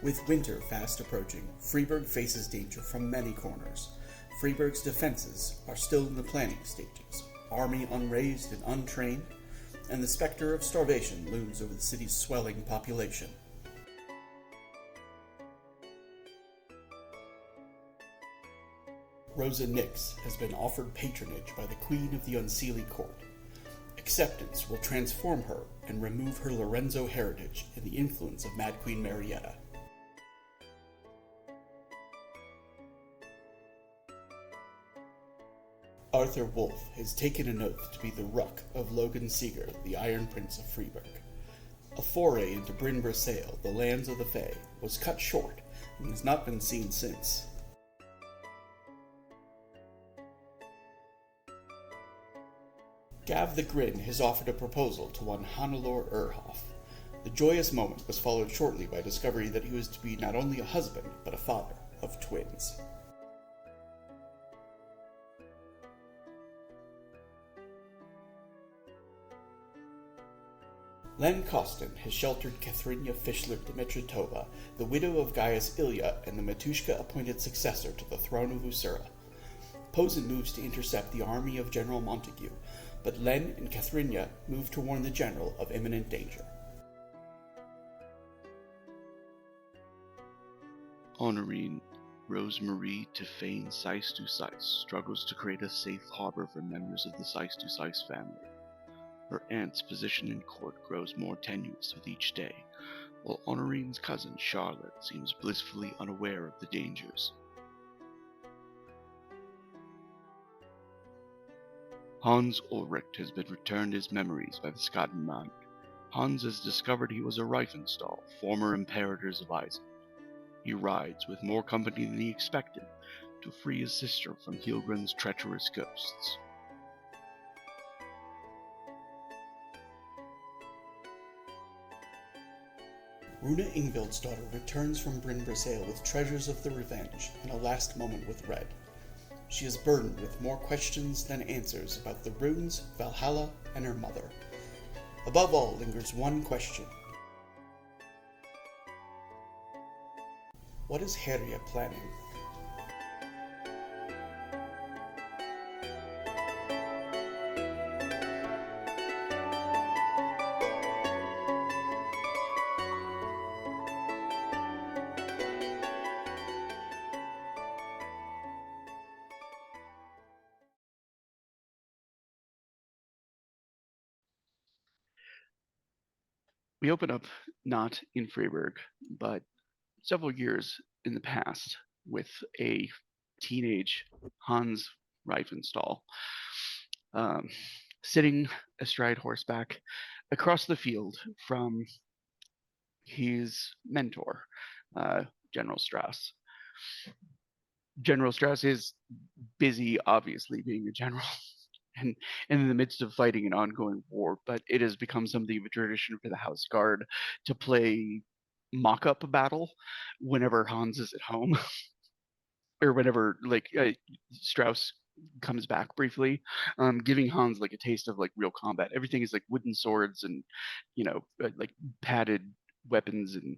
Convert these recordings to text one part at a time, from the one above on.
With winter fast approaching, Freiburg faces danger from many corners. Freiburg's defenses are still in the planning stages, army unraised and untrained, and the specter of starvation looms over the city's swelling population. Rosa Nix has been offered patronage by the Queen of the Unseelie Court. Acceptance will transform her and remove her Lorenzo heritage and the influence of Mad Queen Marietta. Arthur Wolfe has taken an oath to be the Ruck of Logan Seeger, the Iron Prince of Freiburg. A foray into Bryn Brassail, the lands of the Fae, was cut short and has not been seen since. Gav the Grin has offered a proposal to one Hannelore Erhoff. The joyous moment was followed shortly by discovery that he was to be not only a husband, but a father of twins. Len Kostin has sheltered Kathrinia Fischler Dimitrotova, the widow of Gaius Ilya and the Matushka-appointed successor to the throne of Usura. Posen moves to intercept the army of General Montague, but Len and Kathrinia move to warn the general of imminent danger. Honorine Rosemarie Tiffaine Seiss-du-Seiss struggles to create a safe harbor for members of the Seiss-du-Seiss family. Her aunt's position in court grows more tenuous with each day, while Honorine's cousin Charlotte seems blissfully unaware of the dangers. Hans Ulrich has been returned his memories by the Scottenmann. Hans has discovered he was a Reifenstall, former Imperators of Eisen. He rides, with more company than he expected, to free his sister from Hilgrin's treacherous ghosts. Runa Ingvild's daughter returns from Bryn Brassail with treasures of the Revenge and a last moment with Red. She is burdened with more questions than answers about the runes, Valhalla, and her mother. Above all lingers one question. What is Herja planning? We open up not in Freiburg, but several years in the past with a teenage Hans Reifenstall sitting astride horseback across the field from his mentor, General Strauss. General Strauss is busy, obviously, being a general and in the midst of fighting an ongoing war, but it has become something of a tradition for the House Guard to play mock-up battle whenever Hans is at home or whenever Strauss comes back briefly, giving Hans like a taste of like real combat. Everything is like wooden swords and like padded weapons, and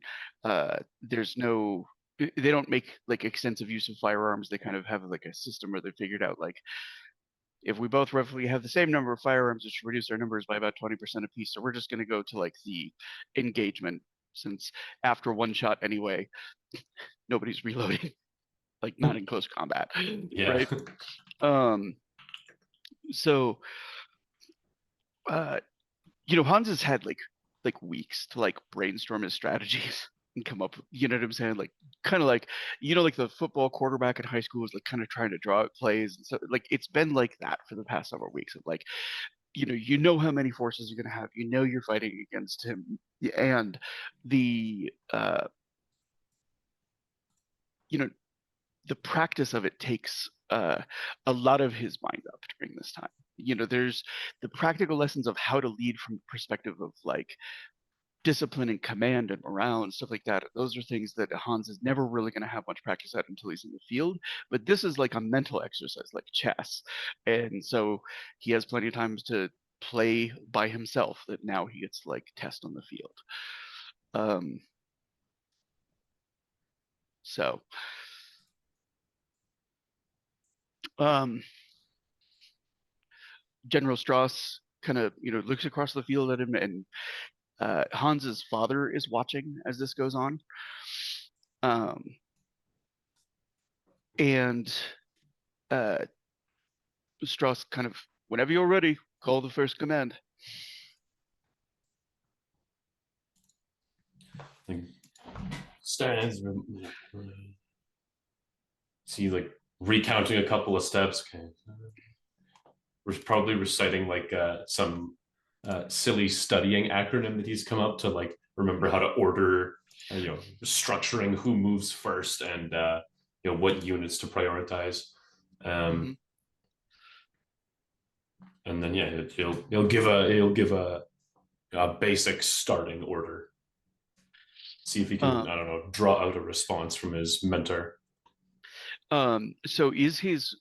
there's no, they don't make like extensive use of firearms. They kind of have like a system where they figured out like, if we both roughly have the same number of firearms, it should reduce our numbers by about 20% apiece. So we're just going to go to like the engagement, since after one shot anyway, nobody's reloading, like not in close combat, Yeah. right? So, Hans has had like weeks to like brainstorm his strategies and come up, you know what I'm saying? Like kind of like, like the football quarterback in high school was like kind of trying to draw up plays. And so like, it's been like that for the past several weeks of like, how many forces you're going to have, you're fighting against him, and the, the practice of it takes a lot of his mind up during this time. There's the practical lessons of how to lead from the perspective of like discipline and command and morale and stuff like that. Those are things that Hans is never really going to have much practice at until he's in the field. But this is like a mental exercise, like chess. And so he has plenty of times to play by himself that now he gets like test on the field. So, um, General Strauss kind of looks across the field at him, and Hans's father is watching as this goes on. Um, and uh, Strauss kind of, whenever you're ready, call the first command. Stands. See, like recounting a couple of steps. Okay. We're probably reciting like some silly studying acronym that he's come up to, like remember how to order, structuring who moves first and what units to prioritize. Mm-hmm. And then yeah, he'll give a basic starting order. See if he can I don't know, draw out a response from his mentor. So is his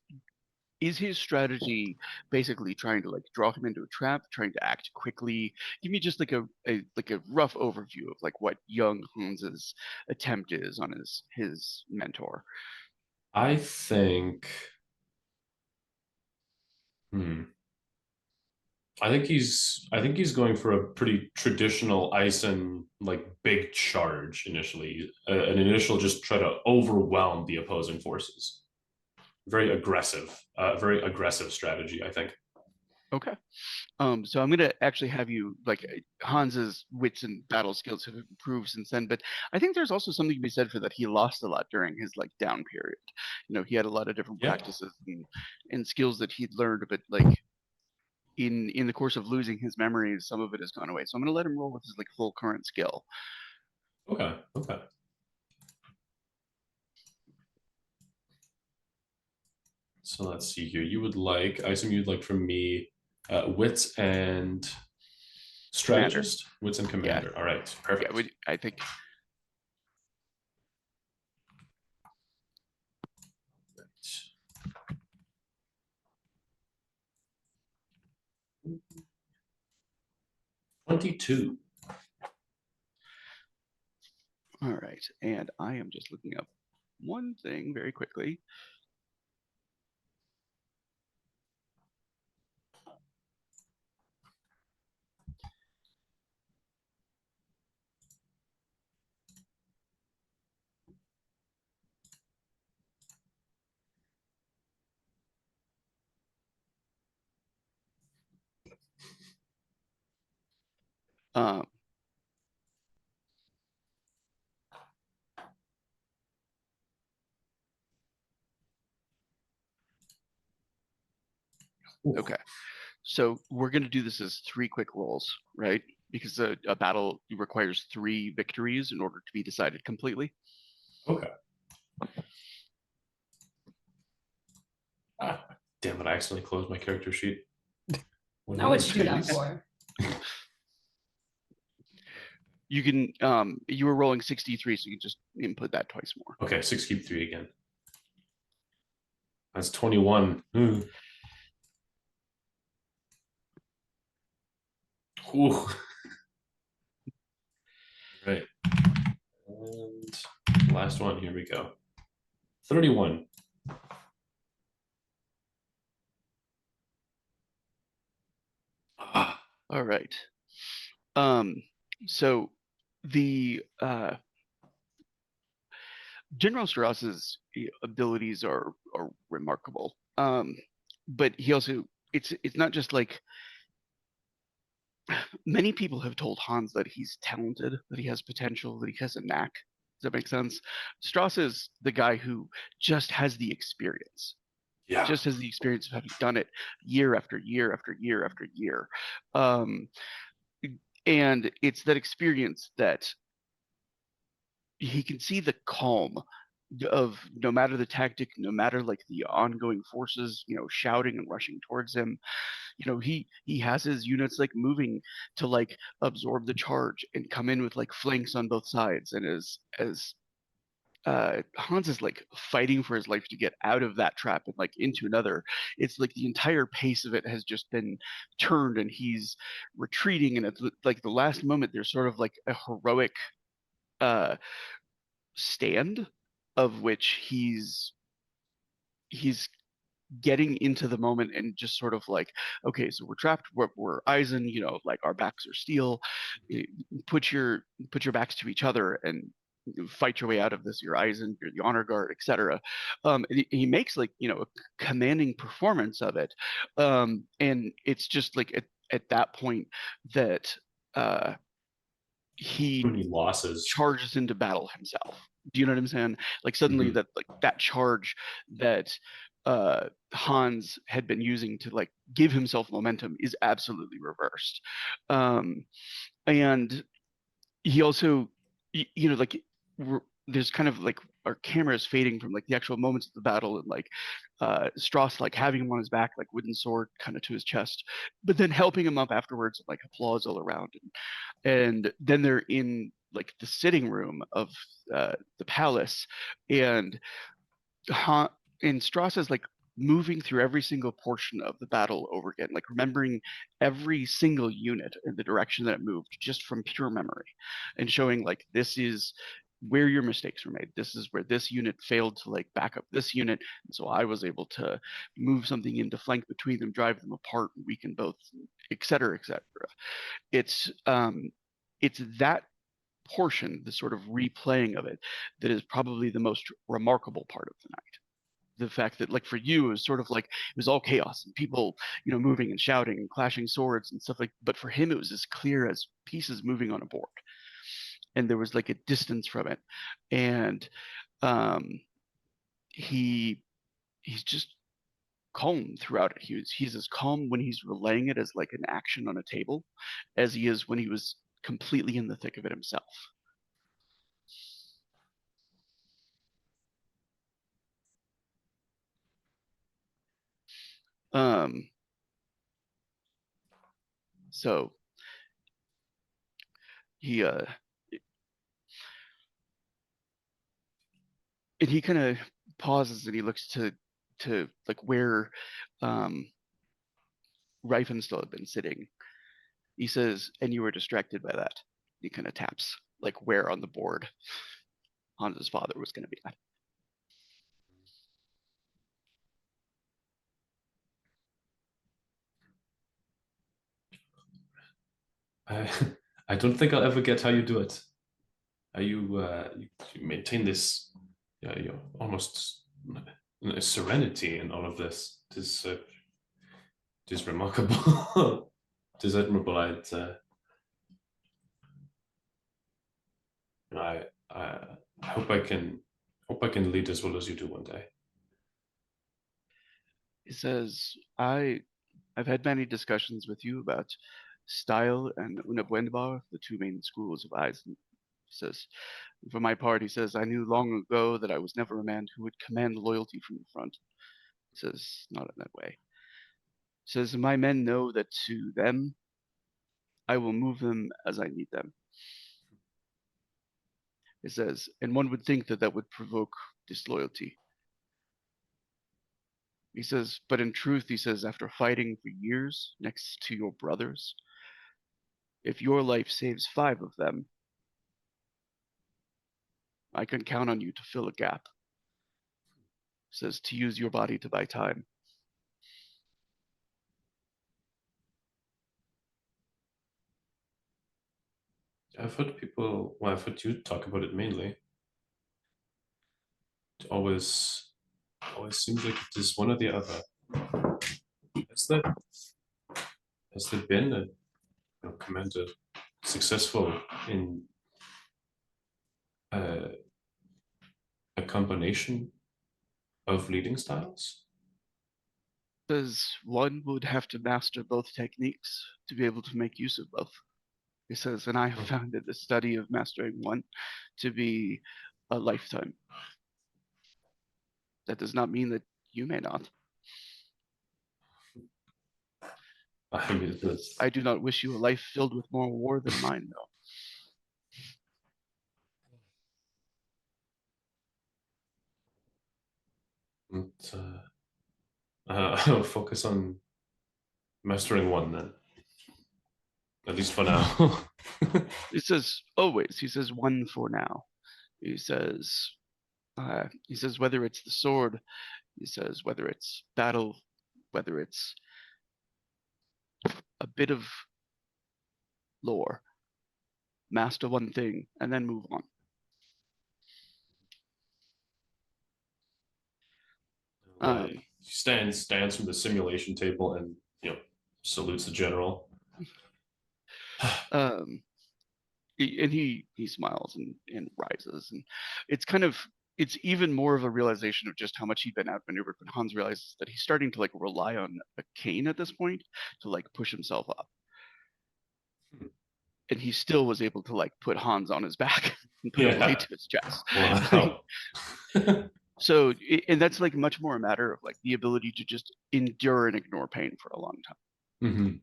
strategy basically trying to like draw him into a trap, trying to act quickly? Give me just like a rough overview of like what young Hans's attempt is on his mentor. I think I think he's going for a pretty traditional Eisen like big charge initially, an initial just try to overwhelm the opposing forces. Very aggressive strategy, I think. Okay. So I'm gonna actually have you like Hans's wits and battle skills have improved since then, but I think there's also something to be said for that he lost a lot during his like down period. He had a lot of different practices and skills that he'd learned, but like in the course of losing his memories, some of it has gone away. So I'm gonna let him roll with his like full current skill. Okay. So let's see here. I assume you'd like from me wits and strategist, Commander. wits and commander. Yeah. All right, perfect. Yeah, I think. 22. All right, and I am just looking up one thing very quickly. Um, okay, so we're going to do this as 3 quick rolls, right? Because a battle requires 3 victories in order to be decided completely. Okay. Damn it, I accidentally closed my character sheet. Now what you do that for? You can you were rolling 63, so you can just input that twice more. Okay, 6 keep 3 again. That's 21. Ooh. Right. And last one, here we go. 31. All right. So the General Strauss's abilities are remarkable. But he also it's not just like many people have told Hans that he's talented, that he has potential, that he has a knack. Does that make sense? Strauss is the guy who just has the experience. Yeah. Just has the experience of having done it year after year after year after year. And it's that experience that he can see the calm of no matter the tactic, no matter like the ongoing forces, shouting and rushing towards him. He has his units like moving to like absorb the charge and come in with like flanks on both sides. And as Hans is like fighting for his life to get out of that trap and like into another. It's like the entire pace of it has just been turned, and he's retreating. And at like the last moment, there's sort of like a heroic stand of which he's getting into the moment and just sort of like, okay, so we're trapped, we're Eisen, you know, like our backs are steel. Put your backs to each other and fight your way out of this. You're Eisen, you're the honor guard, etc. He makes like, you know, a commanding performance of it, and it's just like at that point that he Too many losses. charges into battle himself. Do you know what I'm saying? Like suddenly Mhm. that charge that Hans had been using to like give himself momentum is absolutely reversed. And he also, you know, like there's kind of like our camera is fading from like the actual moments of the battle, and like Strauss like having him on his back, like wooden sword kind of to his chest, but then helping him up afterwards, like applause all around. And then they're in like the sitting room of the palace, and and Strauss is like moving through every single portion of the battle over again, like remembering every single unit in the direction that it moved just from pure memory, and showing like this is where your mistakes were made. This is where this unit failed to like back up this unit, and so I was able to move something in to flank between them, drive them apart, and weaken both, etc., etc. It's that portion, the sort of replaying of it, that is probably the most remarkable part of the night. The fact that like for you it was sort of like it was all chaos and people, you know, moving and shouting and clashing swords and stuff like, but for him it was as clear as pieces moving on a board, and there was like a distance from it. And um he's just calm throughout it. He's as calm when he's relaying it as like an action on a table as he is when he was completely in the thick of it himself. Um, so he and he kind of pauses and he looks to like where Riefenstahl had been sitting. He says, "And you were distracted by that." He kind of taps like where on the board Hans's father was going to be at. I I don't think I'll ever get how you do it. You maintain this, yeah, you know, almost serenity in all of this. It is remarkable. It is admirable. I hope I can lead as well as you do one day. He says, I've had many discussions with you about Style and Unabwendbar, the two main schools of Eisen. He says, for my part, he says, I knew long ago that I was never a man who would command loyalty from the front. He says, not in that way. He says, my men know that to them, I will move them as I need them. He says, and one would think that that would provoke disloyalty. He says, but in truth, he says, after fighting for years next to your brothers, if your life saves 5 of them, I can count on you to fill a gap. He says, to use your body to buy time. I've heard people, well, I've heard you talk about it mainly. It always seems like it is one or the other. Has there been a commander successful in a combination of leading styles? Says one would have to master both techniques to be able to make use of both. He says, and I have found that the study of mastering one to be a lifetime. That does not mean that you may not. I mean, I do not wish you a life filled with more war than mine, though. I'll focus on mastering one then, at least for now. He says, always. He says, one for now. He says, He says whether it's the sword, he says whether it's battle, whether it's a bit of lore, master one thing and then move on. He stands from the simulation table and salutes the general. And he smiles and rises, and it's even more of a realization of just how much he'd been outmaneuvered when Hans realizes that he's starting to like rely on a cane at this point to like push himself up. And he still was able to like put Hans on his back and put a blade to his chest. Wow. So, and that's like much more a matter of like the ability to just endure and ignore pain for a long time.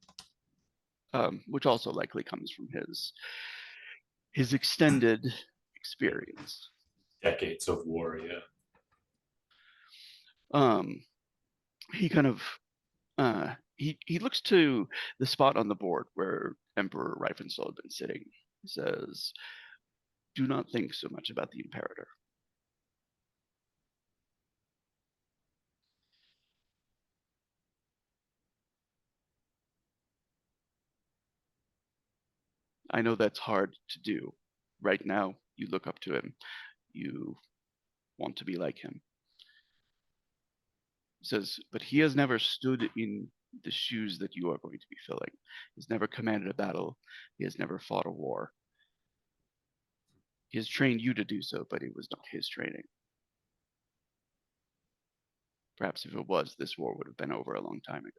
Mm-hmm. Which also likely comes from his extended experience. Decades of war, yeah. He kind of he looks to the spot on the board where Emperor Reifenstall had been sitting. He says, "Do not think so much about the Imperator. I know that's hard to do. Right now, you look up to him. You want to be like him." He says, "But he has never stood in the shoes that you are going to be filling. He's never commanded a battle. He has never fought a war. He has trained you to do so, but it was not his training. Perhaps if it was, this war would have been over a long time ago."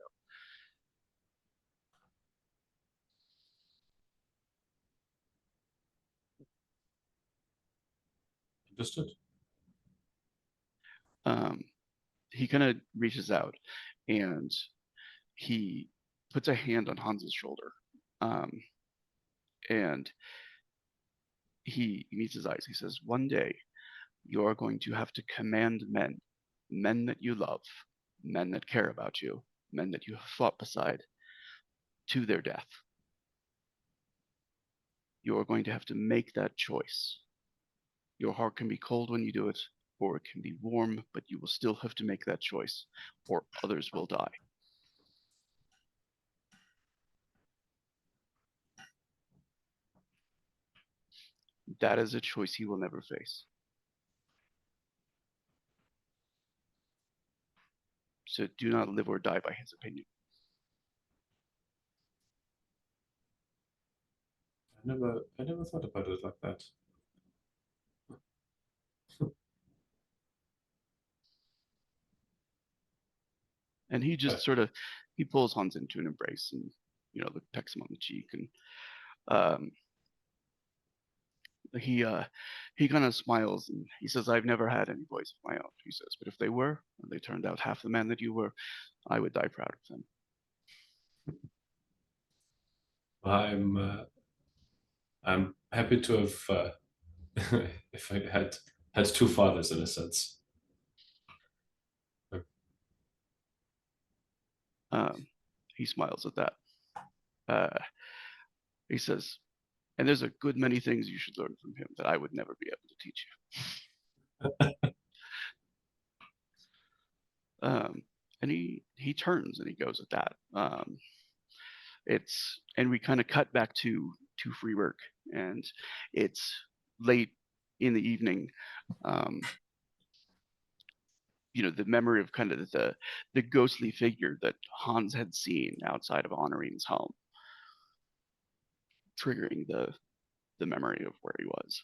Understood. He kind of reaches out and he puts a hand on Hans's shoulder. And he meets his eyes. He says, "One day you are going to have to command men, men that you love, men that care about you, men that you have fought beside, to their death. You are going to have to make that choice. Your heart can be cold when you do it, or it can be warm, but you will still have to make that choice, or others will die." That is a choice he will never face. So do not live or die by his opinion. I never thought about it like that. And he just sort of, he pulls Hans into an embrace and, pecks him on the cheek. And he kind of smiles and he says, "I've never had any boys of my own," he says, "but if they were, and they turned out half the man that you were, I would die proud of them." I'm happy to have if I had two fathers in a sense. He smiles at that. He says, "And there's a good many things you should learn from him that I would never be able to teach you." And he turns and he goes at that. And we kind of cut back to free work, and it's late in the evening. The memory of kind of the ghostly figure that Hans had seen outside of Honorin's home, triggering the memory of where he was.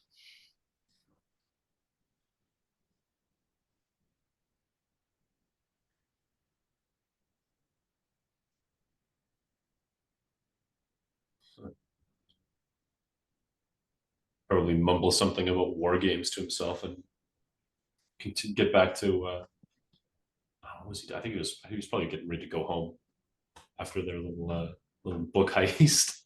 Probably mumble something about war games to himself and get back to how was he? I think he was probably getting ready to go home after their little book heist.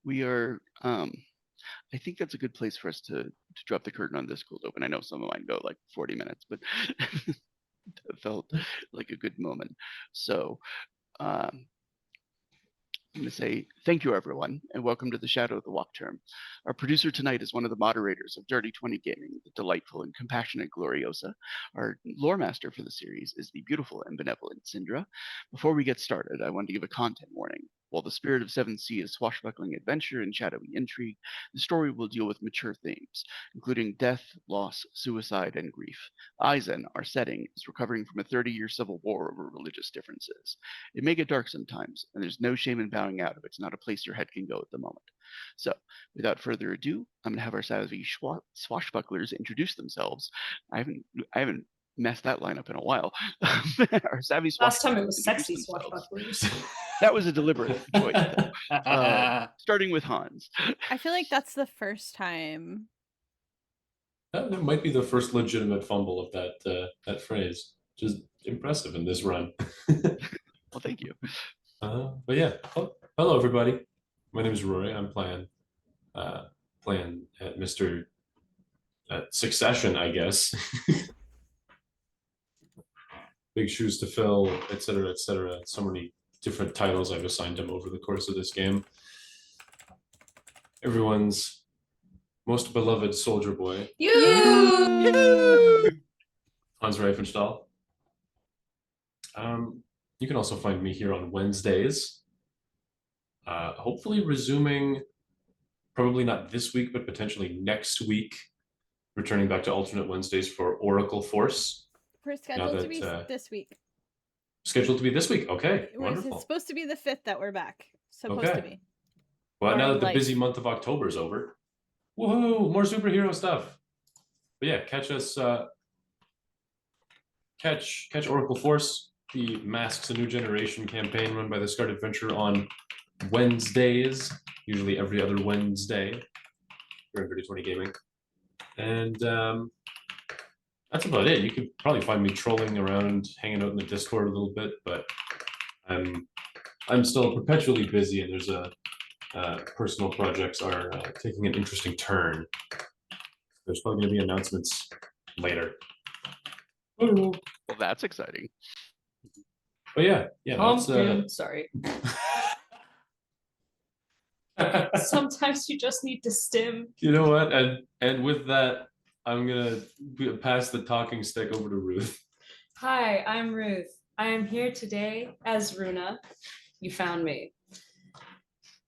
We are I think that's a good place for us to drop the curtain on this cold open. I know some of mine go like 40 minutes, but it felt like a good moment. So I'm going to say thank you, everyone, and welcome to the Shadow of the Wachtturm. Our producer tonight is one of the moderators of Dirty 20 Gaming, the delightful and compassionate Gloriosa. Our lore master for the series is the beautiful and benevolent Syndra. Before we get started, I want to give a content warning. While the spirit of 7th Sea is swashbuckling adventure and shadowy intrigue, the story will deal with mature themes, including death, loss, suicide, and grief. Aizen, our setting, is recovering from a 30-year civil war over religious differences. It may get dark sometimes, and there's no shame in bowing out if it's not a place your head can go at the moment. So, without further ado, I'm going to have our savvy swashbucklers introduce themselves. I haven't messed that line up in a while. Our savvy Last time it swashbucklers was introduce sexy themselves. swashbucklers. That was a deliberate choice, though. Starting with Hans. I feel like that's the first time. That might be the first legitimate fumble of that phrase. Which is impressive in this run. Well, thank you. But yeah, hello everybody. My name is Rory. I'm playing at Mr. Succession, I guess. Big shoes to fill, etc., etc. So many different titles I've assigned him over the course of this game. Everyone's most beloved soldier boy, You. Hans Reifenstahl. You can also find me here on Wednesdays. Hopefully resuming, probably not this week, but potentially next week, returning back to alternate Wednesdays for Oracle Force. We're scheduled to be this week. Scheduled to be this week. Okay, wonderful. It's supposed to be the 5th that we're back. Supposed to be. Well, now that the life. busy month of October is over, woohoo, more superhero stuff. But yeah, catch us, catch Oracle Force, the Masks a New Generation campaign run by the Scarred Adventure on Wednesdays, usually every other Wednesday here in Dirty 20 Gaming. And that's about it. You could probably find me trolling around, hanging out in the Discord a little bit, but I'm still perpetually busy, and there's personal projects are taking an interesting turn. There's probably going to be announcements later. Well, that's exciting. But yeah, Pumpkin. Sorry. Sometimes you just need to stim. You know what? And with that, I'm gonna pass the talking stick over to Ruth. Hi, I'm Ruth. I am here today as Runa. You found me.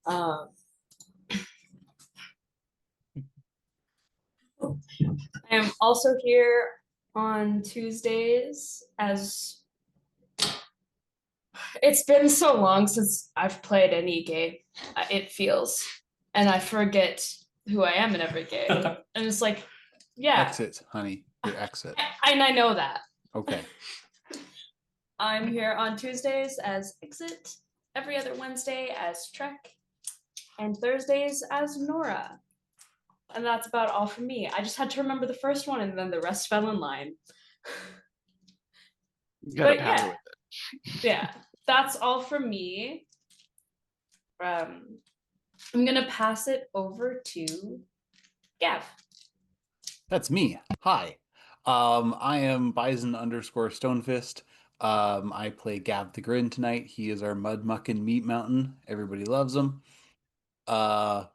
I am also here on Tuesdays as it's been so long since I've played any game. It feels, and I forget who I am in every game. And it's like, yeah. Exit, honey. Your exit. And I know that. Okay. I'm here on Tuesdays as Exit, every other Wednesday as Trek, and Thursdays as Nora. And that's about all for me. I just had to remember the first one, and then the rest fell in line. You gotta power with it. Yeah, that's all for me. I'm gonna pass it over to Gav. That's me. Hi. I am Bison_Stonefist. I play Gav the Grin tonight. He is our mud mucking meat mountain. Everybody loves him. I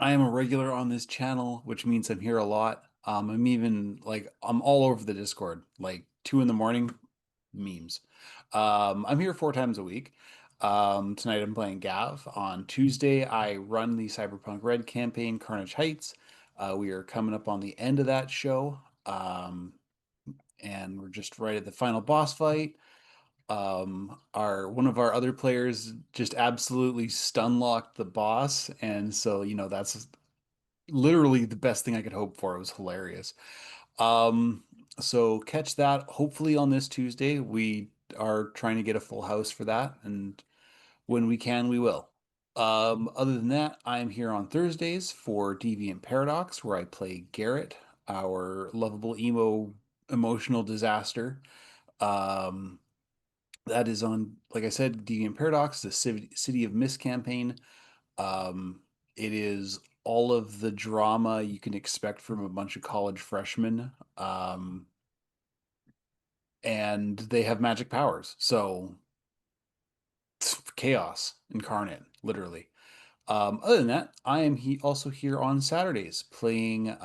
am a regular on this channel, which means I'm here a lot. I'm even I'm all over the Discord, like 2 a.m, memes. I'm here 4 times a week. Tonight I'm playing Gav. On Tuesday, I run the Cyberpunk Red campaign, Carnage Heights. We are coming up on the end of that show. And we're just right at the final boss fight. One of our other players just absolutely stun locked the boss, and so that's literally the best thing I could hope for. It was hilarious. So catch that hopefully on this Tuesday. We are trying to get a full house for that, and when we can, we will. Other than that, I'm here on Thursdays for Deviant Paradox, where I play Garrett, our lovable emo emotional disaster. That is on, like I said, Deviant Paradox, the City of Mist campaign. It is all of the drama you can expect from a bunch of college freshmen. And they have magic powers. So chaos incarnate, literally. Other than that, I am also here on Saturdays playing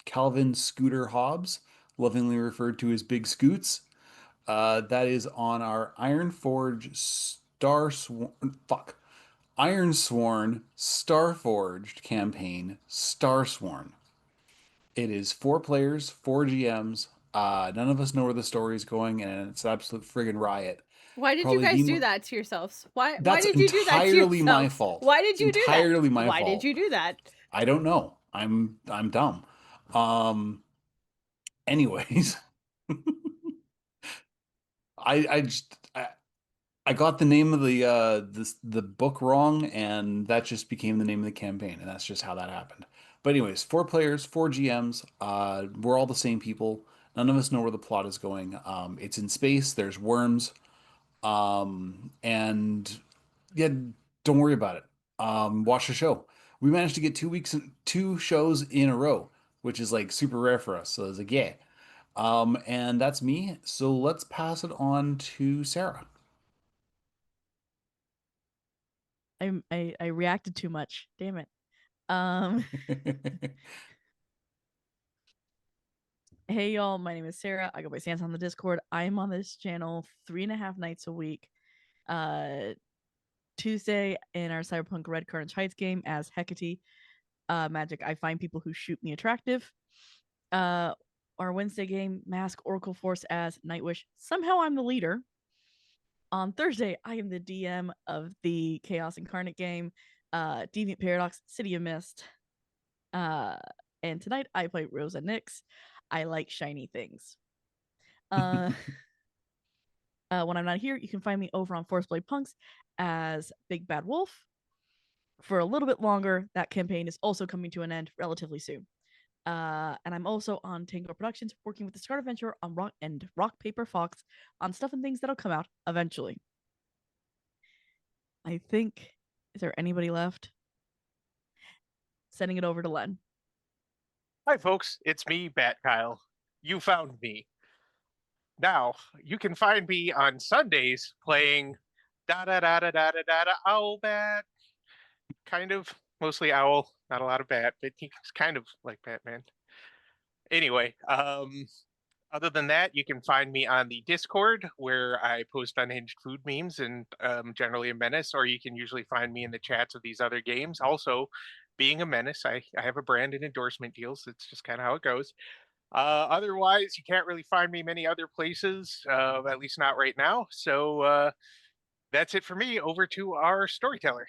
Calvin Scooter Hobbs, lovingly referred to as Big Scoots. That is on our Ironforge Ironsworn Starforged campaign, Starsworn. It is 4 players, 4 GMs. None of us know where the story is going, and it's an absolute friggin' riot. Why did Probably you guys the do that to yourselves? Why That's did you do that to entirely my yourselves? fault. Why did It's you do that? entirely my Why fault. did you do that? I don't know. I'm dumb. Anyways, I just I got the name of the book wrong, and that just became the name of the campaign, and that's just how that happened. But anyways, 4 players, 4 GMs. We're all the same people. None of us know where the plot is going. It's in space. There's worms. And yeah, don't worry about it. Watch the show. We managed to get 2 shows in a row, which is like super rare for us. So it's like, yeah. And that's me. So let's pass it on to Sarah. I reacted too much. Damn it. Um Hey y'all, my name is Sarah. I go by Sans on the Discord. I am on this channel 3.5 nights a week. Tuesday in our Cyberpunk Red Carnage Heights game as Hecate. Magic, I find people who shoot me attractive. Our Wednesday game, Mask Oracle Force as Nightwish. Somehow I'm the leader. On Thursday, I am the DM of the Chaos Incarnate game, Deviant Paradox, City of Mist. And tonight I play Rosa Nyx. I like shiny things. When I'm not here, you can find me over on Forceblade Punks as Big Bad Wolf. For a little bit longer, that campaign is also coming to an end relatively soon. And I'm also on Tango Productions, working with the Scarlet Adventure on Rock Paper Fox on stuff and things that'll come out eventually. I think, is there anybody left? Sending it over to Len. Hi, folks. It's me, Bat Kyle. You found me. Now, you can find me on Sundays playing da da da da da da da da Owl Bat. Kind of, mostly Owl, not a lot of Bat, but he's kind of like Batman. Anyway, other than that, you can find me on the Discord where I post unhinged food memes and generally a menace, or you can usually find me in the chats of these other games. Also, being a menace, I have a brand and endorsement deals. It's just kind of how it goes. Otherwise, you can't really find me many other places, at least not right now. So that's it for me. Over to our storyteller.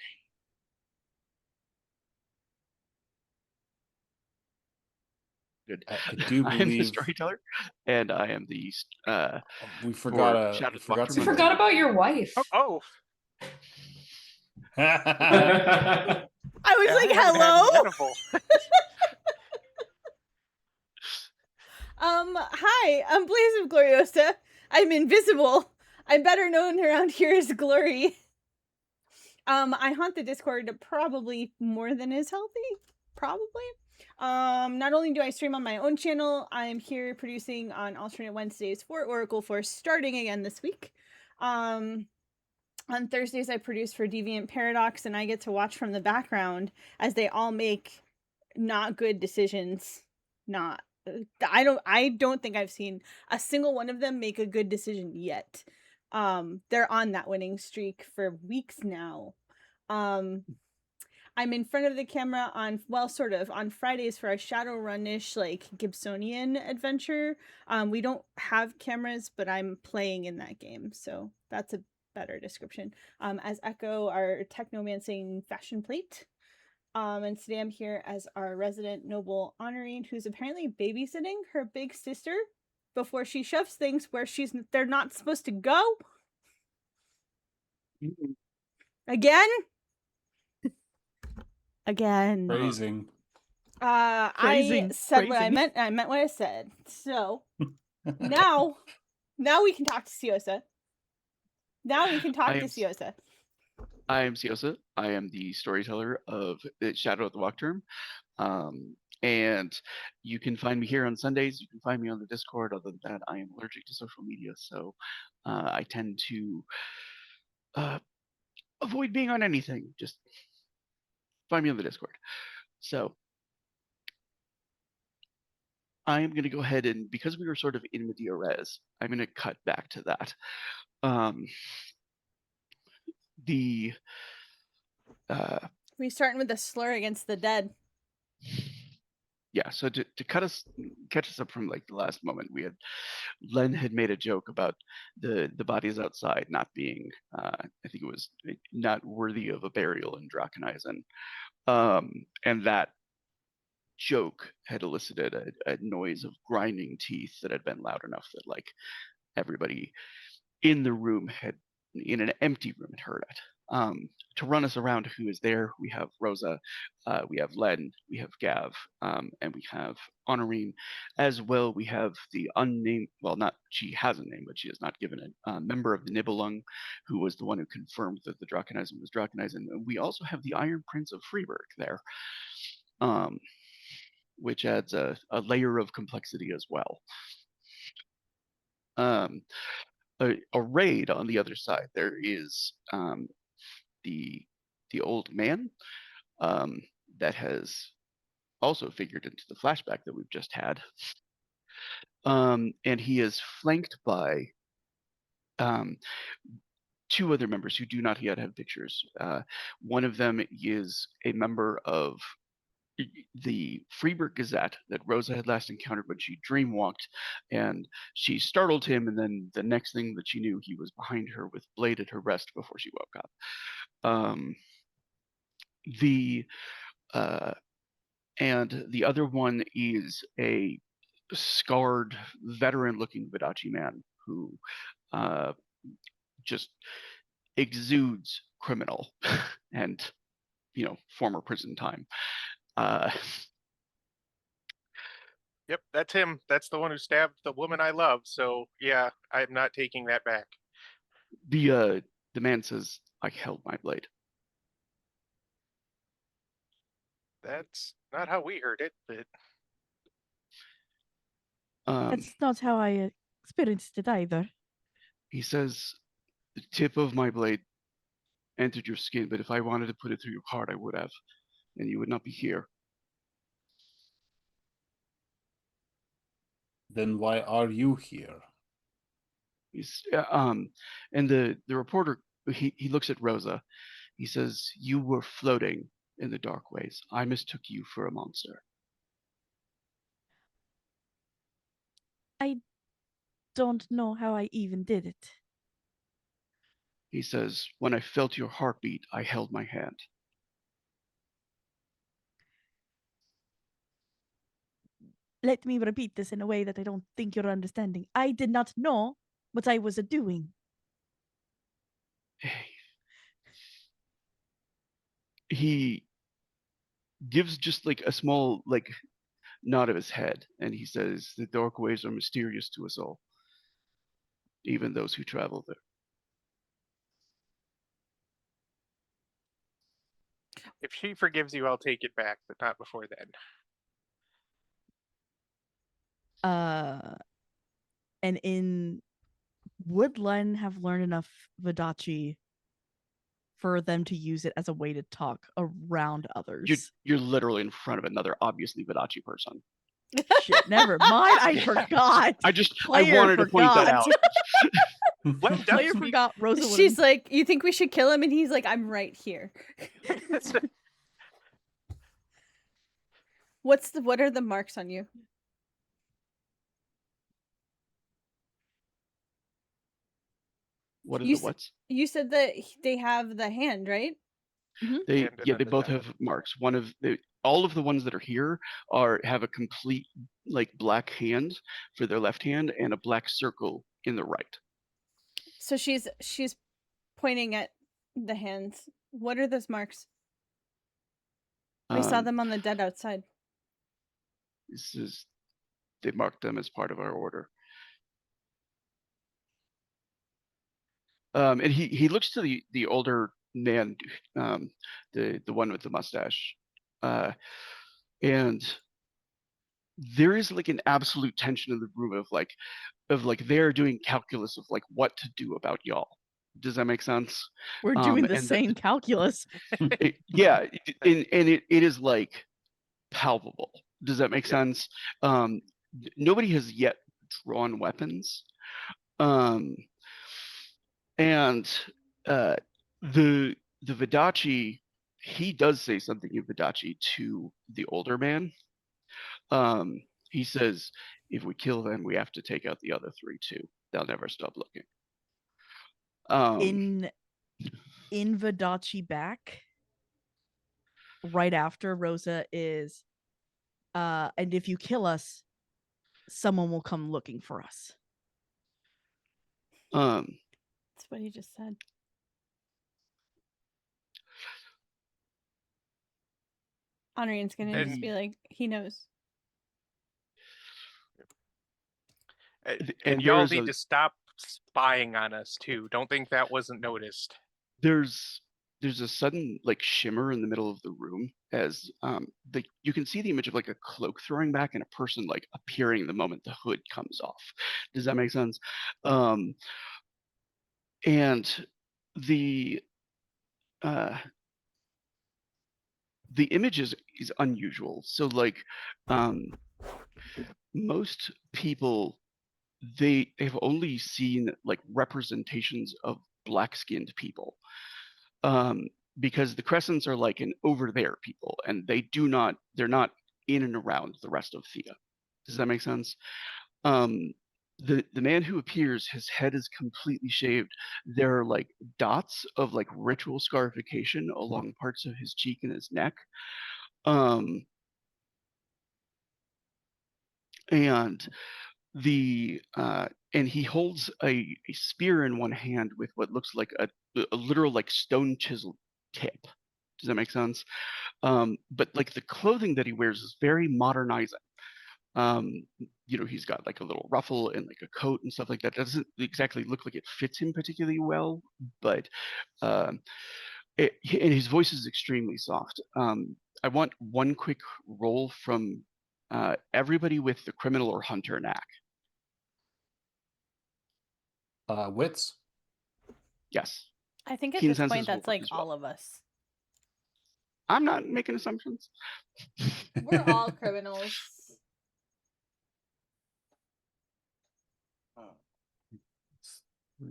Good. I do I am the believe storyteller, and I am the we forgot Shadow we forgot Wachtturm. You forgot about your wife. Oh, I was yeah, like, I haven't had hello. edible. Hi, I'm Blaze of Gloriosa. I'm invisible. I'm better known around here as Glory. I haunt the Discord probably more than is healthy. Probably. Not only do I stream on my own channel, I'm here producing on alternate Wednesdays for Oracle Force starting again this week. On Thursdays I produce for Deviant Paradox, and I get to watch from the background as they all make not good decisions. I don't think I've seen a single one of them make a good decision yet. They're on that winning streak for weeks now. I'm in front of the camera on, well, sort of, on Fridays for a Shadowrun-ish, like, Gibsonian adventure. We don't have cameras, but I'm playing in that game, so that's a better description. As Echo, our technomancing fashion plate. And today I'm here as our resident noble honorine, who's apparently babysitting her big sister before she shoves things where they're not supposed to go. Again? Again. Phrasing. I said what I meant, and I meant what I said. So now we can talk to Siosa. Now we can talk to Siosa. I am Siosa. I am the storyteller of Shadow of the Wachtturm. And you can find me here on Sundays. You can find me on the Discord. Other than that, I am allergic to social media, so I tend to avoid being on anything. Just find me on the Discord. So I am going to go ahead and, because we were sort of in media res, I'm going to cut back to that. The We starting with a slur against the dead. yeah, so to catch us up from like the last moment, Len had made a joke about the bodies outside not being, I think it was not worthy of a burial in Drakenizen, and that joke had elicited a noise of grinding teeth that had been loud enough that like everybody in the room in an empty room had heard it. To run us around who is there, we have Rosa, we have Len, we have Gav, and we have Honorine. As well, we have the unnamed, well, not, she has a name, but she has not given it, member of the Nibelung, who was the one who confirmed that the Drakenizen was Drakenizen. We also have the Iron Prince of Freeburg there, which adds a layer of complexity as well. Arrayed on the other side, there is the old man that has also figured into the flashback that we've just had, and he is flanked by two other members who do not yet have pictures. One of them is a member of the Freeburg Gazette that Rosa had last encountered when she dreamwalked, and she startled him, and then the next thing that she knew, he was behind her with blade at her breast before she woke up. And the other one is a scarred, veteran-looking Vidachi man who just exudes criminal and, former prison time. Yep, that's him. That's the one who stabbed the woman I love. So yeah, I'm not taking that back. The man says, "I held my blade." That's not how we heard it, but That's not how I experienced it either. He says, "The tip of my blade entered your skin, but if I wanted to put it through your heart, I would have, and you would not be here." Then why are you here? He's, and the reporter, he looks at Rosa. He says, "You were floating in the dark ways. I mistook you for a monster." I don't know how I even did it. He says, "When I felt your heartbeat, I held my hand." Let me repeat this in a way that I don't think you're understanding. I did not know what I was doing. He gives just like a small nod of his head, and he says, "The dark ways are mysterious to us all, even those who travel there." if she forgives you, I'll take it back, but not before then. And would Len have learned enough Vidachi for them to use it as a way to talk around others? You're literally in front of another obviously Vidachi person. Shit, never mind. I forgot. I wanted to point that out. Player forgot Rosa. She's like, "You think we should kill him?" And he's like, "I'm right here." What are the marks on you? What are the what's? You said that they have the hand, right? They both have marks. All of the ones that are here have a complete black hand for their left hand and a black circle in the right. So she's pointing at the hands. What are those marks? I saw them on the dead outside. They marked them as part of our order. And he looks to the older man, the one with the mustache, and there is an absolute tension in the room of they're doing calculus of what to do about y'all, Does that make sense? We're doing the and same calculus. yeah, and it is like palpable. Does that make Yep. sense? Nobody has yet drawn weapons. Um, and the Vidachi, he does say something in Vidachi to the older man. He says, if we kill them, we have to take out the other three too. They'll never stop looking. In Vidachi back, right after Rosa is, and if you kill us, someone will come looking for us. Um, That's what he just said. Honorin's gonna just be like, he knows. And and y'all there's need a to stop spying on us too. Don't think that wasn't noticed. there's a sudden like shimmer in the middle of the room as you can see the image of like a cloak throwing back and a person like appearing the moment the hood comes off. Does that make sense? And the the image is unusual. So like most people they've only seen like representations of black skinned people. Because the crescents are like an over there people and they're not in and around the rest of Thea. Does that make sense? The man who appears, his head is completely shaved. There are like dots of like ritual scarification along parts of his cheek and his neck. And the and he holds a spear in one hand with what looks like a literal like stone chisel tip. Does that make sense? But like the clothing that he wears is very modernizing. He's got like a little ruffle and like a coat and stuff like that. That doesn't exactly look like it fits him particularly well, but and his voice is extremely soft. I want one quick roll from everybody with the criminal or hunter knack. Wits. Yes. I think at Keen this senses point will that's work like as well. all of us. I'm not making assumptions. We're all criminals.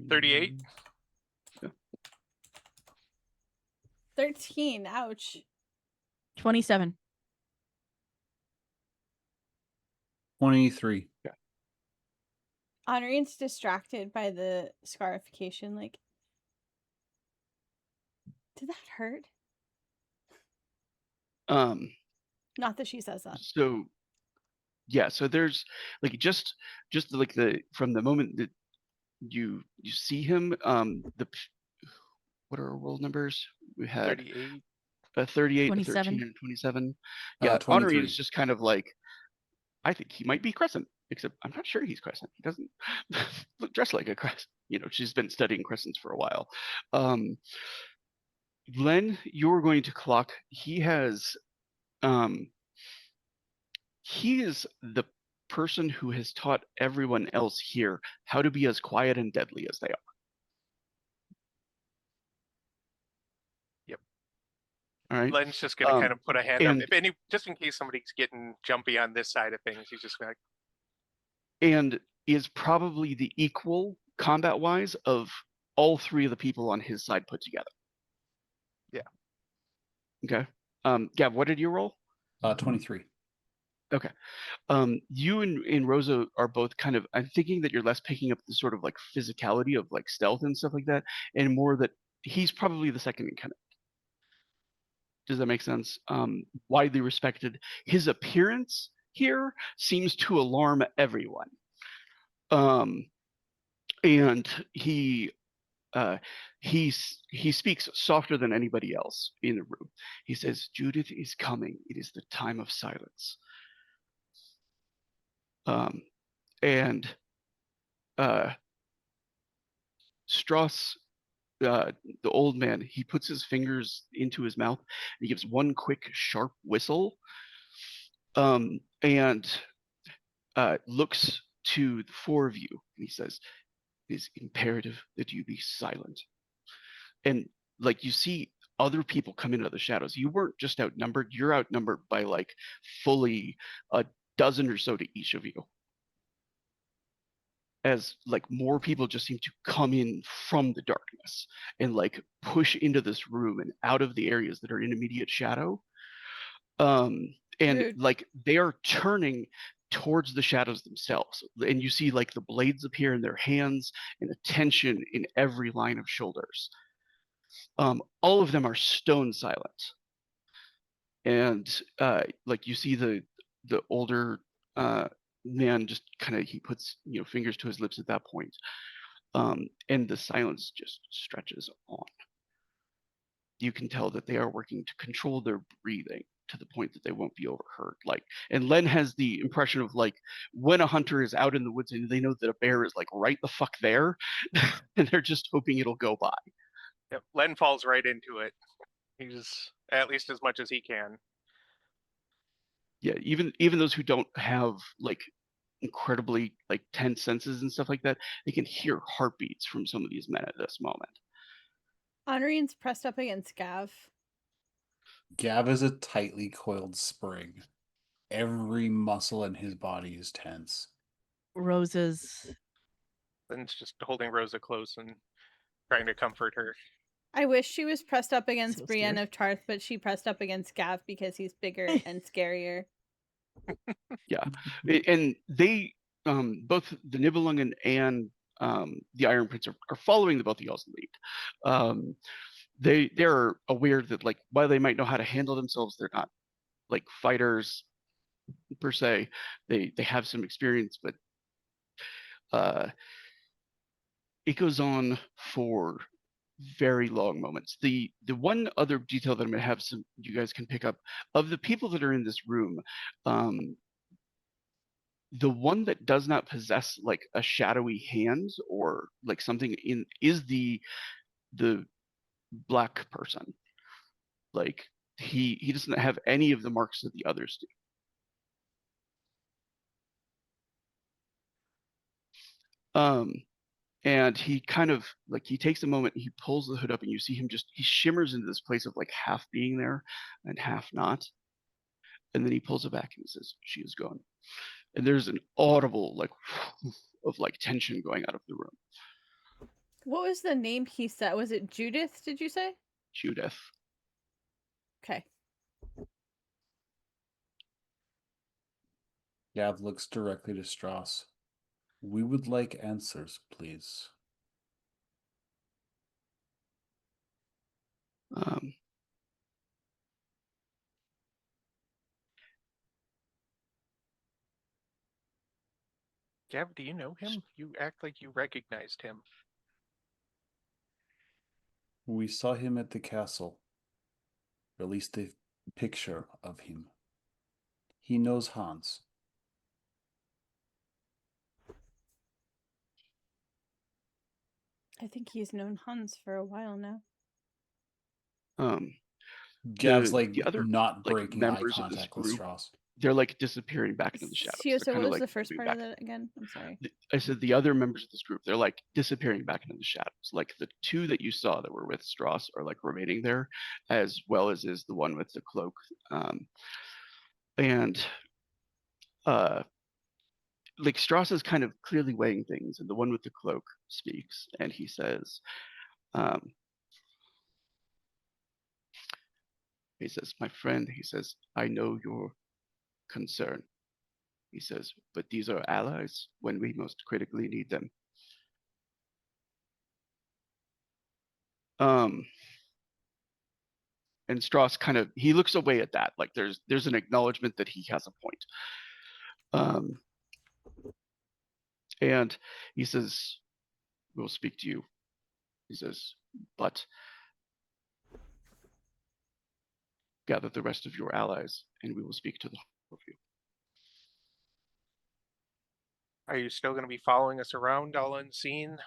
38. 13. Ouch. 27. 23. Honorin's distracted by the scarification. Like, did that hurt? Not that she says that. So yeah, so there's like just like the from the moment that you see him, what are our roll numbers? We had 38. a 38, a 27. 13, and a 27. Yeah, 23. Honorine is just kind of like, I think he might be Crescent, except I'm not sure he's Crescent. He doesn't look dressed like a Crescent. She's been studying Crescents for a while. Len, you're going to clock. He is the person who has taught everyone else here how to be as quiet and deadly as they are. Yep. All right. Len's just gonna kind of put a hand up, and- just in case somebody's getting jumpy on this side of things. He's just like, and is probably the equal combat-wise of all three of the people on his side put together. Yeah. Okay. Gav, what did you roll? 23. Okay. You and Rosa are both kind of, I'm thinking that you're less picking up the sort of like physicality of like stealth and stuff like that, and more that he's probably the second in command. Does that make sense? Widely respected. His appearance here seems to alarm everyone. And he speaks softer than anybody else in the room. He says, "Judith is coming. It is the time of silence." And Strauss, the old man, he puts his fingers into his mouth and he gives one quick sharp whistle, and looks to the four of you and he says, "It is imperative that you be silent. and like you see other people come into the shadows. You weren't just outnumbered, you're outnumbered by like fully a dozen or so to each of you, as like more people just seem to come in from the darkness and like push into this room and out of the areas that are in immediate shadow. And Rude. like they are turning towards the shadows themselves, and you see like the blades appear in their hands and a tension in every line of shoulders. All of them are stone silent, and like you see the older man just kind of, he puts fingers to his lips at that point, and the silence just stretches on. You can tell that they are working to control their breathing to the point that they won't be overheard. Like, and Len has the impression of like when a hunter is out in the woods and they know that a bear is like right the fuck there, and they're just hoping it'll go by. Yep. Len falls right into it. He's at least as much as he can. Yeah, even those who don't have like incredibly like tense senses and stuff like that, they can hear heartbeats from some of these men at this moment. Honorin's pressed up against Gav. Gav is a tightly coiled spring. Every muscle in his body is tense. Rosa's Len's just holding Rosa close and trying to comfort her. I wish she was pressed up against So Brienne scary. of Tarth, but she pressed up against Gav because he's bigger and scarier. Yeah, and they both the Nibelungen and the Iron Prince are following the both of y'all's lead. They're aware that like while they might know how to handle themselves, they're not like fighters per se. They have some experience, but it goes on for very long moments. The one other detail that I'm going to have some you guys can pick up of the people that are in this room, the one that does not possess like a shadowy hand or like something in is the black person. Like he doesn't have any of the marks that the others do. And he kind of like he takes a moment, he pulls the hood up, and you see him just he shimmers into this place of like half being there and half not. And then he pulls it back and he says, "She is gone." And there's an audible like of like tension going out of the room. What was the name he said? Was it Judith, did you say? Judith. Okay. Gav looks directly to Strauss. We would like answers, please. Gav, do you know him? You act like you recognized him. We saw him at the castle. Or at least a picture of him. He knows Hans. I think he's known Hans for a while now. Gav's like the other not like breaking eye members of this contact with group, Strauss. they're like disappearing back into the shadows. They're So what kinda, was like, the first moving part of back. that again? I'm sorry. I said the other members of this group, they're like disappearing back into the shadows. Like the two that you saw that were with Strauss are like remaining there, as well as is the one with the cloak. And like Strauss is kind of clearly weighing things, and the one with the cloak speaks, and he says, "My friend," he says, "I know your concern." He says, "But these are allies when we most critically need them." And Strauss kind of he looks away at that, like there's an acknowledgement that he has a point. And he says, "We'll speak to you." He says, "But gather the rest of your allies, and we will speak to the whole of you." Are you still going to be following us around all unseen?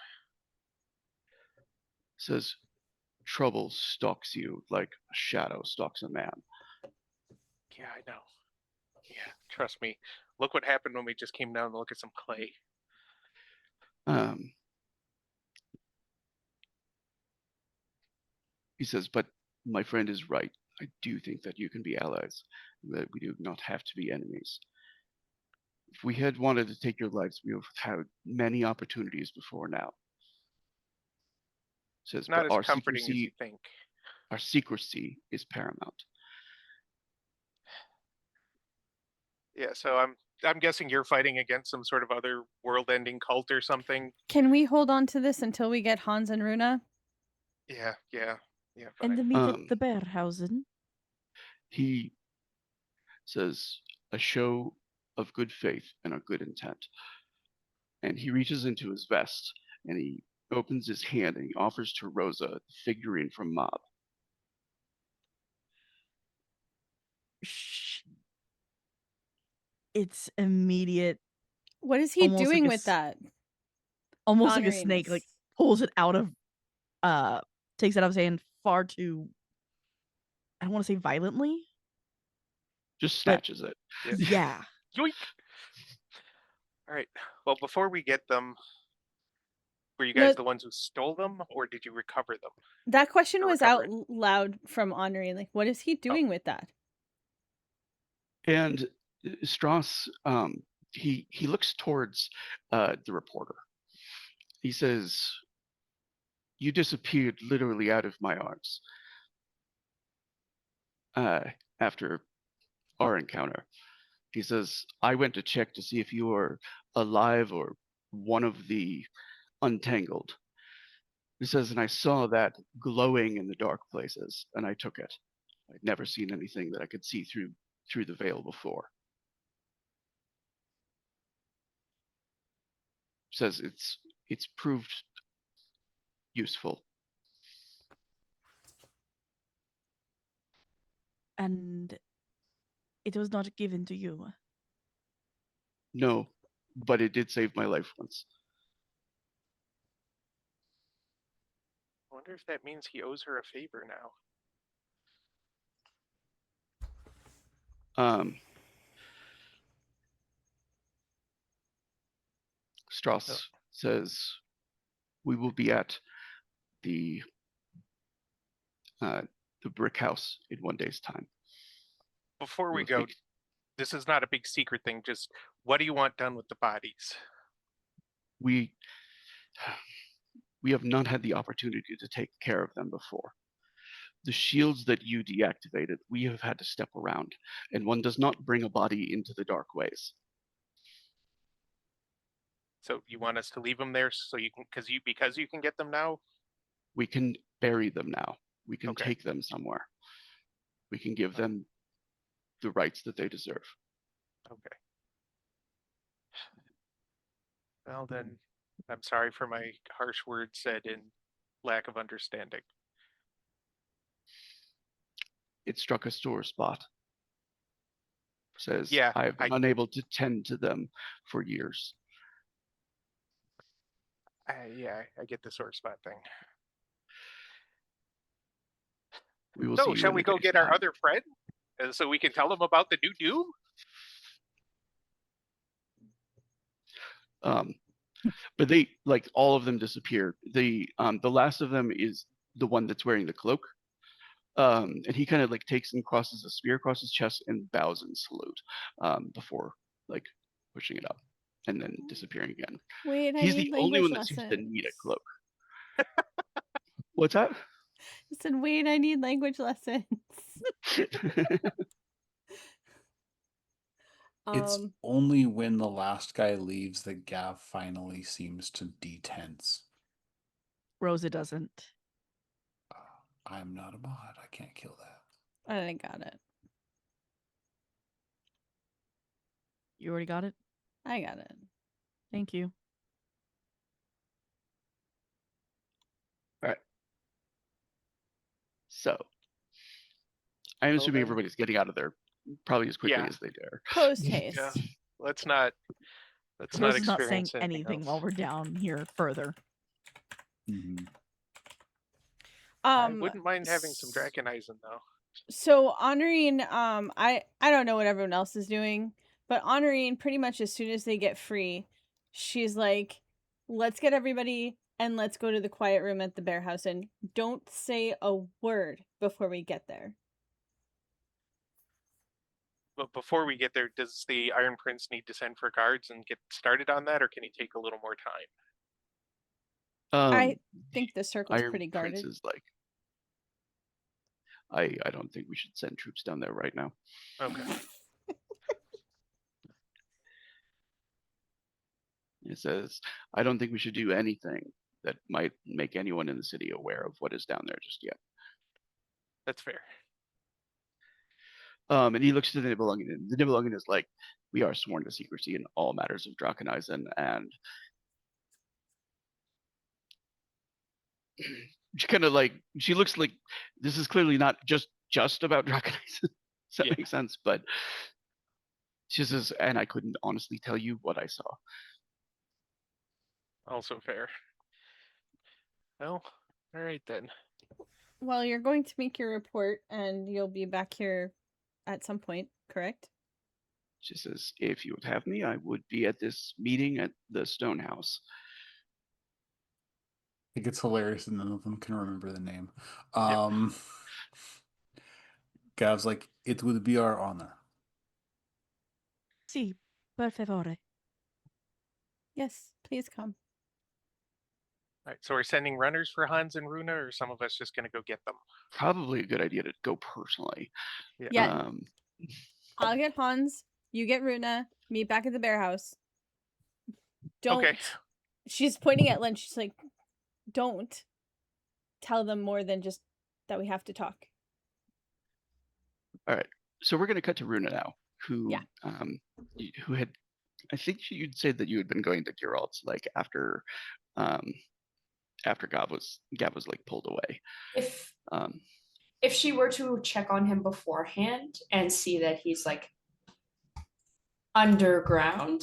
Says, "Trouble stalks you like a shadow stalks a man." Yeah, I know. Yeah, trust me. Look what happened when we just came down to look at some clay. He says, but my friend is right. I do think that you can be allies, that we do not have to be enemies. If we had wanted to take your lives, we have had many opportunities before now. Says, It's not but as comforting as you think. our secrecy is paramount. Yeah, so I'm guessing you're fighting against some sort of other world-ending cult or something. Can we hold on to this until we get Hans and Runa? Yeah, And fine. the meet at the Bearhausen. He says, a show of good faith and a good intent. And he reaches into his vest and he opens his hand and he offers to Rosa the figurine from Mob. It's immediate. What is he Almost like doing a with s- that? Almost like a Honoring snake, this. like pulls it out of, takes it out of his hand far too. I don't want to say violently. Just But- snatches it. Yeah. Yoink! All right. Well, before we get them, were you guys No- the ones who stole them, or did you recover them? That question Or was recover out loud from Henri. Like, what is he doing with that? And Strauss, he looks towards the reporter. He says, you disappeared literally out of my arms after our encounter. He says, I went to check to see if you were alive or one of the untangled. He says, and I saw that glowing in the dark places, and I took it. I'd never seen anything that I could see through the veil before. Says it's proved useful. And it was not given to you. No, but it did save my life once. I wonder if that means he owes her a favor now. Strauss says, we will be at the brick house in 1 day's time. Before we We'll go, speak- this is not a big secret thing. Just what do you want done with the bodies? we have not had the opportunity to take care of them before. The shields that you deactivated, we have had to step around, and one does not bring a body into the dark ways. So you want us to leave them there so you can, because you can get them now? We can bury them now. We can Okay. take them somewhere. We can give them the rights that they deserve. Okay. Well then, I'm sorry for my harsh words said in lack of understanding. It struck a sore spot. Says, Yeah, I have been unable to tend to them for years. I get the sore spot thing. We will So, see you shall in we a go day's get our time. other friend so we can tell them about the new Doom? But they, like, all of them disappear. The last of them is the one that's wearing the cloak. And he kind of like takes and crosses a spear across his chest and bows in salute before like pushing it up and then disappearing again. Wait, He's I the need only language one that lessons. seems to need a cloak. What's that? I said, wait, I need language lessons. It's only when the last guy leaves that Gav finally seems to detense. Rosa doesn't. I'm not a mod. I can't kill that. I got it. You already got it? I got it. Thank you. All right. So I'm assuming then. everybody's getting out of there probably as quickly Yeah. as they dare. Post haste. Yeah. Let's not Rosa's not saying experience anything else. while we're down here further. Mm-hmm. I wouldn't mind having some Draconizing though. So honoring, I don't know what everyone else is doing, but honoring pretty much as soon as they get free, she's like, let's get everybody and let's go to the quiet room at the bear house and don't say a word before we get there. But before we get there, does the Iron Prince need to send for guards and get started on that, or can he take a little more time? I think the circle's Iron pretty Prince guarded. is like, I don't think we should send troops down there right now. Okay. It says, I don't think we should do anything that might make anyone in the city aware of what is down there just yet. That's fair. And he looks to the Nibelungen, and the Nibelungen is like, we are sworn to secrecy in all matters of Drakenizen, and she kind of like, she looks like this is clearly not just about Drakenizen. Does that Yeah. make sense? But she says, and I couldn't honestly tell you what I saw. Also fair. Well, all right then. Well, you're going to make your report and you'll be back here at some point, correct? She says, if you would have me, I would be at this meeting at the Stone House. I think it's hilarious and none of them can remember the name. Gav's like, it would be our honor. Sí, per favore. Yes, please come. All right, so we're sending runners for Hans and Runa, or some of us just gonna go get them? Probably a good idea to go personally. Yeah. I'll get Hans, you get Runa, meet back at the bear house. Don't. Okay. She's pointing at Lynn. She's like, don't tell them more than just that we have to talk. All right. So we're going to cut to Runa now, who had, I think you'd say that you had been going to Geralt's like after Gav was like pulled away. If she were to check on him beforehand and see that he's like underground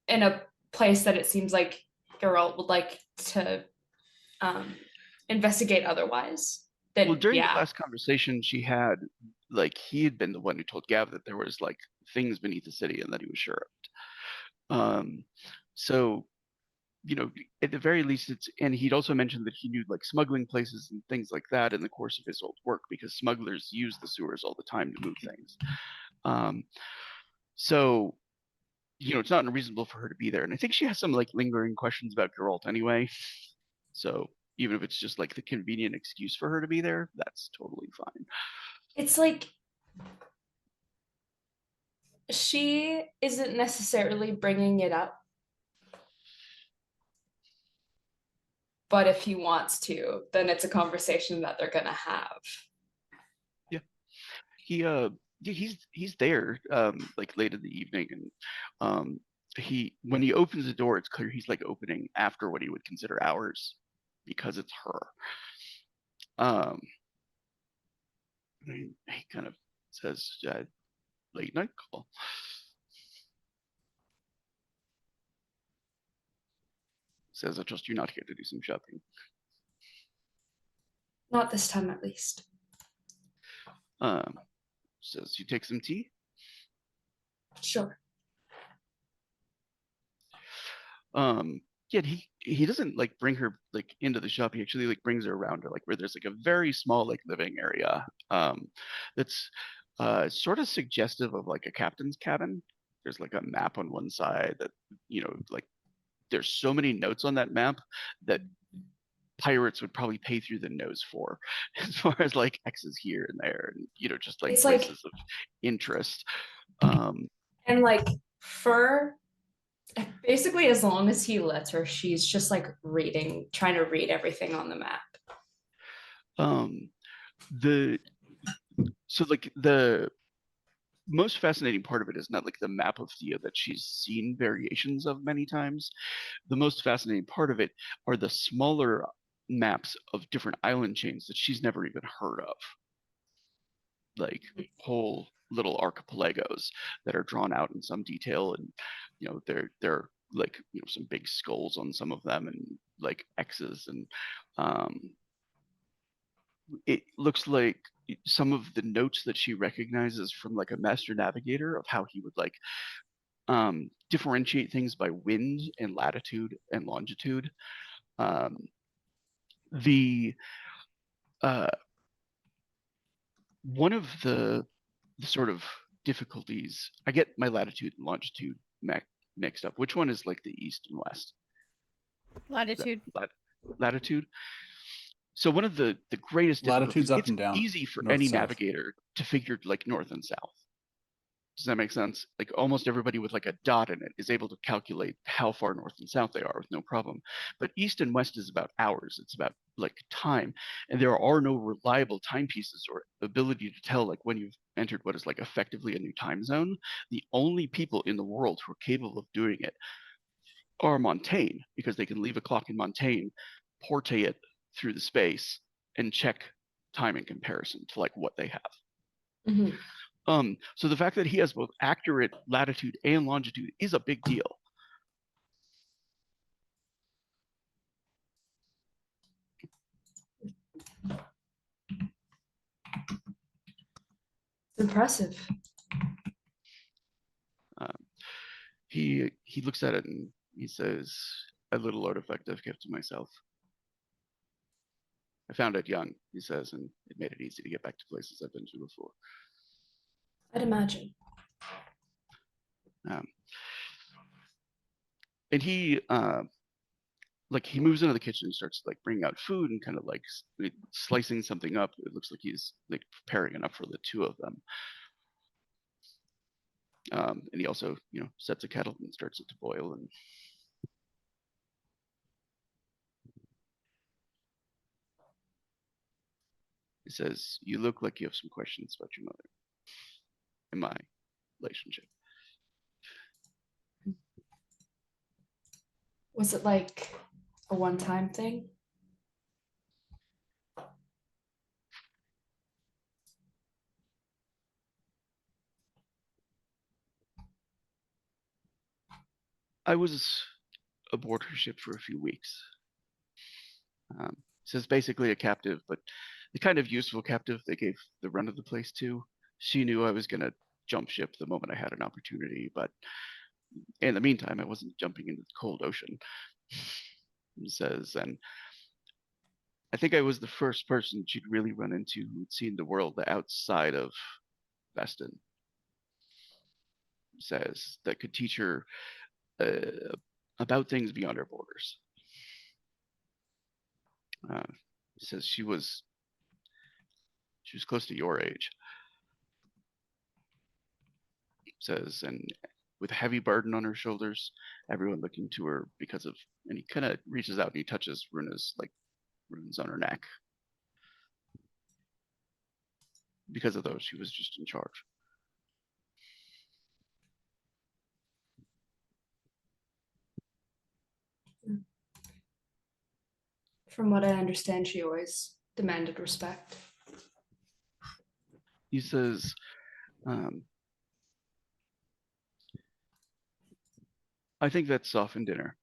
in a place that it seems like Geralt would like to investigate otherwise, then Well, during the last conversation she had, like he had been the one who told Gav that there was like things beneath the city and that he was sure of it. So, you know, at the very least it's, and he'd also mentioned that he knew like smuggling places and things like that in the course of his old work because smugglers use the sewers all the time to move things. So, you know, it's not unreasonable for her to be there. And I think she has some like lingering questions about Geralt anyway. So even if it's just like the convenient excuse for her to be there, that's totally fine. It's like she isn't necessarily bringing it up, but if he wants to, then it's a conversation that they're gonna have. Yeah, he's there like late in the evening, and when he opens the door, it's clear he's like opening after what he would consider hours because it's her. He kind of says, late night call. Says, I trust you're not here to do some shopping. Not this time, at least. Says, you take some tea? Sure. Yeah, he doesn't like bring her like into the shop. He actually like brings her around to like where there's like a very small like living area that's sort of suggestive of like a captain's cabin. There's like a map on one side that, you know, like there's so many notes on that map that pirates would probably pay through the nose for, as far as like X's here and there, and you know, just like It's places like, of interest. And like for basically as long as he lets her, she's just like trying to read everything on the map. So like the most fascinating part of it is not like the map of Thea that she's seen variations of many times. The most fascinating part of it are the smaller maps of different island chains that she's never even heard of, like whole little archipelagos that are drawn out in some detail, and you know they're like, you know, some big skulls on some of them and like X's, and it looks like some of the notes that she recognizes from like a master navigator of how he would like differentiate things by wind and latitude and longitude. The one of the sort of difficulties, I get my latitude and longitude mixed up. Which one is like the east and west? Latitude. Latitude. So one of the greatest Latitude's difficulties, up it's and down, easy for north, any south. navigator to figure like north and south. Does that make sense? Like almost everybody with like a dot in it is able to calculate how far north and south they are with no problem. But east and west is about hours. It's about like time. And there are no reliable timepieces or ability to tell like when you've entered what is like effectively a new time zone. The only people in the world who are capable of doing it are Montaigne, because they can leave a clock in Montaigne, portate it through the space, and check time in comparison to like what they have. Mhm. So the fact that he has both accurate latitude and longitude is a big deal. It's impressive. He looks at it and he says, "A little artifact I've kept to myself. I found it young," he says, "and it made it easy to get back to places I've been to before." I'd imagine. And he like he moves into the kitchen and starts like bringing out food and kind of like slicing something up. It looks like he's like preparing enough for the two of them. And he also, sets a kettle and starts it to boil. And he says, "You look like you have some questions about your mother and my relationship." Was it like a one-time thing? I was aboard her ship for a few weeks. Says basically a captive, but the kind of useful captive they gave the run of the place to. She knew I was going to jump ship the moment I had an opportunity, but in the meantime, I wasn't jumping into the cold ocean. He says, and I think I was the first person she'd really run into who'd seen the world outside of Veston. Says that could teach her about things beyond our borders. Says she was close to your age. Says, and with a heavy burden on her shoulders, everyone looking to her because of, and he kind of reaches out and he touches Runa's like runes on her neck. Because of those, she was just in charge. From what I understand, she always demanded respect. He says, I think that softened in her.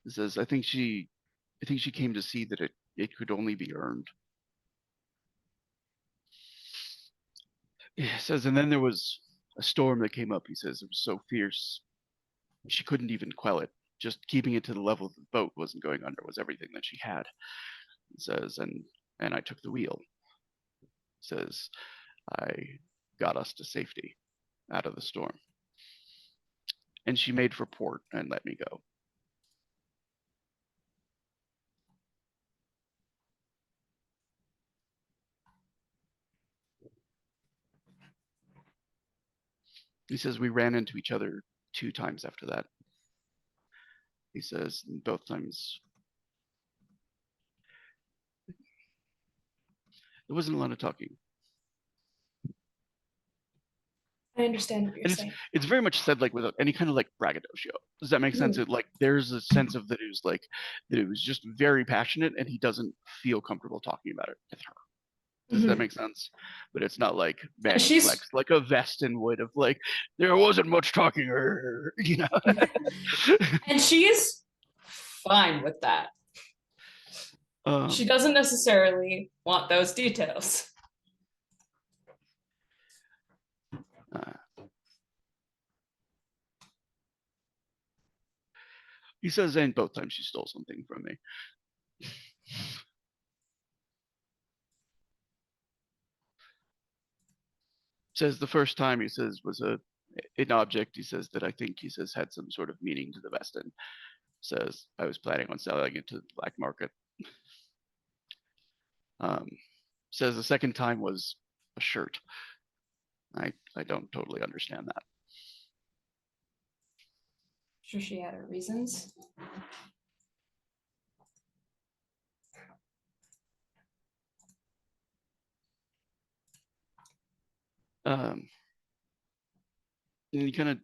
He says, I think she came to see that it could only be earned. He says, and then there was a storm that came up. He says it was so fierce, she couldn't even quell it. Just keeping it to the level the boat wasn't going under was everything that she had. He says, and I took the wheel. He says, I got us to safety out of the storm. And she made for port and let me go. He says we ran into each other 2 times after that. He says both times there wasn't a lot of talking. I understand what you're And saying. it's very much said like without any kind of like braggadocio. Does that make sense? It, like there's a sense of that it was like that it was just very passionate and he doesn't feel comfortable talking about it with her. Does that make sense? But it's not like Van Flex, like a Veston would of like, there wasn't much talking, you know. And she's fine with that. She doesn't necessarily want those details. He says, and both times she stole something from me. Says the first time, he says, was an object, he says, that I think, he says, had some sort of meaning to the Westin. Says, I was planning on selling it to the black market. Says the second time was a shirt. I don't totally understand that. Sure, she had her reasons. And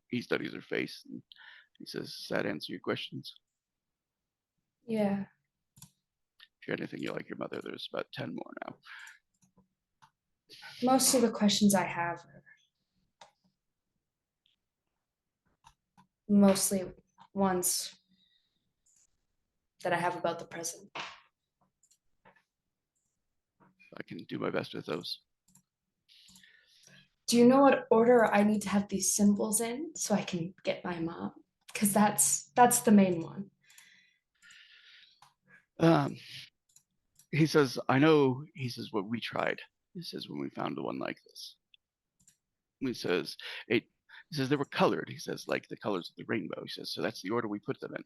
he studies her face and he says, does that answer your questions? Yeah. If you had anything you like your mother, there's about 10 more now. Most of the questions I have are mostly ones that I have about the present. I can do my best with those. Do you know what order I need to have these symbols in so I can get my mom? Because that's the main one. He says, I know, he says, what we tried. He says, when we found the one like this. He says, he says, they were colored. He says, like the colors of the rainbow. He says, so that's the order we put them in.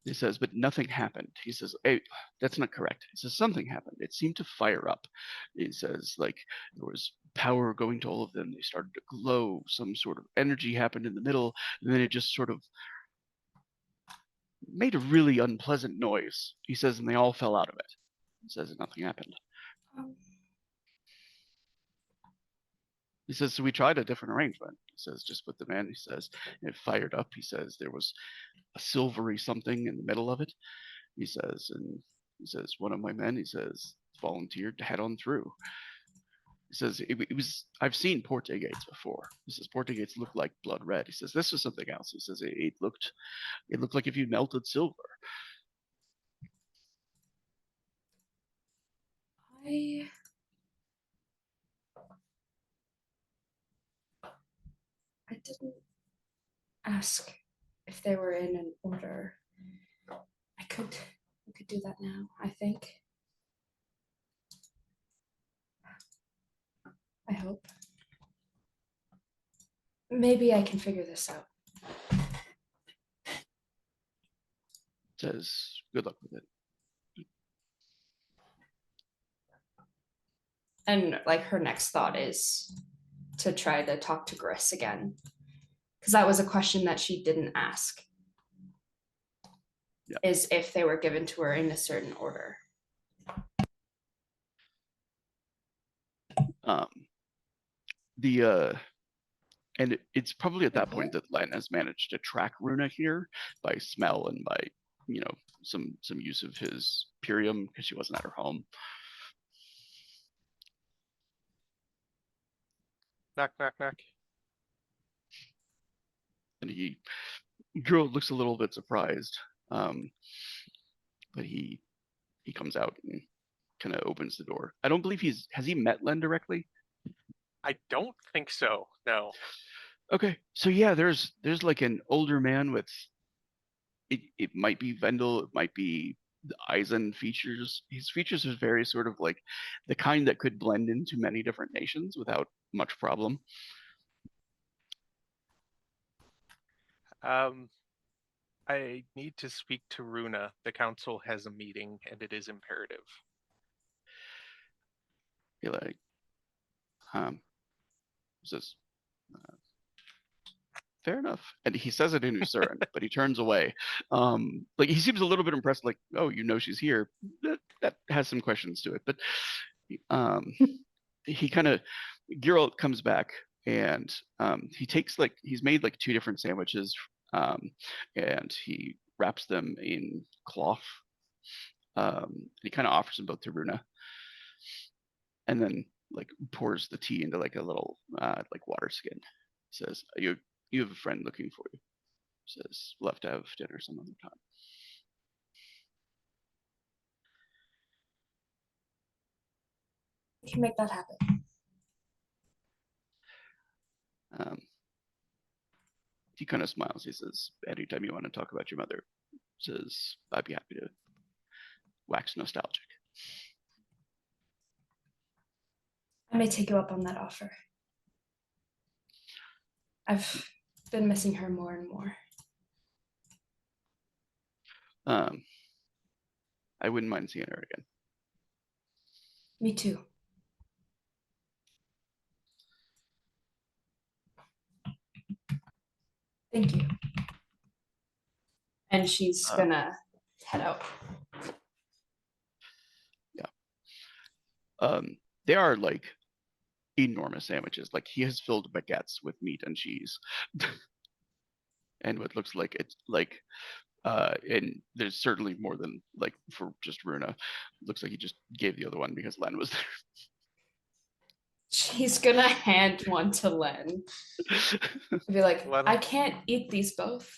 He says, but nothing happened. He says, hey, that's not correct. He says, something happened. It seemed to fire up. He says, like, there was power going to all of them. They started to glow. Some sort of energy happened in the middle. And then it just sort of made a really unpleasant noise. He says, and they all fell out of it. He says, and nothing happened. He says, so we tried a different arrangement. He says, just put them in. He says, and it fired up. He says, there was a silvery something in the middle of it. He says, and he says, one of my men, he says, volunteered to head on through. He says, it was, I've seen Porte Gates before. He says, Porte Gates looked like blood red. He says, this was something else. He says, it looked like if you melted silver. I didn't ask if they were in an order. We could do that now, I think. I hope. Maybe I can figure this out. Says, good luck with it. And like her next thought is to try to talk to Gris again. Because that was a question that she didn't ask. Yeah. Is if they were given to her in a certain order. And it's probably at that point that Len has managed to track Runa here by smell and by, some use of his Purium because she wasn't at her home. Knock, knock, knock. And Girl looks a little bit surprised, but he comes out and kind of opens the door. I don't believe has he met Len directly? I don't think so. No. Okay, so yeah, there's like an older man with it might be Vendel, it might be the Eisen features. His features are very sort of like the kind that could blend into many different nations without much problem. I need to speak to Runa. The council has a meeting and it is imperative. He like says, fair enough. And he says it in Usuran, but he turns away. Like he seems a little bit impressed, like, oh, she's here. That has some questions to it. But he kind of, Geralt comes back and he takes he's made like 2 different sandwiches and he wraps them in cloth. He kind of offers them both to Runa. And then like pours the tea into like a little like water skin. Says, you have a friend looking for you. Says, we'll have to have dinner some other time. We can make that happen. He kind of smiles. He says, anytime you want to talk about your mother, says, "I'd be happy to wax nostalgic." I may take you up on that offer. I've been missing her more and more. I wouldn't mind seeing her again. Me too. Thank you. And she's gonna head out. They are like enormous sandwiches. Like he has filled baguettes with meat and cheese, and what looks like it's like. And there's certainly more than like for just Runa. Looks like he just gave the other one because Len was there. She's gonna hand one to Len. Be like, Len- I can't eat these both.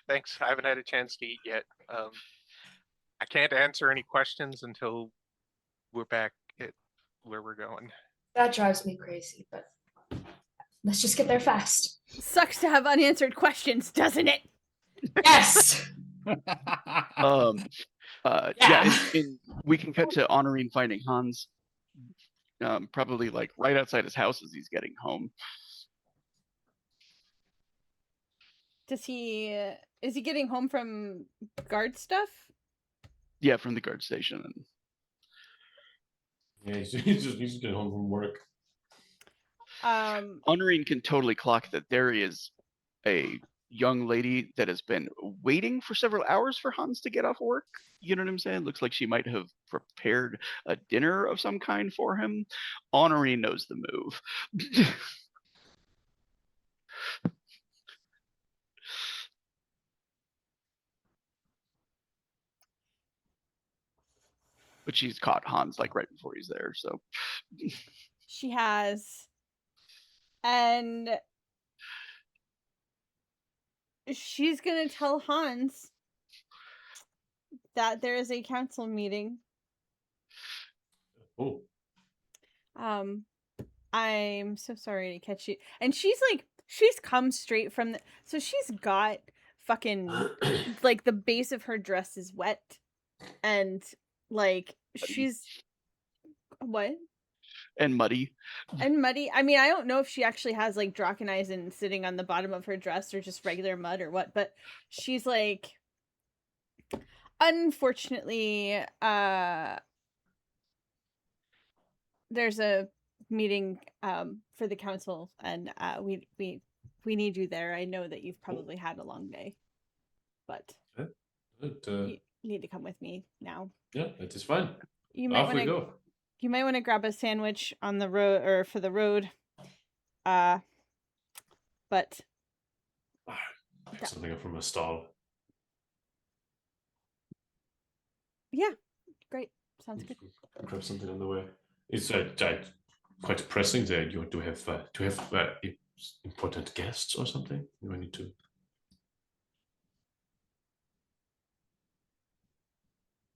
Thanks. I haven't had a chance to eat yet. I can't answer any questions until we're back at where we're going. That drives me crazy, but let's just get there fast. Sucks to have unanswered questions, doesn't it? Yes. And we can cut to Honorine finding Hans, probably like right outside his house as he's getting home. Is he getting home from guard stuff? Yeah, from the guard station. Yeah, he's getting home from work. Honorine can totally clock that there is a young lady that has been waiting for several hours for Hans to get off work. You know what I'm saying? Looks like she might have prepared a dinner of some kind for him. Honorine knows the move. But she's caught Hans like right before he's there, so She has. And she's gonna tell Hans that there is a council meeting. Oh. I'm so sorry to catch you. And she's come straight from the, so she's got fucking like the base of her dress is wet, and like she's what? And muddy. And muddy. I mean, I don't know if she actually has like Draconism sitting on the bottom of her dress or just regular mud or what, but she's like, unfortunately, there's a meeting for the council, and we need you there. I know that you've probably had a long day, but you need to come with me now. Yeah, it is fine. You might Off we go. You might want to grab a sandwich on the road or for the road. But Pick something up from a stall. Yeah, great. Sounds good. Grab something on the way. It's quite pressing. There, you do have important guests or something. Do I need to?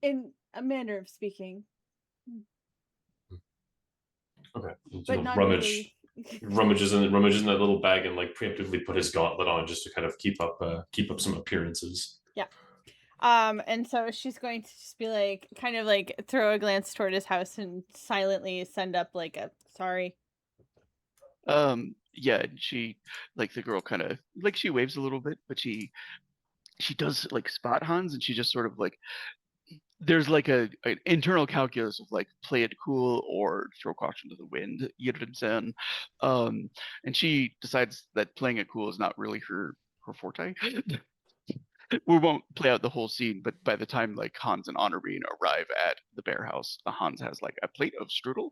In a manner of speaking. Okay. But not rummage. really. rummages in that little bag and like preemptively put his gauntlet on just to kind of keep up some appearances. Yeah. And so she's going to just be like, kind of like throw a glance toward his house and silently send up like a sorry. Yeah, she like the girl kind of like she waves a little bit, but she does like spot Hans, and she just sort of like there's like an internal calculus of like play it cool or throw caution to the wind. You know what I'm saying? And she decides that playing it cool is not really her forte. We won't play out the whole scene, but by the time like Hans and Honorine arrive at the bear house, Hans has like a plate of strudel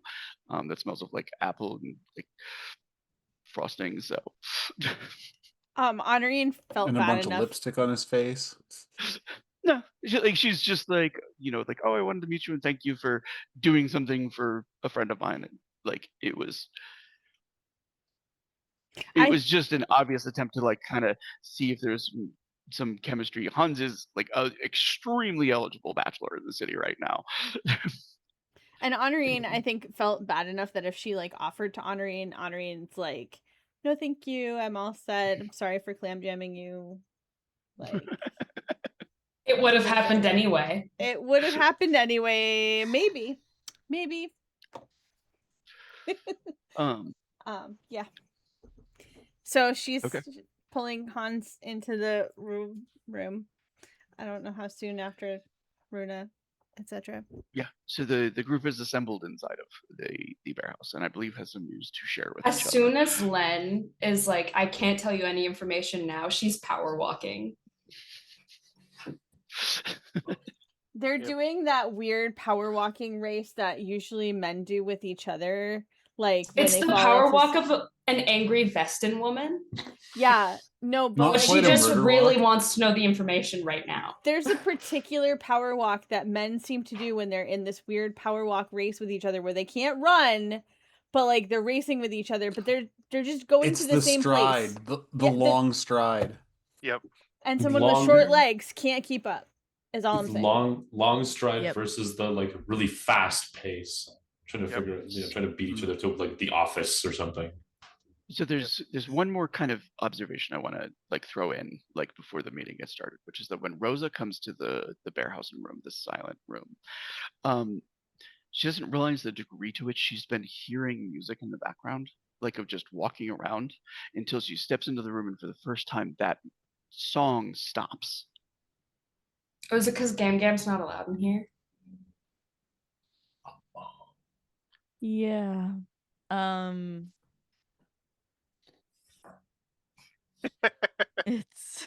that smells of like apple and like frosting. So Honorine felt And a bad bunch enough. of lipstick on his face. no, she's just like, you know, like, oh, I wanted to meet you and thank you for doing something for a friend of mine. And like it was just an obvious attempt to like kind of see if there's some chemistry. Hans is like an extremely eligible bachelor in the city right now. And Honorine, I think, felt bad enough that if she like offered to Honorine, Honorine's like, no, thank you. I'm all set. I'm sorry for clam jamming you. Like, It would have happened anyway. It would have happened anyway. Maybe. Yeah. So she's Okay. pulling Hans into the room. I don't know how soon after Runa, etc. Yeah. So the group is assembled inside of the bear house, and I believe has some news to share with As each soon as Len is like, I can't tell you any information now, she's power walking. other. They're Yep. doing that weird power walking race that usually men do with each other, like when It's they the fall power into walk of an angry Vestin woman. Yeah, no, but Not But when she quite a just murder really walk. wants to know the information right now. there's a particular power walk that men seem to do when they're in this weird power walk race with each other where they can't run, but like they're racing with each other, but they're just going It's to the same stride, place. the Yeah, long stride. Yep. And someone with Long- short legs can't keep up. Is all I'm saying. long stride Yep. versus the like really fast pace. Trying to Yep. figure, trying to beat each other to like the office or something. So there's one more kind of observation I want to like throw in like before the meeting gets started, which is that when Rosa comes to the Bearhausen room, the silent room, she doesn't realize the degree to which she's been hearing music in the background, like of just walking around, until she steps into the room and for the first time that song stops. Or is it because Gam Gam's not allowed in here? Yeah. It's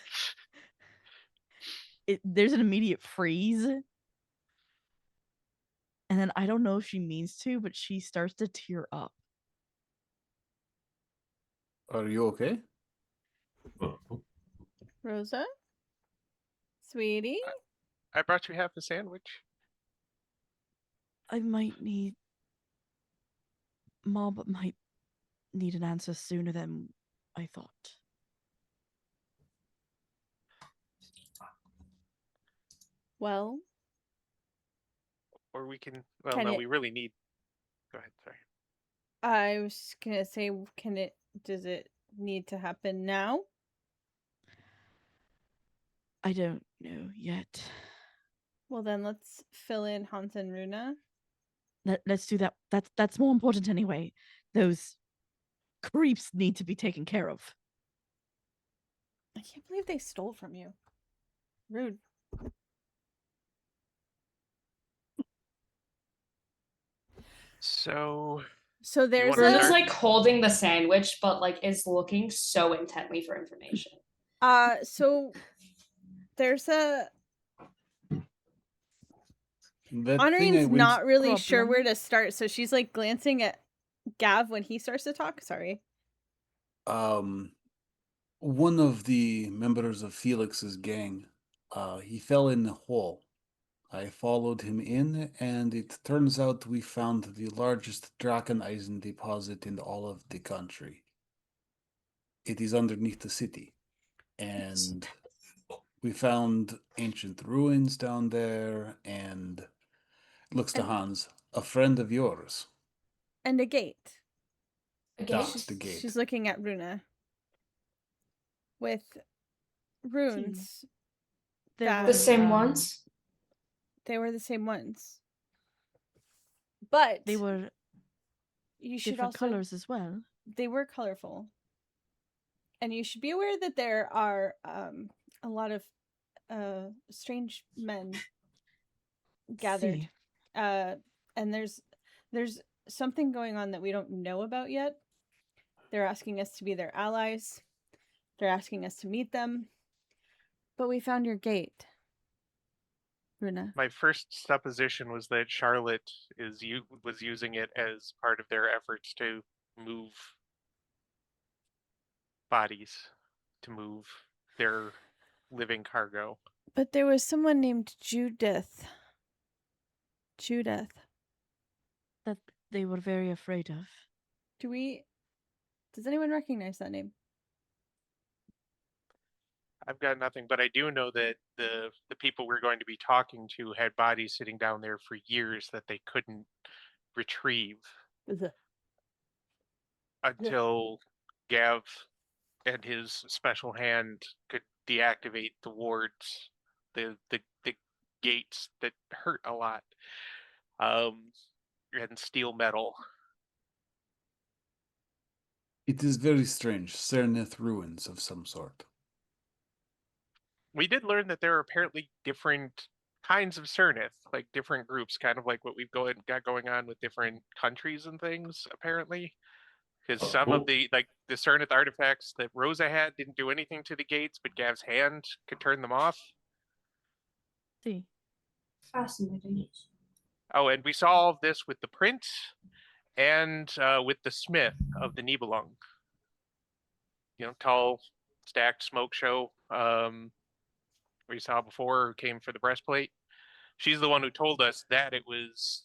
there's an immediate freeze. And then I don't know if she means to, but she starts to tear up. Are you okay? Rosa? Sweetie? I brought you half a sandwich. I might need Mob might need an answer sooner than I thought. Well, Or we can. Well, Can no, it- we really need. Go ahead. Sorry. I was gonna say, does it need to happen now? I don't know yet. Well, then let's fill in Hans and Runa. Let's do that. That's more important anyway. Those creeps need to be taken care of. I can't believe they stole from you. Rude. So So there's wanna Runa's a start? like holding the sandwich, but like is looking so intently for information. so there's a That thing I Honoring's went. not really sure Problem. where to start, so she's like glancing at Gav when he starts to talk. Sorry. One of the members of Felix's gang, he fell in the hole. I followed him in, and it turns out we found the largest Dracheneisen deposit in all of the country. It is underneath the city, and we found ancient ruins down there, and looks to And- Hans, a friend of yours. And a gate. Okay. That's the gate. She's looking at Runa. With runes. They That- were, The same ones? They were the same ones. But They were you should different also colors as well. they were colorful. And you should be aware that there are a lot of strange men gathered. See. And there's something going on that we don't know about yet. They're asking us to be their allies. They're asking us to meet them. But we found your gate. Runa. my first supposition was that Charlotte was using it as part of their efforts to move bodies, to move their living cargo. But there was someone named Judith. That they were very afraid of. Does anyone recognize that name? I've got nothing, but I do know that the people we're going to be talking to had bodies sitting down there for years that they couldn't retrieve until Gav and his special hand could deactivate the wards, the gates that hurt a lot. And steel metal. It is very strange. Cerneth ruins of some sort. We did learn that there are apparently different kinds of Cernith, like different groups, kind of like what we've got going on with different countries and things, apparently. Because some of the Cernith artifacts that Rosa had didn't do anything to the gates, but Gav's hand could turn them off. See. Fascinating. Oh, and we saw all of this with the prince and with the smith of the Nibelung. You know, tall, stacked smoke show we saw before, who came for the breastplate. She's the one who told us that it was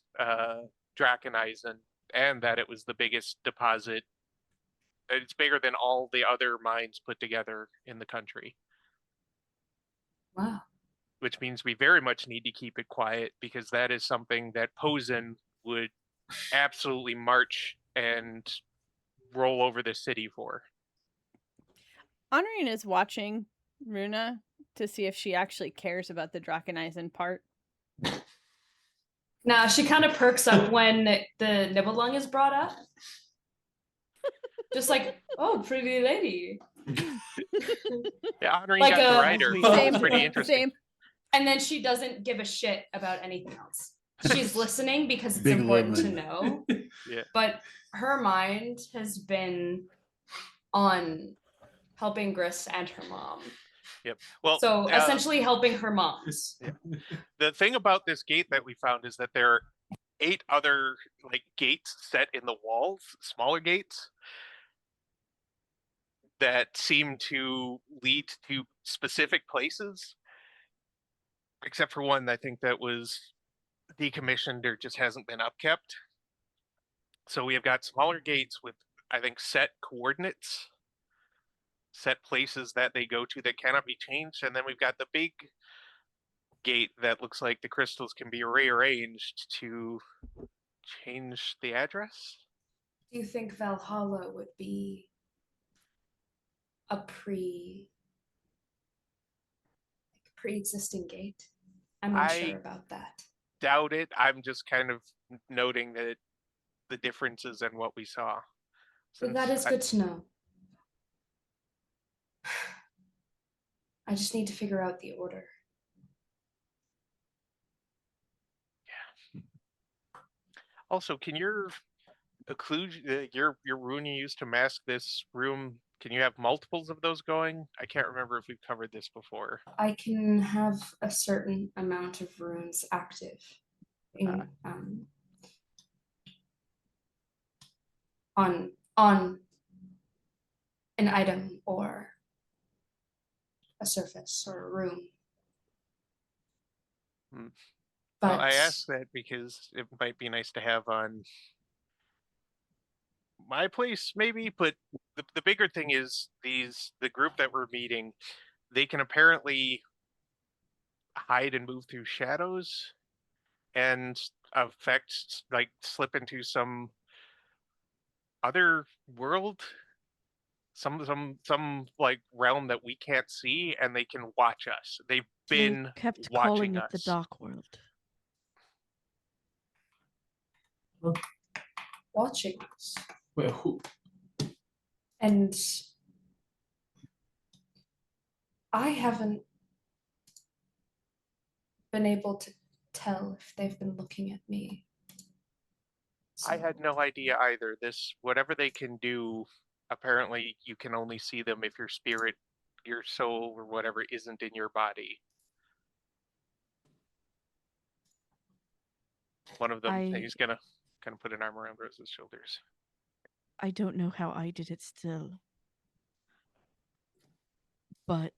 Dracheneisen and that it was the biggest deposit. It's bigger than all the other mines put together in the country. Wow. Which means we very much need to keep it quiet, because that is something that Posen would absolutely march and roll over the city for. Honoring is watching Runa to see if she actually cares about the Dracheneisen part. Nah, she kind of perks up when the Nibelung is brought up. Just like, oh, pretty lady. Yeah, honoring Like got the a- writer. Same, It's pretty interesting. same. And then she doesn't give a shit about anything else. She's listening because it's Big important to woman. know. Yeah. But her mind has been on helping Gris and her mom. Yep. Well, So essentially helping her moms. the thing about this gate that we found is that there are 8 other gates set in the walls, smaller gates, that seem to lead to specific places. Except for one, I think that was decommissioned or just hasn't been upkept. So we have got smaller gates with, I think, set coordinates, set places that they go to that cannot be changed, and then we've got the big gate that looks like the crystals can be rearranged to change the address. Do you think Valhalla would be a pre-existing gate? I'm not I sure about that. Doubt it. I'm just kind of noting that the differences in what we saw. But that is good to know. I just need to figure out the order. Also, can your occlusion, your rune you used to mask this room, can you have multiples of those going? I can't remember if we've covered this before. I can have a certain amount of runes active in on an item or a surface or a room. But Well, I asked that because it might be nice to have on my place, maybe, but the bigger thing is the group that we're meeting, they can apparently hide and move through shadows and affect, slip into some other world, some realm that we can't see, and they can watch us. They've been They kept watching calling it us. the Dark World. watching us. Well, who? And I haven't been able to tell if they've been looking at me. I had no idea either. Whatever they can do, apparently you can only see them if your spirit, your soul, or whatever isn't in your body. One of them, he's gonna kind of put an arm around Rose's shoulders. I don't know how I did it still. But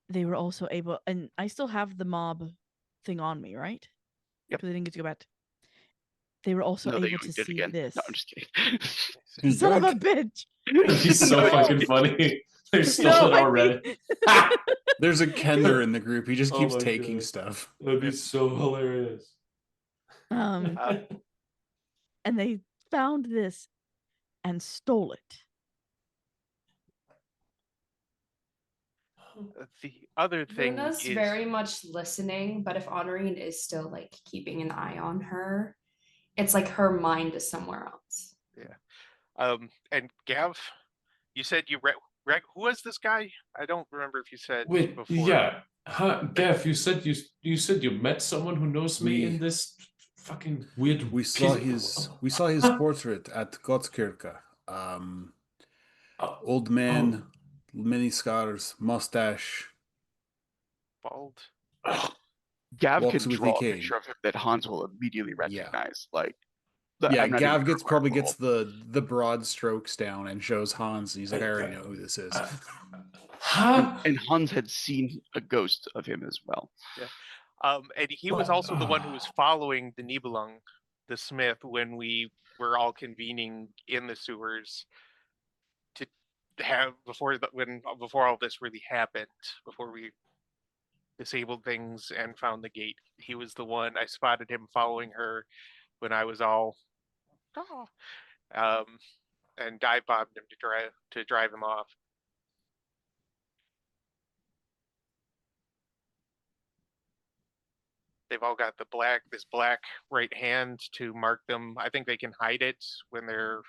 they were also able, and I still have the mob thing on me, right? Yep. Because I didn't get to go back. They were also No, they able to did see again. this. No, I'm just kidding. He's Son of a drunk. bitch! He's so fucking funny. They stole No, it I already. There's a Kender in the group. He just Oh keeps my taking God. stuff. That'd be so hilarious. And they found this and stole it. The other thing Luna's is very much listening, but if Honorine is still like keeping an eye on her, it's like her mind is somewhere else. and Gav, you said you who was this guy? I don't remember if you said Wait, before. yeah. Huh, Gav, you said you met someone who knows me in We- this fucking weird. We saw piece- his Huh? portrait at Gotskirke. Oh, Old man, many scars, mustache. Bald. oh, Gav Walks could with draw a decay. picture of him that Hans will immediately Yeah. recognize. Like, Yeah, I'm not even Gav gonna gets require probably a gets roll. the broad strokes down and shows Hans. And he's like, I already know who this is. Huh? And Hans had seen a ghost of him as well. And he was also the one who was following the Nibelung, the smith, when we were all convening in the sewers to have before all this really happened, before we disabled things and found the gate. He was the one. I spotted him following her when I was all, and dive bombed him to drive him off. They've all got this black right hand to mark them. I think they can hide it when they're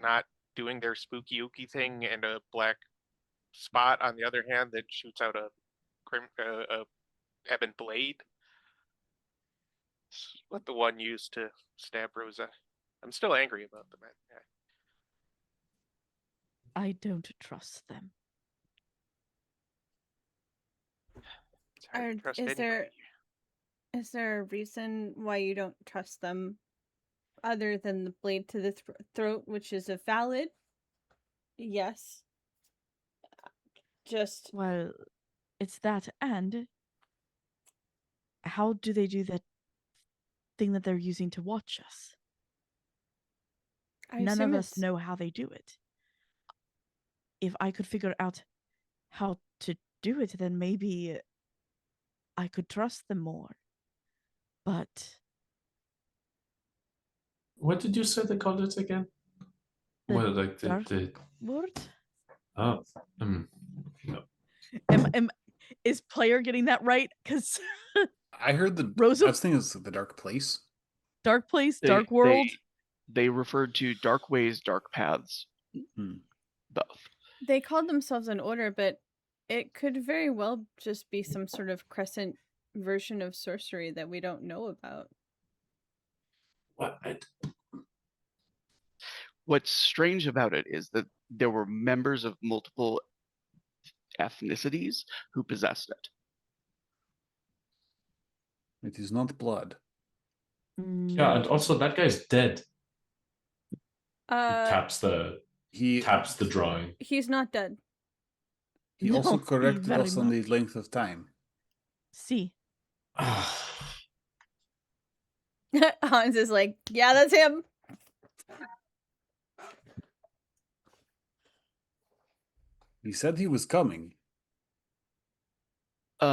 not doing their spooky ooky thing, and a black spot on the other hand that shoots out a ebon blade. It's what the one used to stab Rosa. I'm still angry about the man. Yeah. I don't trust them. It's hard to trust Is there anybody. is there a reason why you don't trust them other than the blade to the throat, which is a valid yes? Just Well, it's that, and how do they do that thing that they're using to watch us? I None of assume us it's know how they do it. If I could figure out how to do it, then maybe I could trust them more. But What did you say they called it again? The Well, like dark- the word? oh, no. Is player getting that right? Because I heard the Rosa- I was thinking it was the dark place. dark place, They- dark world. They referred to dark ways, dark paths. Hmm. Both. they called themselves an order, but it could very well just be some sort of crescent version of sorcery that we don't know about. What? What's strange about it is that there were members of multiple ethnicities who possessed it. It is not blood. Yeah, and also that guy's dead. He taps the He drawing. He's not dead. he No, also he corrected very us on the much- length of time. See, Hans is like, yeah, that's him. He said he was coming. They're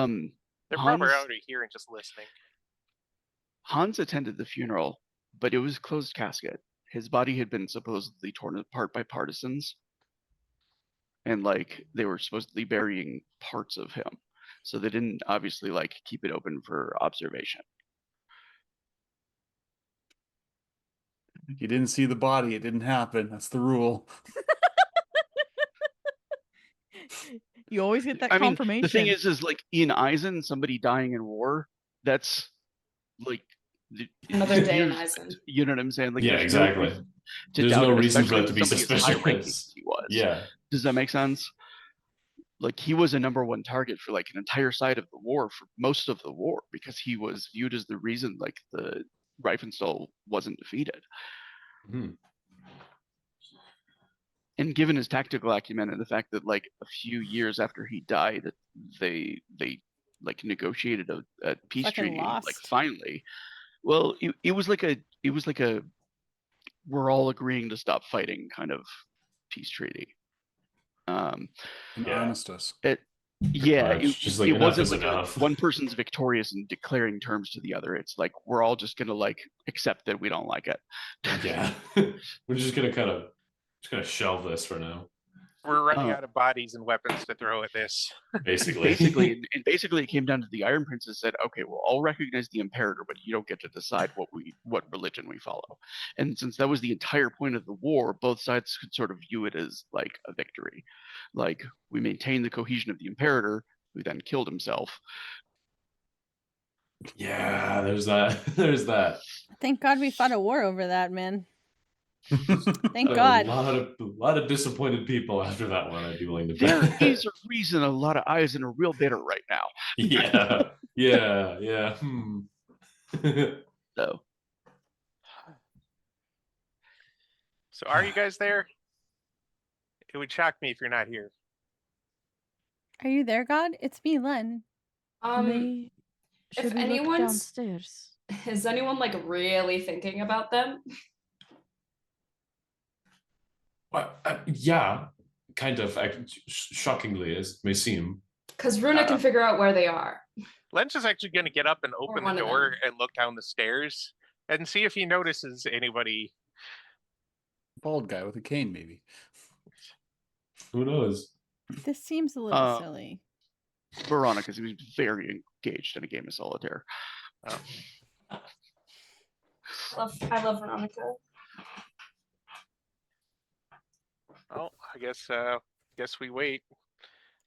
probably Hans- already here and just listening. Hans attended the funeral, but it was a closed casket. His body had been supposedly torn apart by partisans. And like they were supposedly burying parts of him. So they didn't obviously like keep it open for observation. You didn't see the body. It didn't happen. That's the rule. you always get that I mean, confirmation. the thing is like in Eisen, somebody dying in war, that's like Another day in there's- Eisen. You know what I'm saying? Like, Yeah, there's no exactly. reason to There's doubt no it, reason for especially that to be with somebody as high-ranking suspicious. as he was. Yeah. Does that make sense? Like he was a #1 target for like an entire side of the war for most of the war because he was viewed as the reason like the Reifenstahl wasn't defeated. Hmm. And given his tactical acumen and the fact that like a few years after he died, they like negotiated a peace Fucking treaty. Like lost. finally, well, it was like a we're all agreeing to stop fighting kind of peace treaty. An Yeah. armistice. Yeah, It's just like it enough wasn't is like enough. one person's victorious and declaring terms to the other. It's like we're all just gonna like accept that we don't like it. Yeah. We're just gonna shelve this for now. We're running Uh, out of bodies and weapons to throw at this. Basically. basically, it came down to the Iron Princess said, "Okay, we'll all recognize the Imperator, but you don't get to decide what religion we follow." And since that was the entire point of the war, both sides could sort of view it as like a victory. Like we maintained the cohesion of the Imperator, who then killed himself. Yeah, there's that. There's that. Thank God we fought a war over that, man. Thank A God. lot of disappointed people after that one. I'd be willing to There bet. is a reason a lot of eyes are real bitter right now. Yeah. So So are you guys there? It would shock me if you're not here. Are you there, God? It's me, Len. Should if we look anyone's- downstairs? Is anyone like really thinking about them? Well, yeah, kind of. Shockingly, as it may seem. Because Runa can figure out where they are. Len's is actually going to get up and open one the of door them. and look down the stairs and see if he notices anybody. Bald guy with a cane, maybe. Who knows? This seems a little silly. Veronica seems very engaged in a game of solitaire. I love Veronica. Oh, I guess we wait.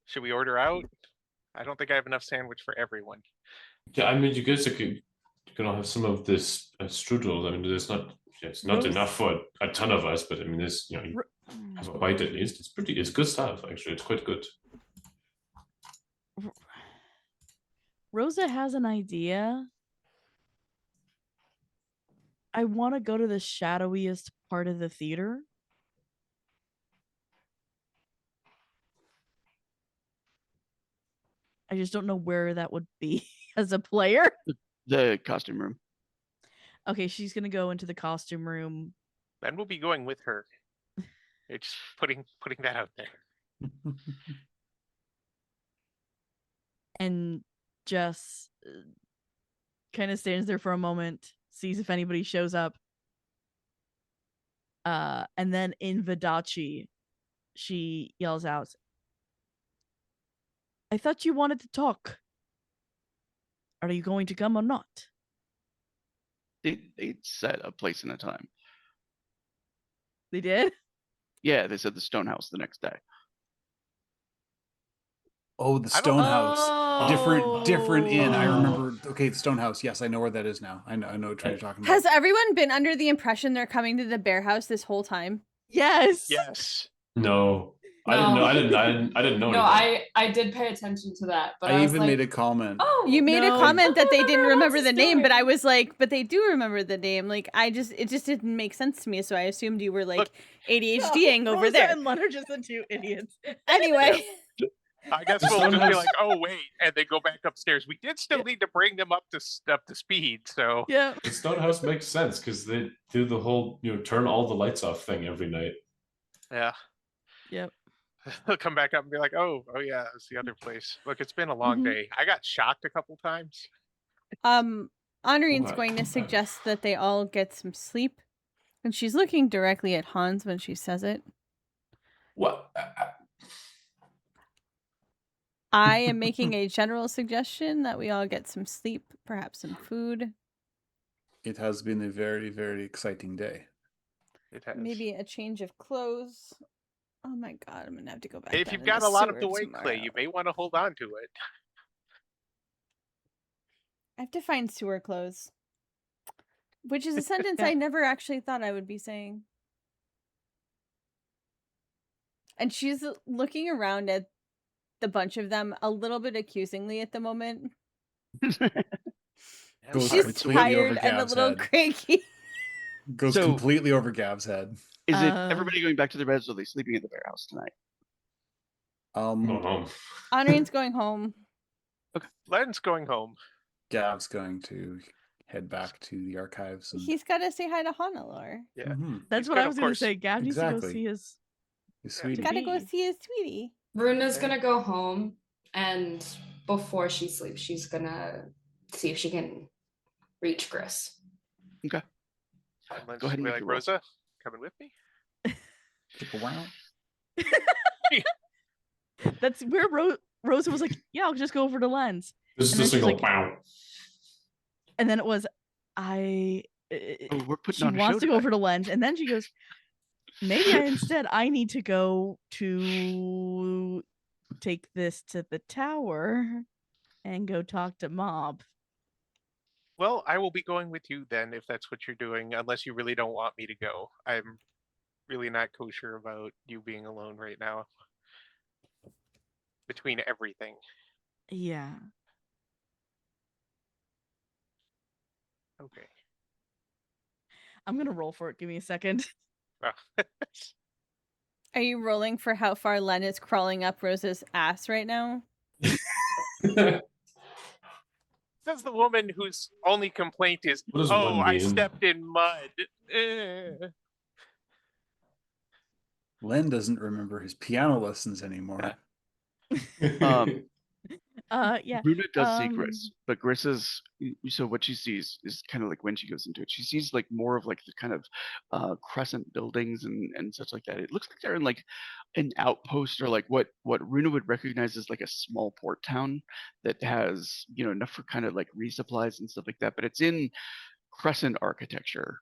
Should we order out? I don't think I have enough sandwich for everyone. Yeah, I mean, you guys are gonna have some of this strudel. I mean, there's not. It's not Rose- enough for a ton of us, but I mean, there's you have a bite at least. It's good stuff actually. It's quite good. Rosa has an idea. I want to go to the shadowiest part of the theater. I just don't know where that would be as a player. The costume room. Okay, she's gonna go into the costume room. Then we'll be going with her. It's putting that out there. And Jess kind of stands there for a moment, sees if anybody shows up. And then in Vidachi, she yells out, "I thought you wanted to talk. Are you going to come or not?" They set a place and a time. They did? Yeah, they said the Stonehouse the next day. Oh, the I don't- Stonehouse. Different inn. I Oh. remember. Okay, the Stonehouse. Yes, I know where that is now. I know what you're talking about. Has everyone been under the impression they're coming to the bear house this whole time? Yes. Yes. No, I didn't know. I didn't know. No, anything. I did pay attention to that, but I I was even like, made a comment. oh, You made No. a comment that they didn't What remember else the is name, but doing? I was like, but they do remember the name. Like it just didn't make sense to me, so I assumed you were like Look- ADHDing over Rosa there. and Len are just the two idiots. Anyway, I guess The we'll just be Stonehouse- like, oh wait, and then go back upstairs. We did still need to bring them up to speed. So Yeah. The Stonehouse makes sense because they do the whole turn all the lights off thing every night. yeah, Yep. they'll come back up and be like, oh yeah, it's the other place. Look, it's been a long Mhm. day. I got shocked a couple times. Honoring's What? going to suggest that they all get some sleep, and she's looking directly at Hans when she says it. What? I am making a general suggestion that we all get some sleep, perhaps some food, It has been a very, very exciting day. It has. maybe a change of clothes. Oh my god, I'm gonna have to go back. If down you've in got the a lot of sewer the weight clay, you tomorrow. may want to hold on to it. I have to find sewer clothes, which is a sentence Yeah. I never actually thought I would be saying. And she's looking around at the bunch of them a little bit accusingly at the moment. Goes She's completely over tired and a Gav's little head. cranky. Goes So- completely over Gav's head. Is it Uh, everybody going back to their beds or are they sleeping at the bear house tonight? Go home. Honoring's going home. Len's going home. Gav's going to head back to the archives. And He's got to say hi to Hannelore. Yeah. Mhm. That's He's what good, I of was going to course. say. Gav needs to go Exactly. see his. His Yeah. sweetie. Gotta go be. see his sweetie. Runa's Yeah. gonna go home, and before she sleeps, she's gonna see if she can reach Gris. And Len's Go ahead gonna and be make like, your roll. Rosa, coming with me? Stick around. That's where Rosa was like, "Yeah, I'll just go over to Lens," This is And the then she's single like- wow. and then it was, Oh, we're putting she on a wants show to go tonight. over to Lens, and then she goes, maybe I need to go to take this to the tower and go talk to Mob. Well, I will be going with you then if that's what you're doing, unless you really don't want me to go. I'm really not kosher about you being alone right now. Between everything. Yeah. Okay. I'm gonna roll for it. Give me a second. Are you rolling for how far Len is crawling up Rosa's ass right now? That's the woman whose only complaint is, What does "Oh, one I mean? stepped in mud." Eh. Len doesn't remember his piano lessons anymore. Yeah. Runa does see Gris, but Gris is so what she sees is kind of like when she goes into it, she sees like more of like the kind of crescent buildings and such like that. It looks like they're in like an outpost or like what Runa would recognize as like a small port town that has enough for kind of like resupplies and stuff like that. But it's in crescent architecture,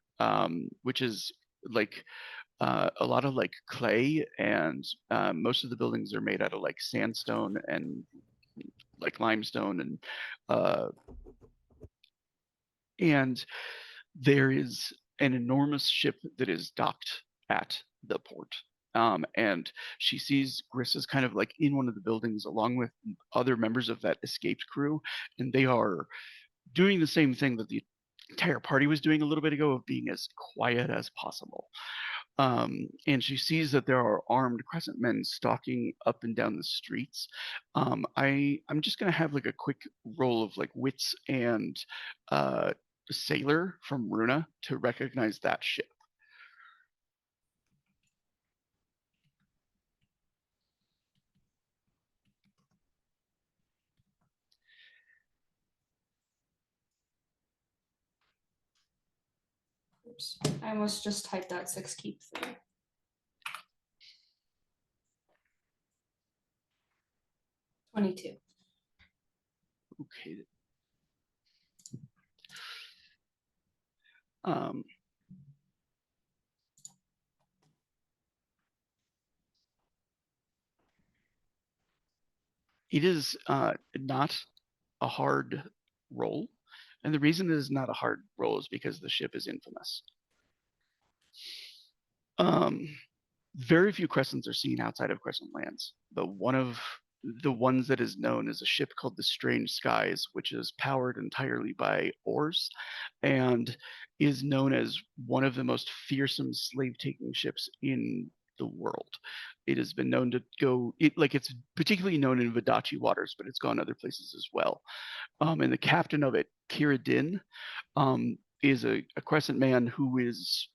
which is like a lot of like clay, and most of the buildings are made out of like sandstone and like limestone, and there is an enormous ship that is docked at the port. And she sees Gris is kind of like in one of the buildings along with other members of that escaped crew, and they are doing the same thing that the entire party was doing a little bit ago of being as quiet as possible. And she sees that there are armed crescent men stalking up and down the streets. I'm just gonna have like a quick roll of like wits and sailor from Runa to recognize that ship. Oops. I almost just typed out 6 keep 3. $22. Okay. Um, it is not a hard roll, and the reason it is not a hard roll is because the ship is infamous. Very few crescents are seen outside of Crescent Lands, but one of the ones that is known is a ship called the Strange Skies, which is powered entirely by oars and is known as one of the most fearsome slave-taking ships in the world. It has been known to go, it's particularly known in Vadachi waters, but it's gone other places as well. And the captain of it, Kira Din, is a crescent man who is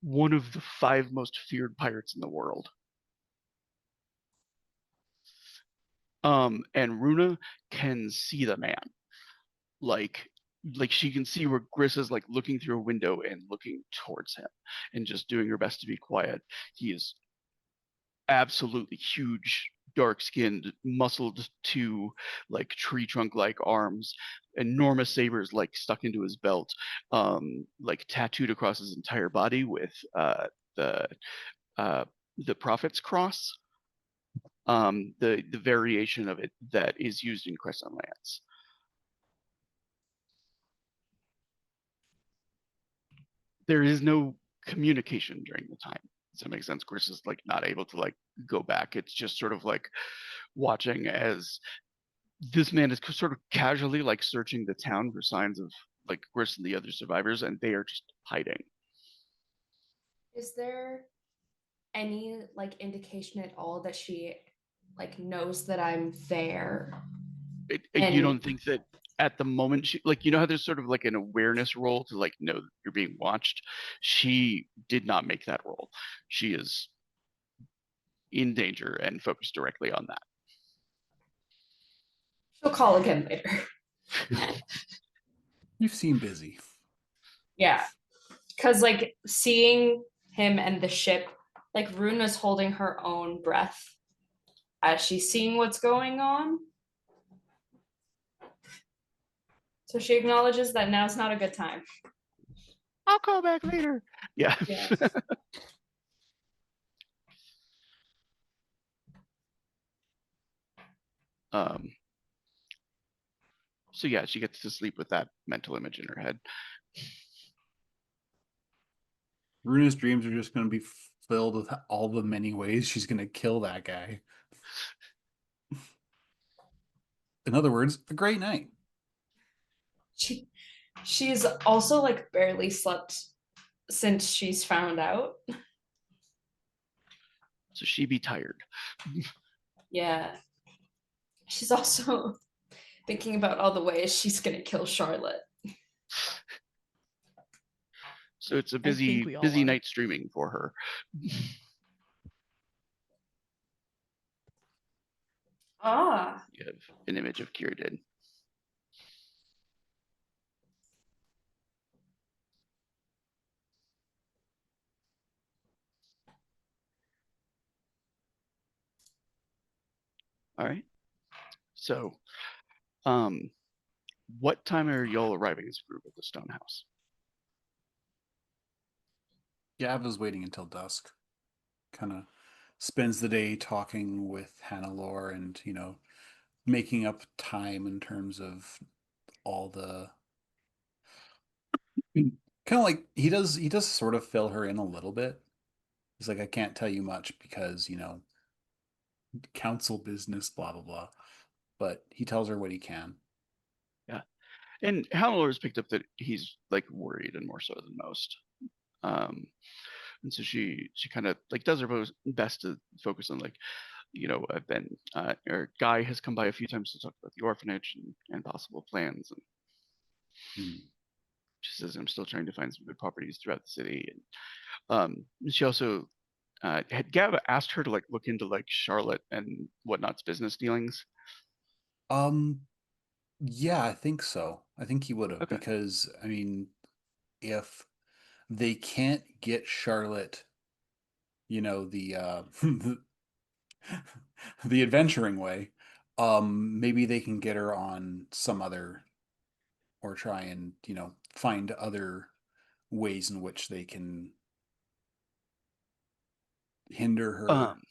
one of the 5 most feared pirates in the world. And Runa can see the man. Like she can see where Gris is like looking through a window and looking towards him and just doing her best to be quiet. He is absolutely huge, dark-skinned, muscled to like tree trunk-like arms, enormous sabers like stuck into his belt, like tattooed across his entire body with the Prophet's Cross, the variation of it that is used in Crescent Lands. There is no communication during the time. Does that make sense? Chris is like not able to like go back. It's just sort of like watching as this man is sort of casually like searching the town for signs of like Chris and the other survivors, and they are just hiding. Is there any like indication at all that she like knows that I'm there? You don't think that at the moment she like how there's sort of like an awareness roll to like know that you're being watched? She did not make that roll. She is in danger and focused directly on that. She'll call again later. You seem busy. Yeah. Because like seeing him and the ship Like Rune is holding her own breath as she's seeing what's going on. So she acknowledges that now's not a good time. I'll call back later. Yeah. Yes. um. So yeah, she gets to sleep with that mental image in her head. Runa's dreams are just going to be filled with all the many ways she's going to kill that guy. In other words, a great night. She's also like barely slept since she's found out. So she be tired. Yeah. She's also thinking about all the ways she's gonna kill Charlotte. So it's a I think we all busy are. night streaming for her. Ah. You have an image of Kieran. All right. So, what time are y'all arriving as a group at the Stone House? Gav is waiting until dusk. Kind of spends the day talking with Hannelore and, making up time in terms of all the kind of like he does sort of fill her in a little bit. He's like, I can't tell you much because, council business, blah blah blah. But he tells her what he can. Yeah. And Hannelore picked up that he's like worried and more so than most. And so she kind of like does her best to focus on like, I've been or Guy has come by a few times to talk about the orphanage and possible plans. And she says, I'm still trying to find some good properties throughout the city. And she also had Gav asked her to like look into like Charlotte and Whatnot's business dealings. Yeah, I think so. I think he would have Okay. because I mean, if they can't get Charlotte, the the adventuring way, maybe they can get her on some other or try and, find other ways in which they can hinder her. Um,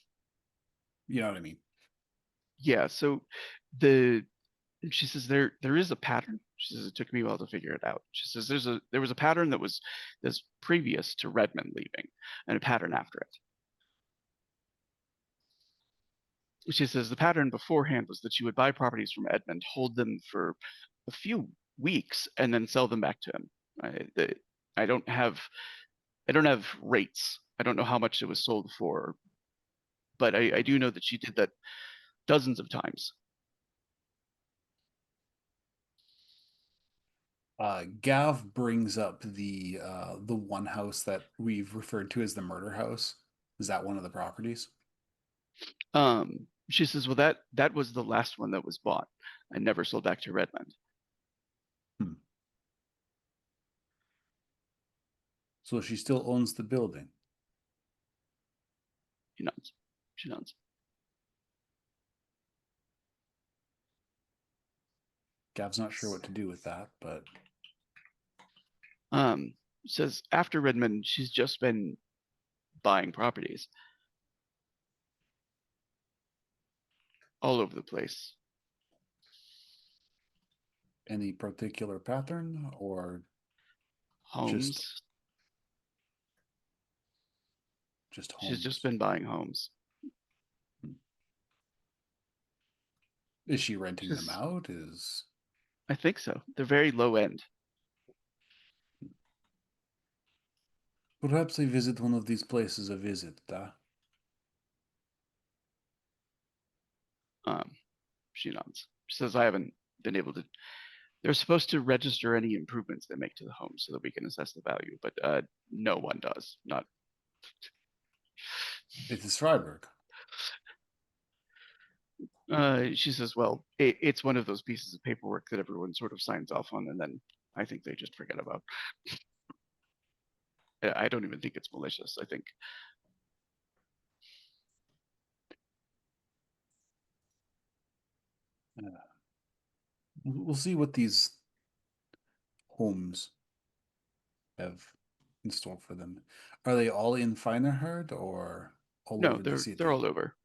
You know what I mean? yeah. So she says there is a pattern. She says it took me a while to figure it out. She says there was a pattern that was previous to Redmond leaving, and a pattern after it. She says the pattern beforehand was that she would buy properties from Edmund, hold them for a few weeks, and then sell them back to him. I don't have rates. I don't know how much it was sold for, but I do know that she did that dozens of times. Gav brings up the one house that we've referred to as the murder house. Is that one of the properties? She says, well, that was the last one that was bought and never sold back to Redmond. So she still owns the building. She nods. She nods. Gav's not sure what to do with that, but says after Redmond, she's just been buying properties all over the place. any particular pattern or Homes. just homes? She's just been buying homes. Is she renting them out? I think so. They're very low end. Perhaps I visit one of these places a visit, She nods. She says, I haven't been able to. They're supposed to register any improvements they make to the home so that we can assess the value, but no one does. Not. It is Freiburg. She says, well, it's one of those pieces of paperwork that everyone sort of signs off on, and then I think they just forget about. I don't even think it's malicious. I think We'll see what these homes have in store for them. Are they all in Finerherd or all No, over the city? they're all over.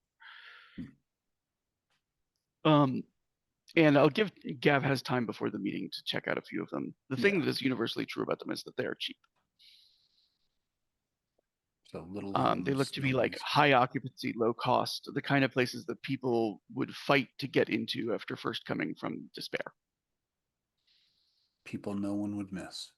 Hmm. And I'll give Gav has time before the meeting to check out a few of them. The thing Yeah. that is universally true about them is that they are cheap. So little They look rooms, to no be like breeze. high occupancy, low cost, the kind of places that people would fight to get into after first coming from despair. People no one would miss.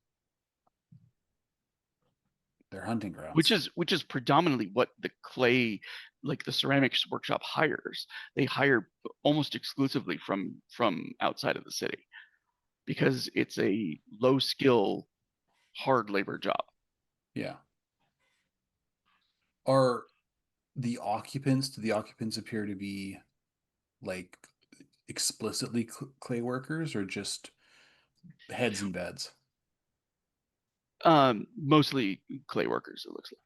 They're hunting grounds. Which is predominantly what the clay, like the ceramics workshop hires. They hire almost exclusively from outside of the city because it's a low skill, hard labor job. Yeah. Are do the occupants appear to be like explicitly clay workers or just heads in beds? Mostly clay workers, it looks like.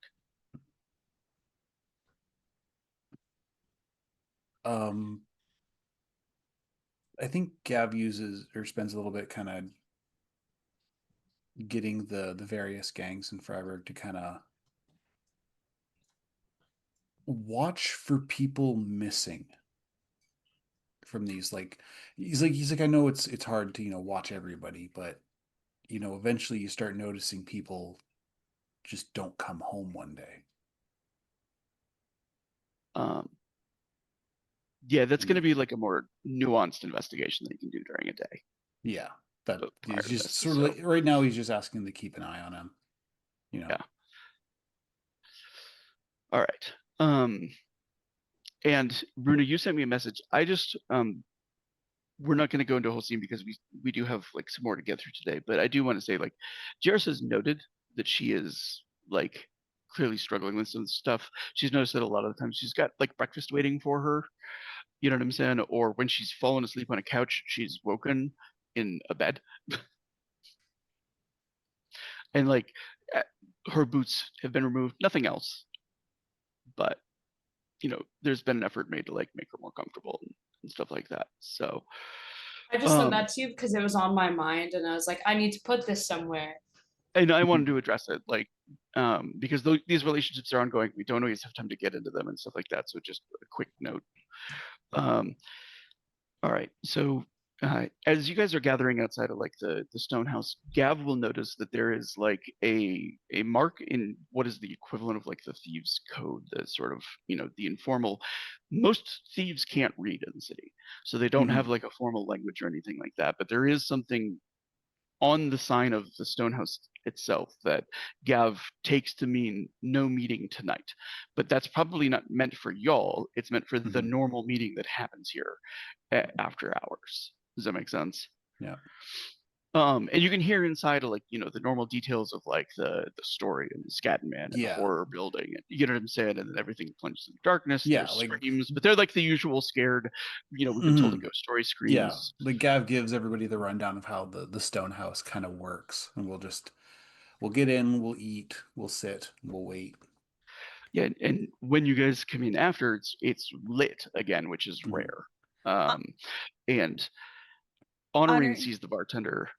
I think Gav uses or spends a little bit kind of getting the various gangs in Freiburg to kind of watch for people missing from these. Like he's like I know it's hard to watch everybody, but eventually you start noticing people just don't come home one day. Yeah, that's going to be like a more nuanced investigation that you can do during a day. Yeah, but prior he's to just this, sort of so- like right now he's just asking to keep an eye on him. Yeah. All right. And Bruna, you sent me a message. I just we're not going to go into a whole scene because we do have like some more to get through today. But I do want to say like Jairus has noted that she is like clearly struggling with some stuff. She's noticed that a lot of the times she's got like breakfast waiting for her. You know what I'm saying? Or when she's fallen asleep on a couch, she's woken in a bed. And like her boots have been removed. Nothing else. But there's been an effort made to like make her more comfortable and stuff like that. So I just sent that to you because it was on my mind, and I was like, I need to put this somewhere. and I wanted to address it, like, because these relationships are ongoing. We don't always have time to get into them and stuff like that. So just a quick note. All right. So as you guys are gathering outside of like the stone house, Gav will notice that there is like a mark in what is the equivalent of like the thieves code, the sort of the informal. Most thieves can't read in the city, so they don't have like a formal language or anything like that. But there is something on the sign of the stone house itself that Gav takes to mean no meeting tonight. But that's probably not meant for y'all. It's meant for the normal meeting that happens here after hours. Does that make sense? Yeah. And you can hear inside of like the normal details of like the story and the Scatman and the horror building, and you know what I'm saying, and then everything plunges into darkness. Yeah, there's like screams, but they're like the usual scared. We've been told a ghost story screams. Yeah, like Gav gives everybody the rundown of how the stone house kind of works, and we'll get in, we'll eat, we'll sit, we'll wait. Yeah, and when you guys come in after, it's lit again, which is rare. And Honorine sees the bartender.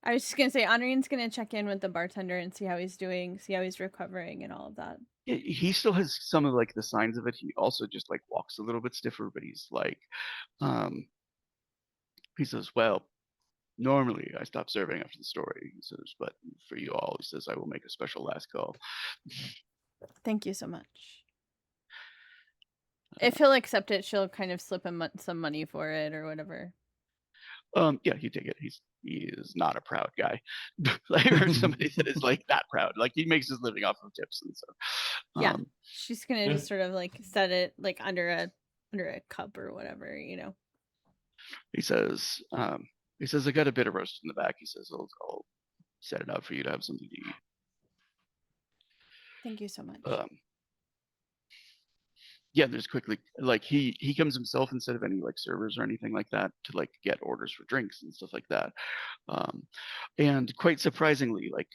I was just gonna say, Honoриne's gonna check in with the bartender and see how he's doing, see how he's recovering, and all of that. He still has some of like the signs of it. He also just like walks a little bit stiffer, but he's like, he says, "Well, normally I stop serving after the story." He says, "But for you all," he says, "I will make a special last call." Thank you so much. If he'll accept it, she'll kind of slip him some money for it or whatever. Yeah, you take it. He is not a proud guy. I heard somebody that is like that proud. Like he makes his living off of tips and stuff. Yeah, she's gonna just sort of like set it like under a cup or whatever, He says, I got a bit of roast in the back. He says, I'll set it up for you to have something to eat. Thank you so much. Yeah, there's quickly like he comes himself instead of any like servers or anything like that to like get orders for drinks and stuff like that. And quite surprisingly, like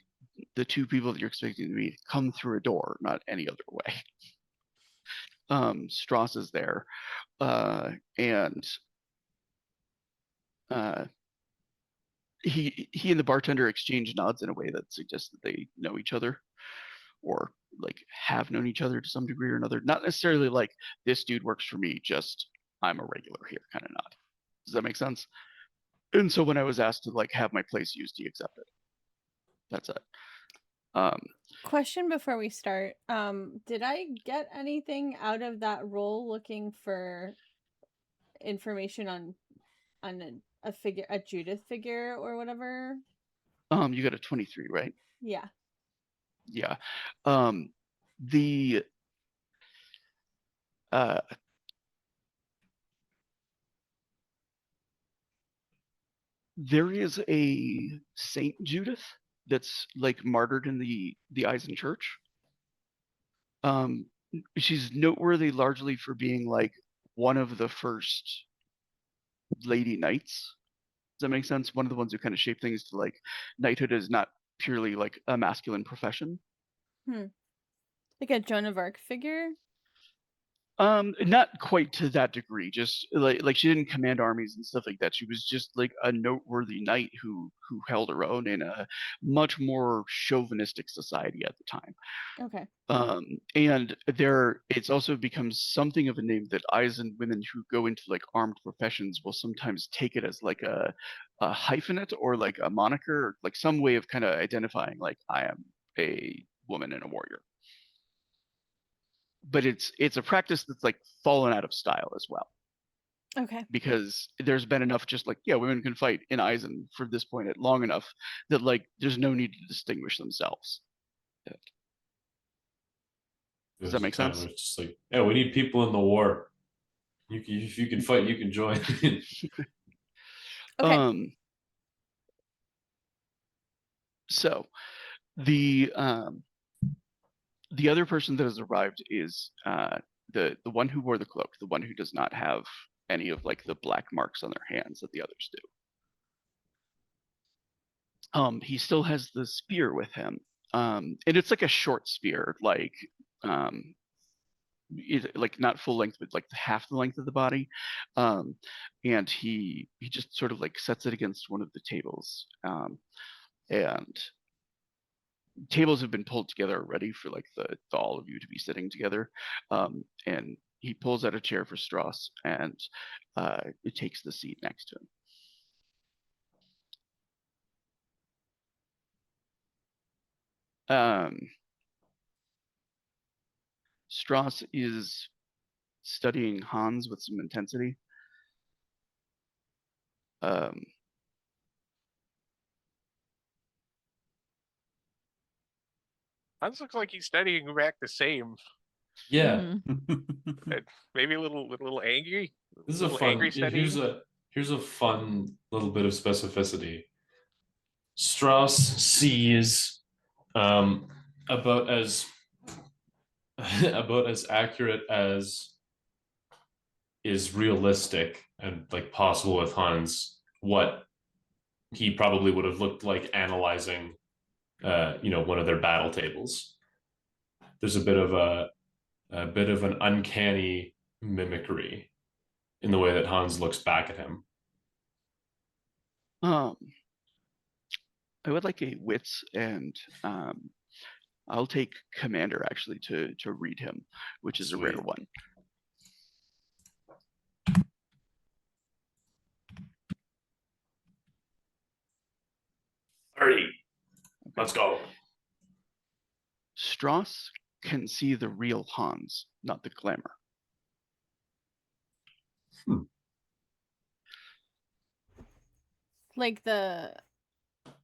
the two people that you're expecting to meet come through a door, not any other way. Strauss is there, and he and the bartender exchange nods in a way that suggests that they know each other, or like have known each other to some degree or another. Not necessarily like this dude works for me, just I'm a regular here kind of nod. Does that make sense? And so when I was asked to like have my place used, he accepted. That's it. Question before we start. Did I get anything out of that role looking for information on a figure, a Judith figure or whatever? You got a 23, right? Yeah. Yeah. The there is a Saint Judith that's like martyred in the Eisen Church. She's noteworthy largely for being like one of the first lady knights. Does that make sense? One of the ones who kind of shape things to like knighthood is not purely like a masculine profession. Like a Joan of Arc figure? Not quite to that degree. Just like she didn't command armies and stuff like that. She was just like a noteworthy knight who held her own in a much more chauvinistic society at the time. Okay. And it's also become something of a name that Eisen women who go into like armed professions will sometimes take it as like a hyphenate or like a moniker, or like some way of kind of identifying like I am a woman and a warrior. But it's a practice that's like fallen out of style as well. Okay. Because there's been enough just like, yeah, women can fight in Eisen for this point at long enough that like there's no need to distinguish themselves. Does that make sense? It's just like, yeah, we need people in the war. If you can fight, you can join. Okay. So the other person that has arrived is the one who wore the cloak, the one who does not have any of like the black marks on their hands that the others do. He still has the spear with him, and it's like a short spear, like like not full length, but like half the length of the body. And he just sort of like sets it against one of the tables, and tables have been pulled together already for like the all of you to be sitting together. And he pulls out a chair for Strauss, and it takes the seat next to him. Strauss is studying Hans with some intensity. Hans looks like he's studying back the same. Yeah. Maybe a little angry. This is a fun. Angry Here's a fun little bit of specificity. Strauss sees about as accurate as is realistic and like possible with Hans what he probably would have looked like analyzing one of their battle tables. There's a bit of an uncanny mimicry in the way that Hans looks back at him. I would like a wits, and I'll take commander actually to read him, which is Sweet. a rare one. Let's go. Strauss can see the real Hans, not the glamour. Like the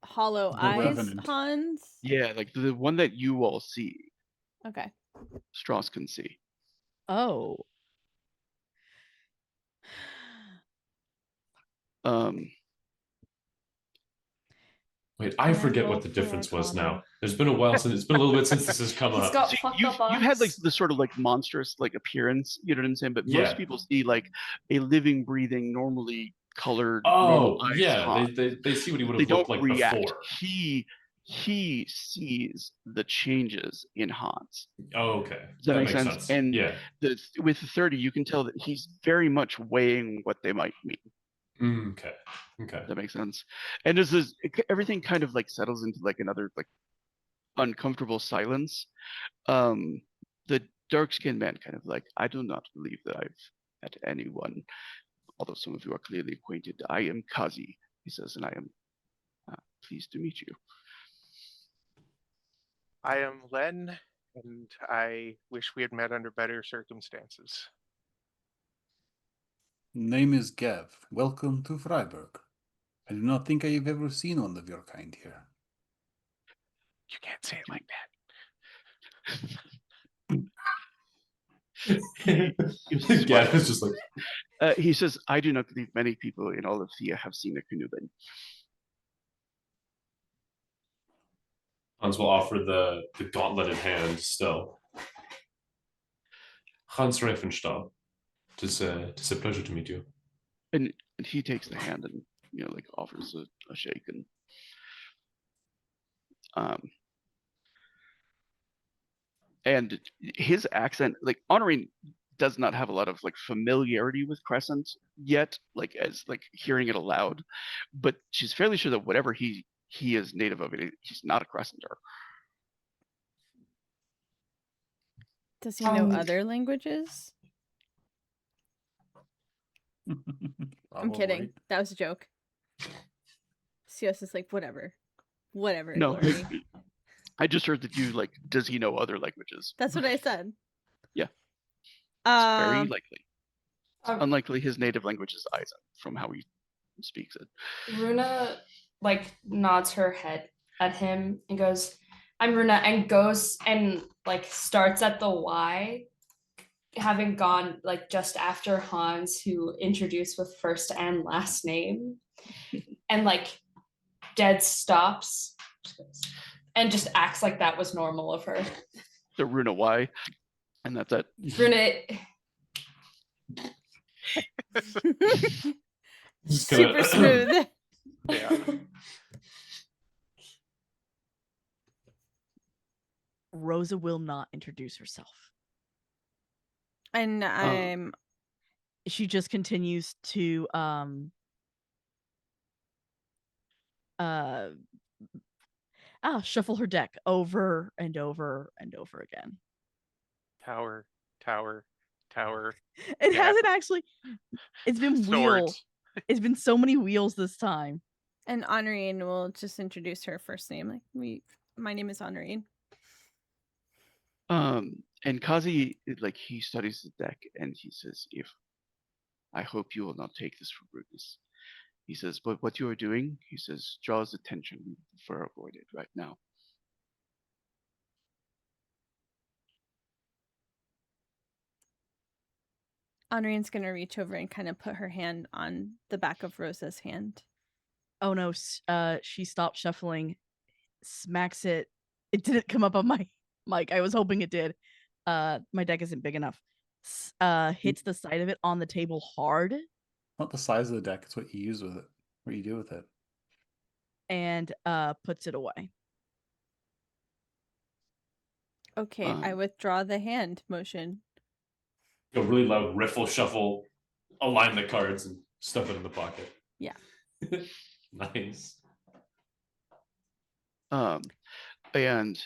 hollow The eyes Revenant. Hans? Yeah, like the one that you all see, Okay. Strauss can see. Oh. Wait, I Can I forget roll what the for difference was Arcana? now. There's been a while since it's been a little bit since this has come He's up. got See, fucked you up you had like eyes. the sort of like monstrous like appearance, you know what I'm saying? But Yeah. most people see like a living, breathing, normally colored, Oh, normal eyes yeah, Hans. they see what he would They have looked don't like react. before. He sees the changes in Hans. Oh, okay. Does that make makes sense? And yeah. with the 30, you can tell that he's very much weighing what they might mean. Okay. Okay. That makes sense. And as this, everything kind of like settles into like another like uncomfortable silence, the dark-skinned man kind of like, I do not believe that I've met anyone, although some of you are clearly acquainted. I am Kazi, he says, and I am pleased to meet you. I am Len, and I wish we had met under better circumstances. Name is Gav. Welcome to Freiburg. I do not think I have ever seen one of your kind here. You can't say it like that. Gav is just like, He says, I do not believe many people in all of Thea have seen a Canuban. Hans will offer the gauntleted hand still. Hans Reifenstahl. Tis a pleasure to meet you. And he takes the hand and, like offers a shake. And and his accent, like Honorine does not have a lot of like familiarity with Crescent yet, like as like hearing it aloud, but she's fairly sure that whatever he is native of it, he's not a Crescenter. Does he know other languages? I'm kidding. That was a joke. Cios is like, whatever. Whatever, No, Glory. I just heard that you like, does he know other languages? That's what I said. Yeah. It's very Um, likely. It's unlikely his native language is Aizen from how he speaks it. Runa like nods her head at him and goes, I'm Runa, and goes and like starts at the Y, having gone like just after Hans, who introduced with first and last name, and like dead stops and just acts like that was normal of her. The Runa Y, and that's it. Runa, super smooth. Yeah. Rosa will not introduce herself. And she just continues to shuffle her deck over and over and over again. Tower, tower, tower. It Yeah. hasn't actually. It's been wheel. Swords. It's been so many wheels this time. And Honorine will just introduce her first name. Like, my name is Honorine. And Kazi, like, he studies the deck and he says, I hope you will not take this for rudeness. He says, but what you are doing, he says, draws attention. We prefer avoid it right now. Honorine's going to reach over and kind of put her hand on the back of Rosa's hand. Oh no, she stopped shuffling, smacks it. It didn't come up on my mic. I was hoping it did. My deck isn't big enough. Hits the side of it on the table hard. Not the size of the deck, it's what you use with it. What you do with it. And puts it away. Okay, I withdraw the hand motion. Go really loud riffle shuffle, align the cards and stuff it in the pocket. Yeah. Nice. And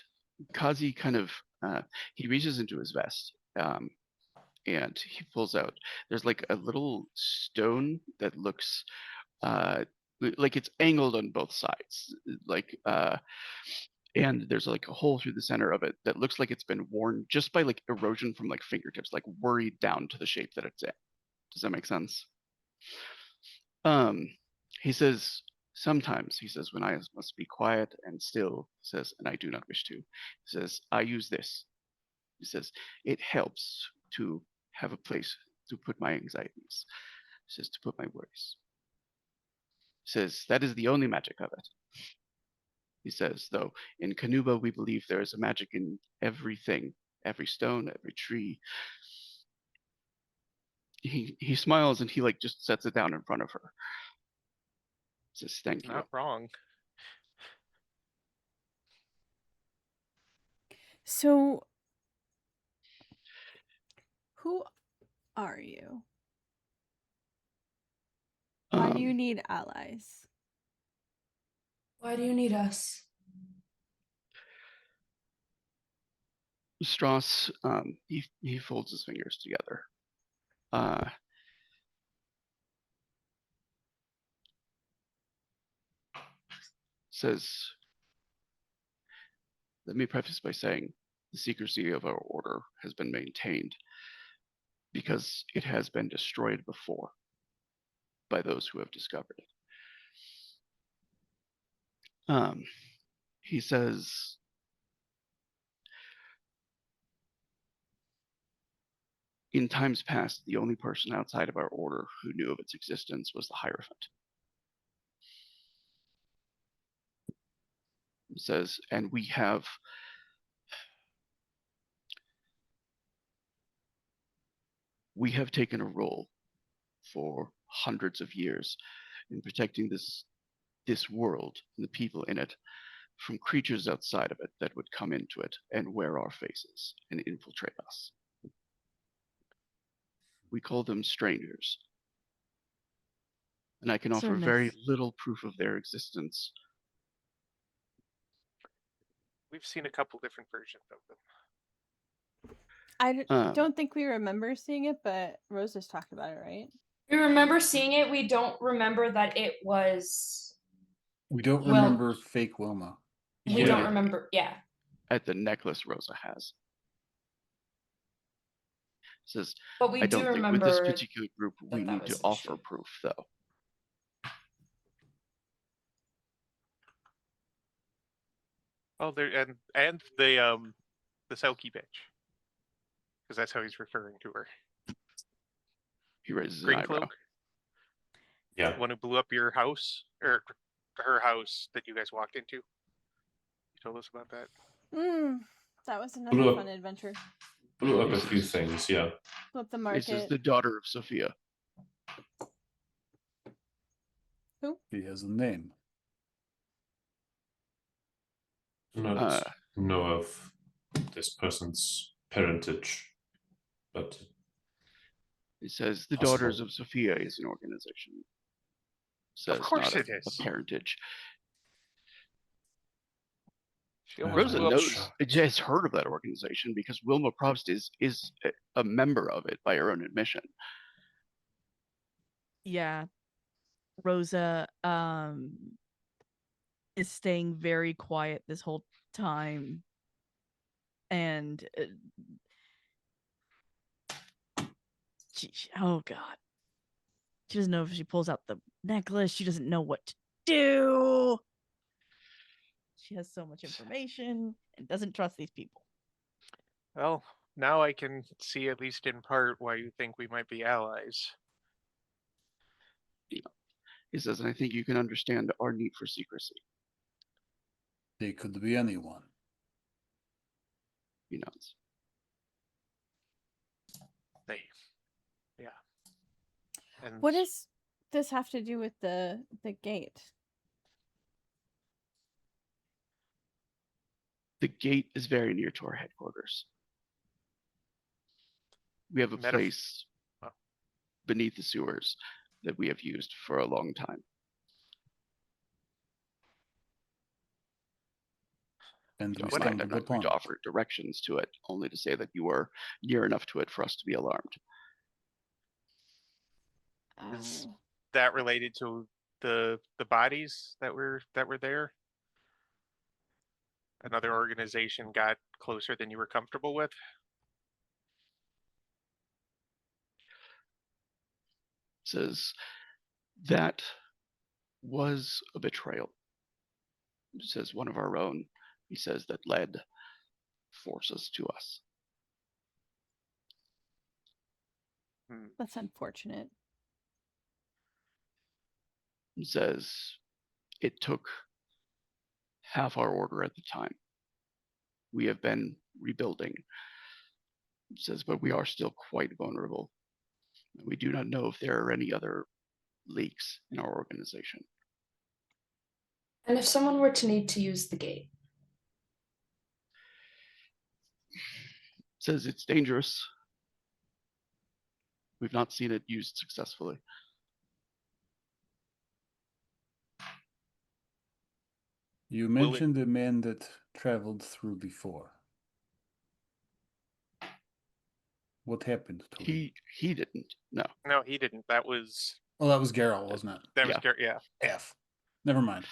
Kazi kind of he reaches into his vest and he pulls out, there's like a little stone that looks like it's angled on both sides, like and there's like a hole through the center of it that looks like it's been worn just by like erosion from like fingertips, like worried down to the shape that it's in. Does that make sense? He says, sometimes, he says, when I must be quiet and still, he says, and I do not wish to, he says, I use this. He says, it helps to have a place to put my anxieties. He says, to put my worries. He says, that is the only magic of it. He says, though, in Kanuba, we believe there is a magic in everything, every stone, every tree. He smiles and he like just sets it down in front of her. He says, thank you. Not wrong. So, who are you? Why do you need allies? Why do you need us? Strauss, he folds his fingers together. Says, let me preface by saying the secrecy of our order has been maintained because it has been destroyed before by those who have discovered it. He says, in times past, the only person outside of our order who knew of its existence was the Hierophant. He says, and we have taken a role for hundreds of years in protecting this world and the people in it from creatures outside of it that would come into it and wear our faces and infiltrate us. We call them strangers. And I can offer very little proof of their existence. We've seen a couple different versions of them. I don't think we remember seeing it, but Rose has talked about it, right? We remember seeing it. We don't remember that it was. We don't Well- remember fake Wilma. We don't remember. Yeah. At the necklace Rosa has. Says, But we I do don't think remember with this particular group we that need was to an offer issue. proof, though. Oh, there and the Selkie bitch, because that's how he's referring to her. He raises an Green eyebrow. cloak, Yeah. one who blew up your house or her house that you guys walked into. You told us about that. That was another Blew up- fun adventure. Blew up a few things, yeah. Flip the This is market. the daughter of Sophia. He has a name. Do not know of this person's parentage, but It says the Possible. Daughters of Sophia is an organization. Says course not it is. a parentage. She almost Rosa blew up. knows, has heard of that organization because Wilma Probst is a member of it by her own admission. Yeah. Rosa is staying very quiet this whole time. And oh god. She doesn't know if she pulls out the necklace. She doesn't know what to do. She has so much information and doesn't trust these people. Well, now I can see at least in part why you think we might be allies. He says, and I think you can understand our need for secrecy. They could be anyone. He nods. Yeah. And What does this have to do with the gate? The gate is very near to our headquarters. We have a place beneath the sewers that we have used for a long time. And we Don't mind, I'm stumbled not going upon to it. offer directions to it, only to say that you are near enough to it for us to be alarmed. is that related to the bodies that were there? Another organization got closer than you were comfortable with? Says that was a betrayal. Says one of our own. He says that led forces to us. That's unfortunate. He says it took half our order at the time. We have been rebuilding. He says, but we are still quite vulnerable. We do not know if there are any other leaks in our organization. And if someone were to need to use the gate? Says it's dangerous. We've not seen it used successfully. You Will it- mentioned the man that traveled through before. What happened to him? He didn't. No. No, he didn't. That was Oh, that was Geralt, wasn't it? that was Yeah. Gar- yeah. F. Never mind.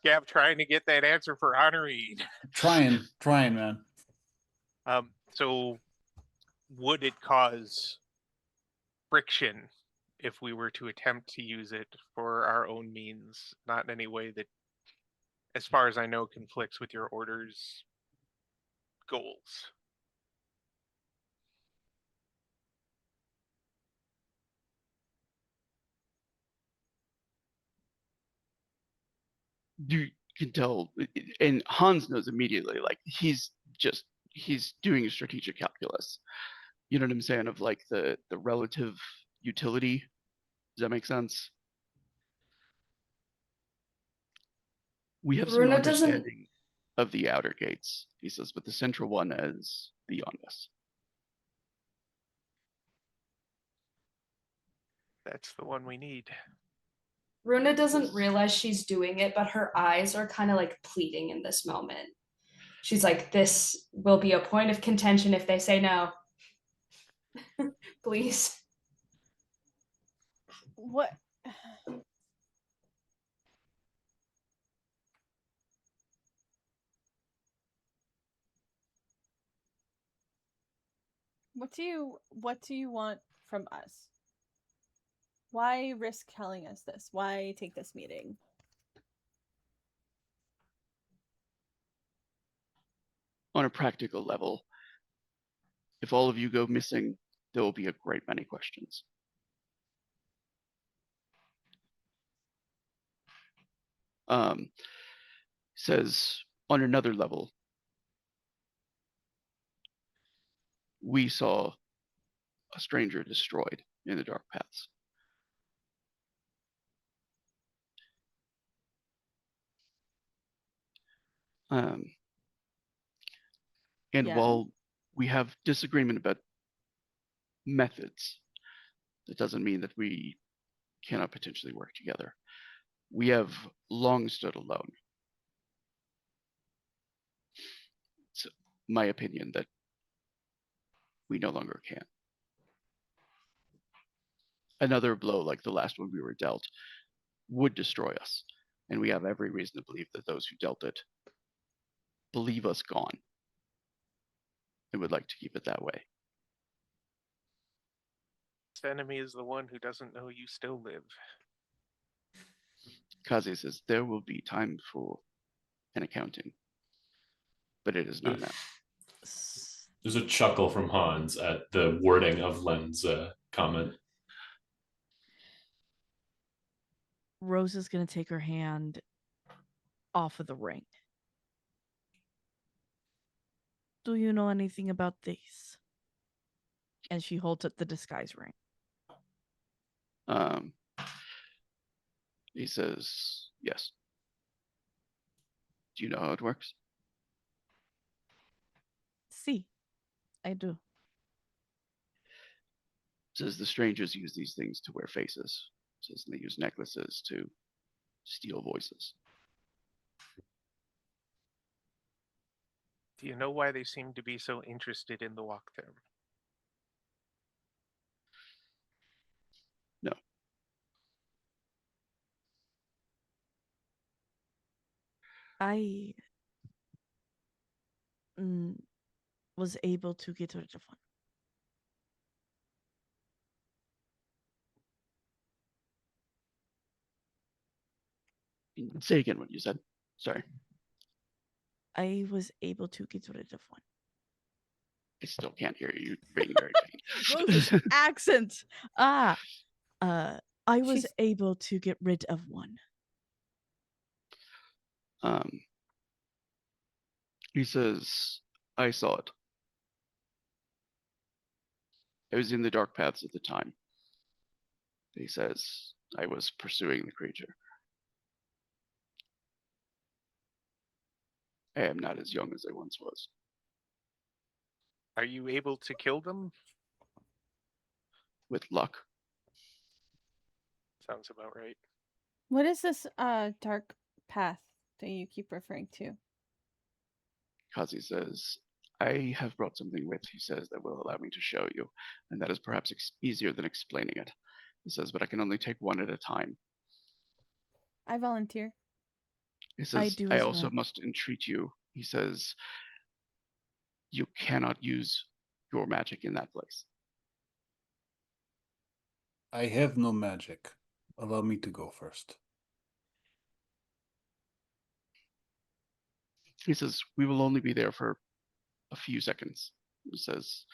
Gab trying to get that answer for Honorine. Trying, man. So would it cause friction if we were to attempt to use it for our own means, not in any way that, as far as I know, conflicts with your order's goals? You can tell, and Hans knows immediately. Like he's doing strategic calculus. You know what I'm saying? Of like the relative utility. Does that make sense? We have some Runa doesn't. understanding of the outer gates, he says, but the central one is beyond us. That's the one we need. Runa doesn't realize she's doing it, but her eyes are kind of like pleading in this moment. She's like, this will be a point of contention if they say no. Please. What? What do you want from us? Why risk telling us this? Why take this meeting? On a practical level, if all of you go missing, there will be a great many questions. Says on another level, we saw a stranger destroyed in the dark paths. And Yeah. while we have disagreement about methods, that doesn't mean that we cannot potentially work together. We have long stood alone. It's my opinion that we no longer can. Another blow like the last one we were dealt would destroy us, and we have every reason to believe that those who dealt it believe us gone and would like to keep it that way. This enemy is the one who doesn't know you still live. Kaze says there will be time for an accounting, but it is not now. There's a chuckle from Hans at the wording of Len's comment. Rose is going to take her hand off of the ring. Do you know anything about this? And she holds up the disguise ring. He says, yes. Do you know how it works? See, I do. Says the strangers use these things to wear faces. Says they use necklaces to steal voices. Do you know why they seem to be so interested in the Wachtturm? No. I was able to get rid of one. Say again what you said. Sorry. I was able to get rid of one. I still can't hear you. You're being very faint. Rose's accent. I was She's- able to get rid of one. He says, I saw it. I was in the dark paths at the time. He says, I was pursuing the creature. I am not as young as I once was. Are you able to kill them? With luck. Sounds about right. What is this dark path do you keep referring to? Kazi says, I have brought something with, he says, that will allow me to show you, and that is perhaps easier than explaining it. He says, but I can only take one at a time. I volunteer. He I says, do I as also well. must entreat you. He says, you cannot use your magic in that place. I have no magic. Allow me to go first. He says, we will only be there for a few seconds. He says,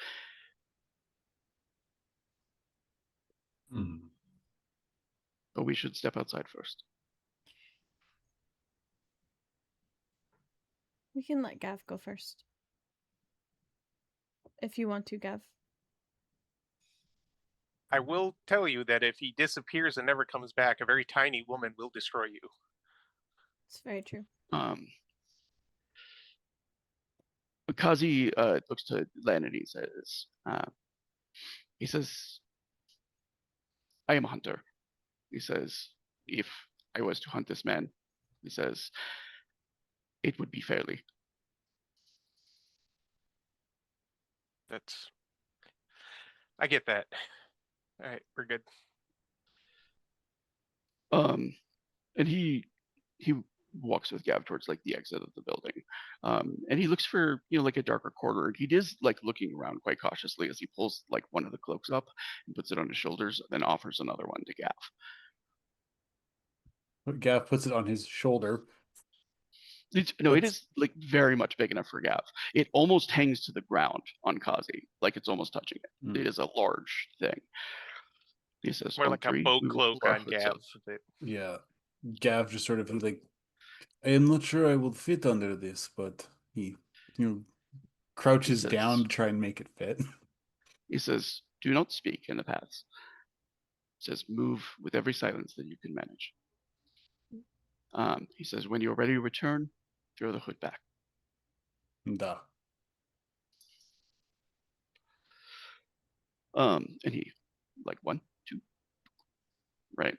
Hmm. but we should step outside first. We can let Gav go first. If you want to, Gav. I will tell you that if he disappears and never comes back, a very tiny woman will destroy you. It's very true. Kazi looks to Len and he says, I am a hunter. He says, if I was to hunt this man, he says, it would be fairly. That's. I get that. All right, we're good. And he walks with Gav towards like the exit of the building, and he looks for like a darker corner. He is like looking around quite cautiously as he pulls like one of the cloaks up and puts it on his shoulders, then offers another one to Gav. Gav puts it on his shoulder. It What's- is like very much big enough for Gav. It almost hangs to the ground on Kazi, like it's almost touching it. Hmm. It is a large thing. He says, More on like a three, boat we will cloak pull our on hoods Gav. up. Yeah. Gav just sort of like, I am not sure I will fit under this, but he crouches says- down to try and make it fit. He says, do not speak in the paths. He says, move with every silence that you can manage. He says, when you're ready to return, throw the hood back. Duh. And he, like, 1, 2, right?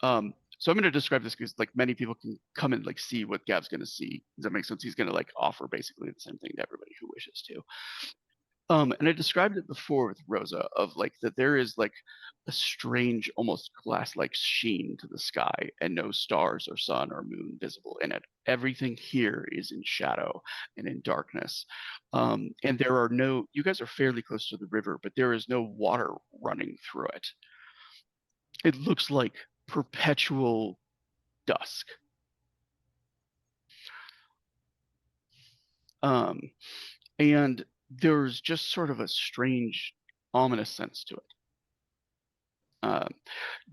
So I'm going to describe this because, like, many people can come and, like, see what Gav's going to see. Does that make sense? He's going to, like, offer basically the same thing to everybody who wishes to. And I described it before with Rosa of, like, that there is, like, a strange, almost glass-like sheen to the sky and no stars or sun or moon visible in it. Everything here is in shadow and in darkness. And there are no, you guys are fairly close to the river, but there is no water running through it. It looks like perpetual dusk. And there's just sort of a strange, ominous sense to it.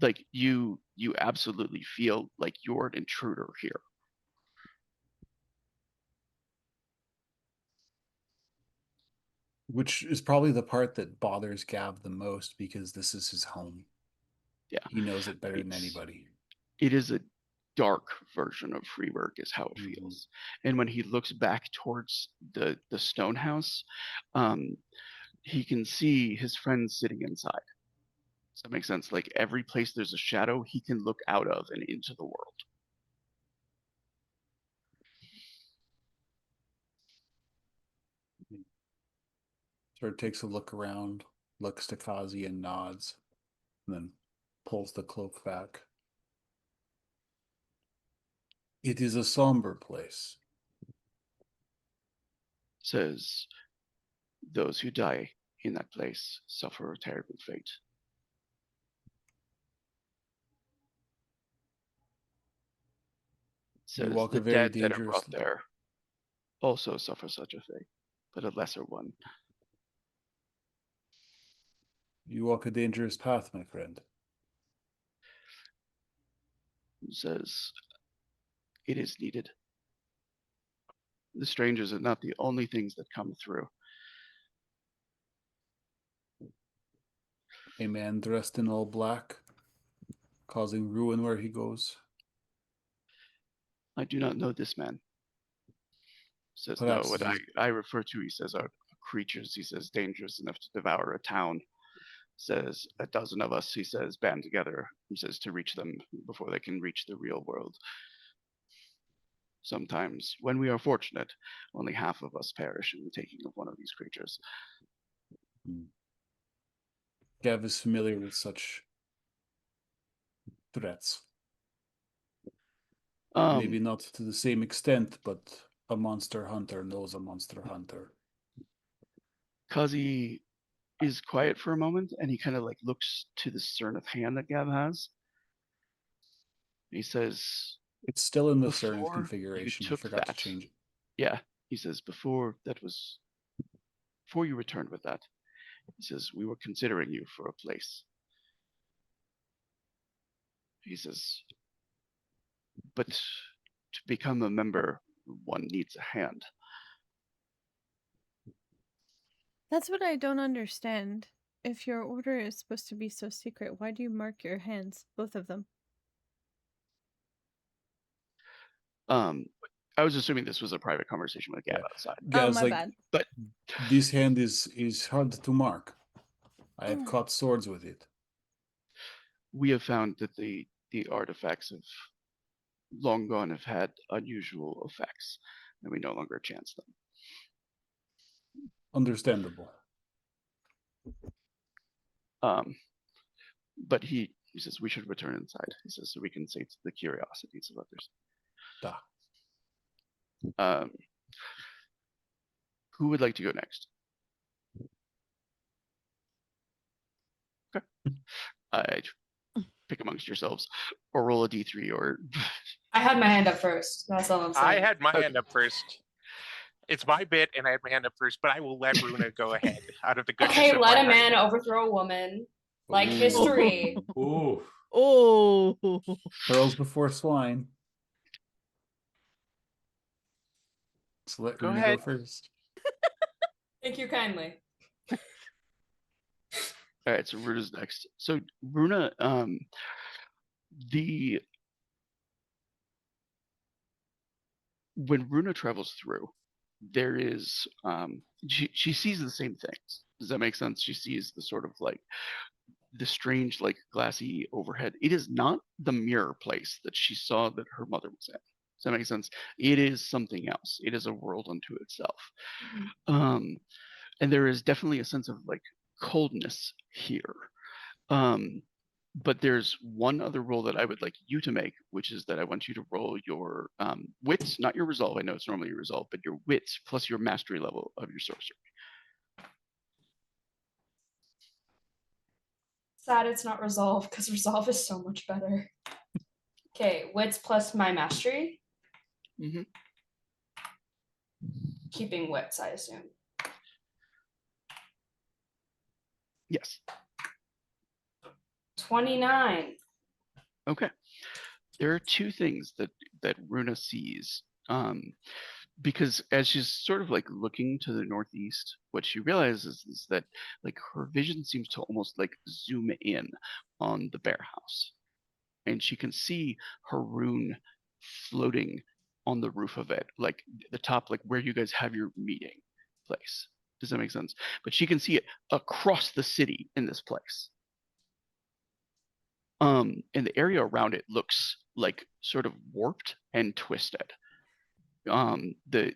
Like you absolutely feel like you're an intruder here. Which is probably the part that bothers Gav the most because this is his home. Yeah. He knows it better than It's- anybody. It is a dark version of Freeburg is how it Mhm. feels. And when he looks back towards the stone house, he can see his friends sitting inside. Does that make sense? Like every place there's a shadow, he can look out of and into the world. Sort of takes a look around, looks to Kazi and nods, and then pulls the cloak back. It is a somber place. Says, those who die in that place suffer a terrible fate. Says, walk the a very dead that are dangerous- brought there also suffer such a fate, but a lesser one. You walk a dangerous path, my friend. Says, it is needed. The strangers are not the only things that come through. A man dressed in all black, causing ruin where he goes. I do not know this man. Says, Perhaps no, what it is- I refer to, he says, are creatures, he says, dangerous enough to devour a town. Says, a dozen of us, he says, band together, he says, to reach them before they can reach the real world. sometimes, when we are fortunate, only half of us perish in the taking of one of these creatures. Gav is familiar with such threats. Maybe not to the same extent, but a monster hunter knows a monster hunter. Kazi is quiet for a moment, and he kind of like looks to the Cernith hand that Gav has. He says, It's still in the Before Cernith you configuration. I took forgot to that. change it. yeah, he says, before you returned with that, he says, we were considering you for a place. He says, but to become a member, one needs a hand. That's what I don't understand. If your order is supposed to be so secret, why do you mark your hands, both of them? I was assuming this was a private conversation with Gav Yeah. outside. Gav's my like, bad. But this hand is hard to mark. I have caught swords with it. we have found that the artifacts have long gone have had unusual effects, and we no longer chance them. Understandable. But he says we should return inside. He says so we can sate the curiosities of others. Da. Who would like to go next? Okay. I pick amongst yourselves, or roll a d3, or I had my hand up first. That's all I'm saying. I had my Okay. hand up first. It's my bit, and I had my hand up first, but I will let Runa go ahead out of the goodness Okay, of let my a man heart. overthrow a woman. Like Ooh. history. Ooh. Oh, Pearls before swine. So let Go Runa ahead. go first. Thank you kindly. all right. So Runa's next. So Runa, when Runa travels through, there is she sees the same things. Does that make sense? She sees the sort of like the strange like glassy overhead. It is not the mirror place that she saw that her mother was in. Does that make sense? It is something else. It is a world unto itself. And there is definitely a sense of like coldness here. But there's one other roll that I would like you to make, which is that I want you to roll your wits, not your resolve. I know it's normally your resolve, but your wits plus your mastery level of your sorcery. Sad it's not resolve, because resolve is so much better. Okay, wits plus my mastery. Mm-hmm. Keeping wits, I assume. Yes. 29. Okay. There are two things that Runa sees. Because as she's sort of like looking to the northeast, what she realizes is that like her vision seems to almost like zoom in on the bear house. And she can see her rune floating on the roof of it, like the top, like where you guys have your meeting place. Does that make sense? But she can see it across the city in this place. And the area around it looks like sort of warped and twisted. The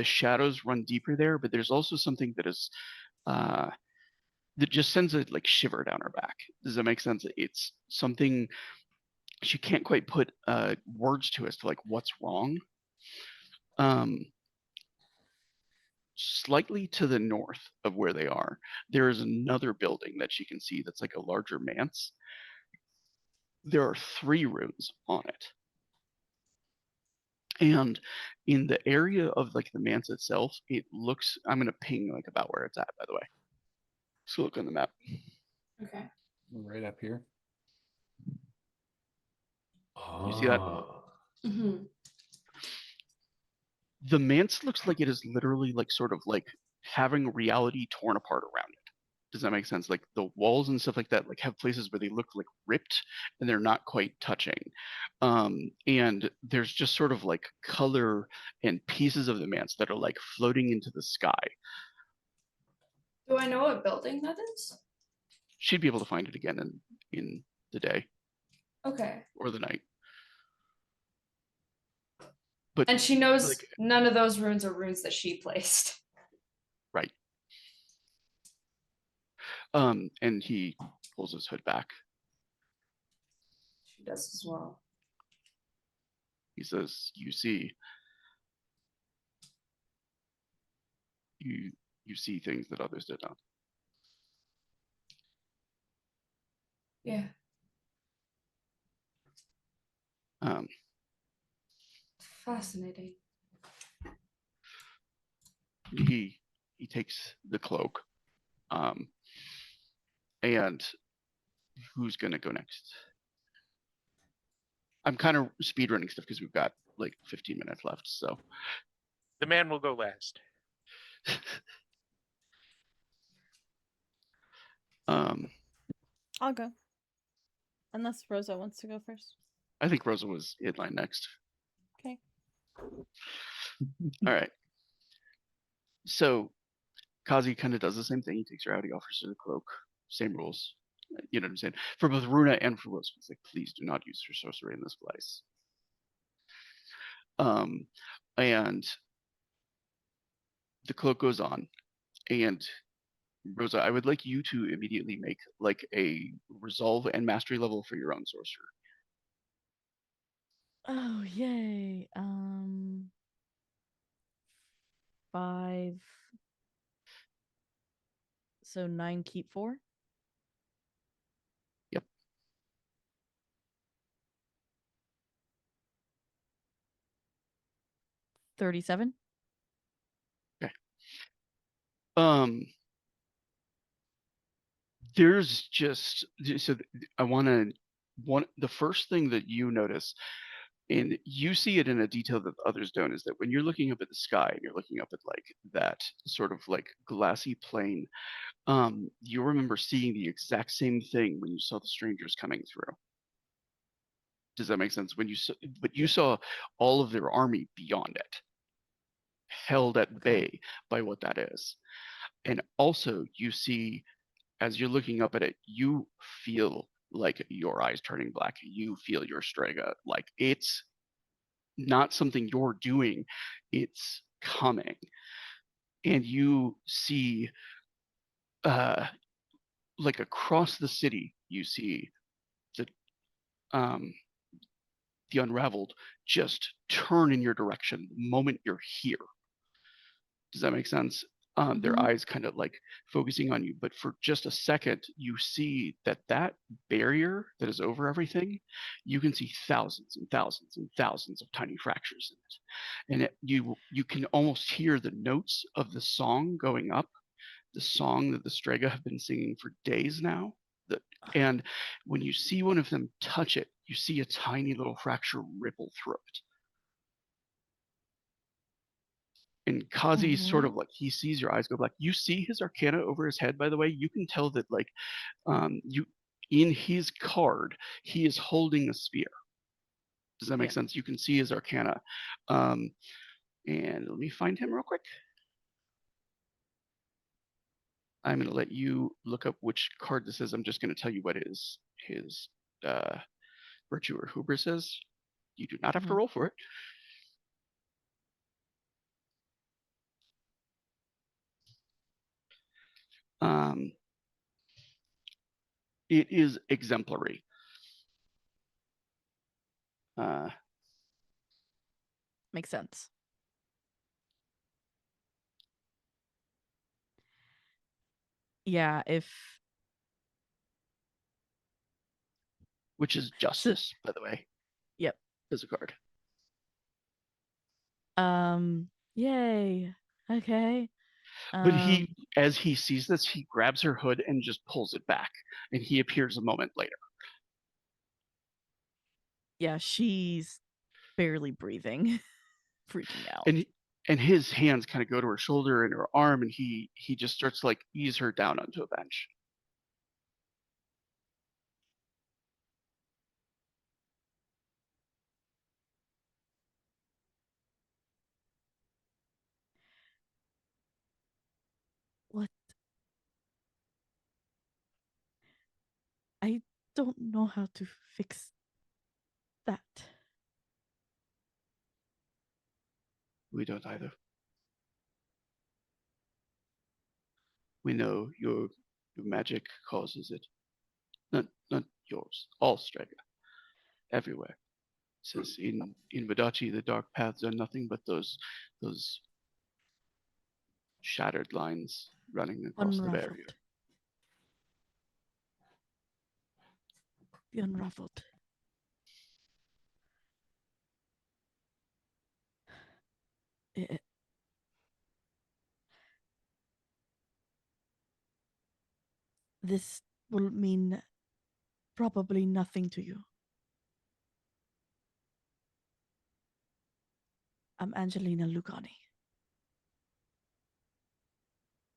shadows run deeper there, but there's also something that is that just sends a like shiver down her back. Does that make sense? It's something she can't quite put words to as to like what's wrong. Slightly to the north of where they are, there is another building that she can see that's like a larger manse. There are 3 runes on it. And in the area of like the manse itself, it looks, I'm going to ping like about where it's at, by the way. So look on the map. Okay. Right up here. You see that? Mm-hmm. The manse looks like it is literally like sort of like having reality torn apart around it. Does that make sense? Like the walls and stuff like that, like have places where they look like ripped and they're not quite touching. And there's just sort of like color and pieces of the manse that are like floating into the sky. Do I know what building that is? She'd be able to find it again in the day Okay. or the night. but And she knows like none of those runes are runes that she placed. right. And he pulls his hood back. She does as well. He says, "You see, you see things that others did not." Yeah. Um, Fascinating. he takes the cloak. And who's gonna go next? I'm kind of speed running stuff because we've got like 15 minutes left. So The man will go last. um, I'll go. Unless Rosa wants to go first. I think Rosa was in line next. Okay. All right. So Kazi kind of does the same thing. He takes her out. He offers her the cloak. Same rules. You know what I'm saying? For both Runa and for Rosa, it's like, please do not use her sorcery in this place. And the cloak goes on, and Rosa, I would like you to immediately make like a resolve and mastery level for your own sorcerer. Oh, yay. 5. So 9 keep 4. Yep. 37. Okay. There's just so I want to the first thing that you notice, and you see it in a detail that others don't, is that when you're looking up at the sky and you're looking up at like that sort of like glassy plane, you remember seeing the exact same thing when you saw the strangers coming through. Does that make sense? When you saw, but you saw all of their army beyond it, held at bay by what that is. And also you see, as you're looking up at it, you feel like your eyes turning black. You feel your strega. Like it's not something you're doing, it's coming. And you see like across the city, you see the um the unraveled just turn in your direction the moment you're here. Does that make sense? Their Mhm. eyes kind of like focusing on you, but for just a second, you see that that barrier that is over everything, you can see thousands and thousands and thousands of tiny fractures in it, and you can almost hear the notes of the song going up, the song that the Strega have been singing for days now. And when you see one of them touch it, you see a tiny little fracture ripple through it. And Kazi's sort of like, he sees your eyes go black. You see his arcana over his head, by the way. You can tell that like you in his card, he is holding a spear. Does that make Yeah. sense? You can see his arcana. And let me find him real quick. I'm going to let you look up which card this is. I'm just going to tell you what his virtue or hubris is. You do not have to Mhm. roll for it. It is exemplary. Makes sense. Yeah, if Which is justice, by the way, yep. as a card. Yay. Okay. But he, as he sees this, he grabs her hood and just pulls it back, and he appears a moment later. Yeah, she's barely breathing, freaking out. And his hands kind of go to her shoulder and her arm, and he just starts to like ease her down onto a bench. What? I don't know how to fix that. We don't either. We know your magic causes it. Not yours. All Strega. Everywhere. It says in Vadachi the dark paths are nothing but those shattered lines running across the barrier. Unraveled. The unraveled. It, this will mean probably nothing to you. I'm Angelina Lugani.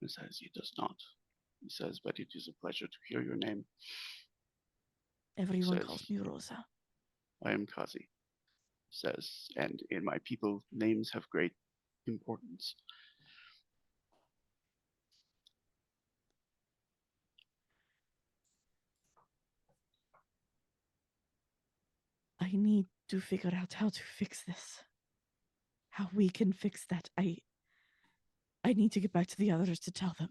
He says he does not. He says, but it is a pleasure to hear your name. Everyone Says- calls me Rosa. I am Kazi. Says, and in my people, names have great importance. I need to figure out how to fix this. How we can fix that. I need to get back to the others to tell them.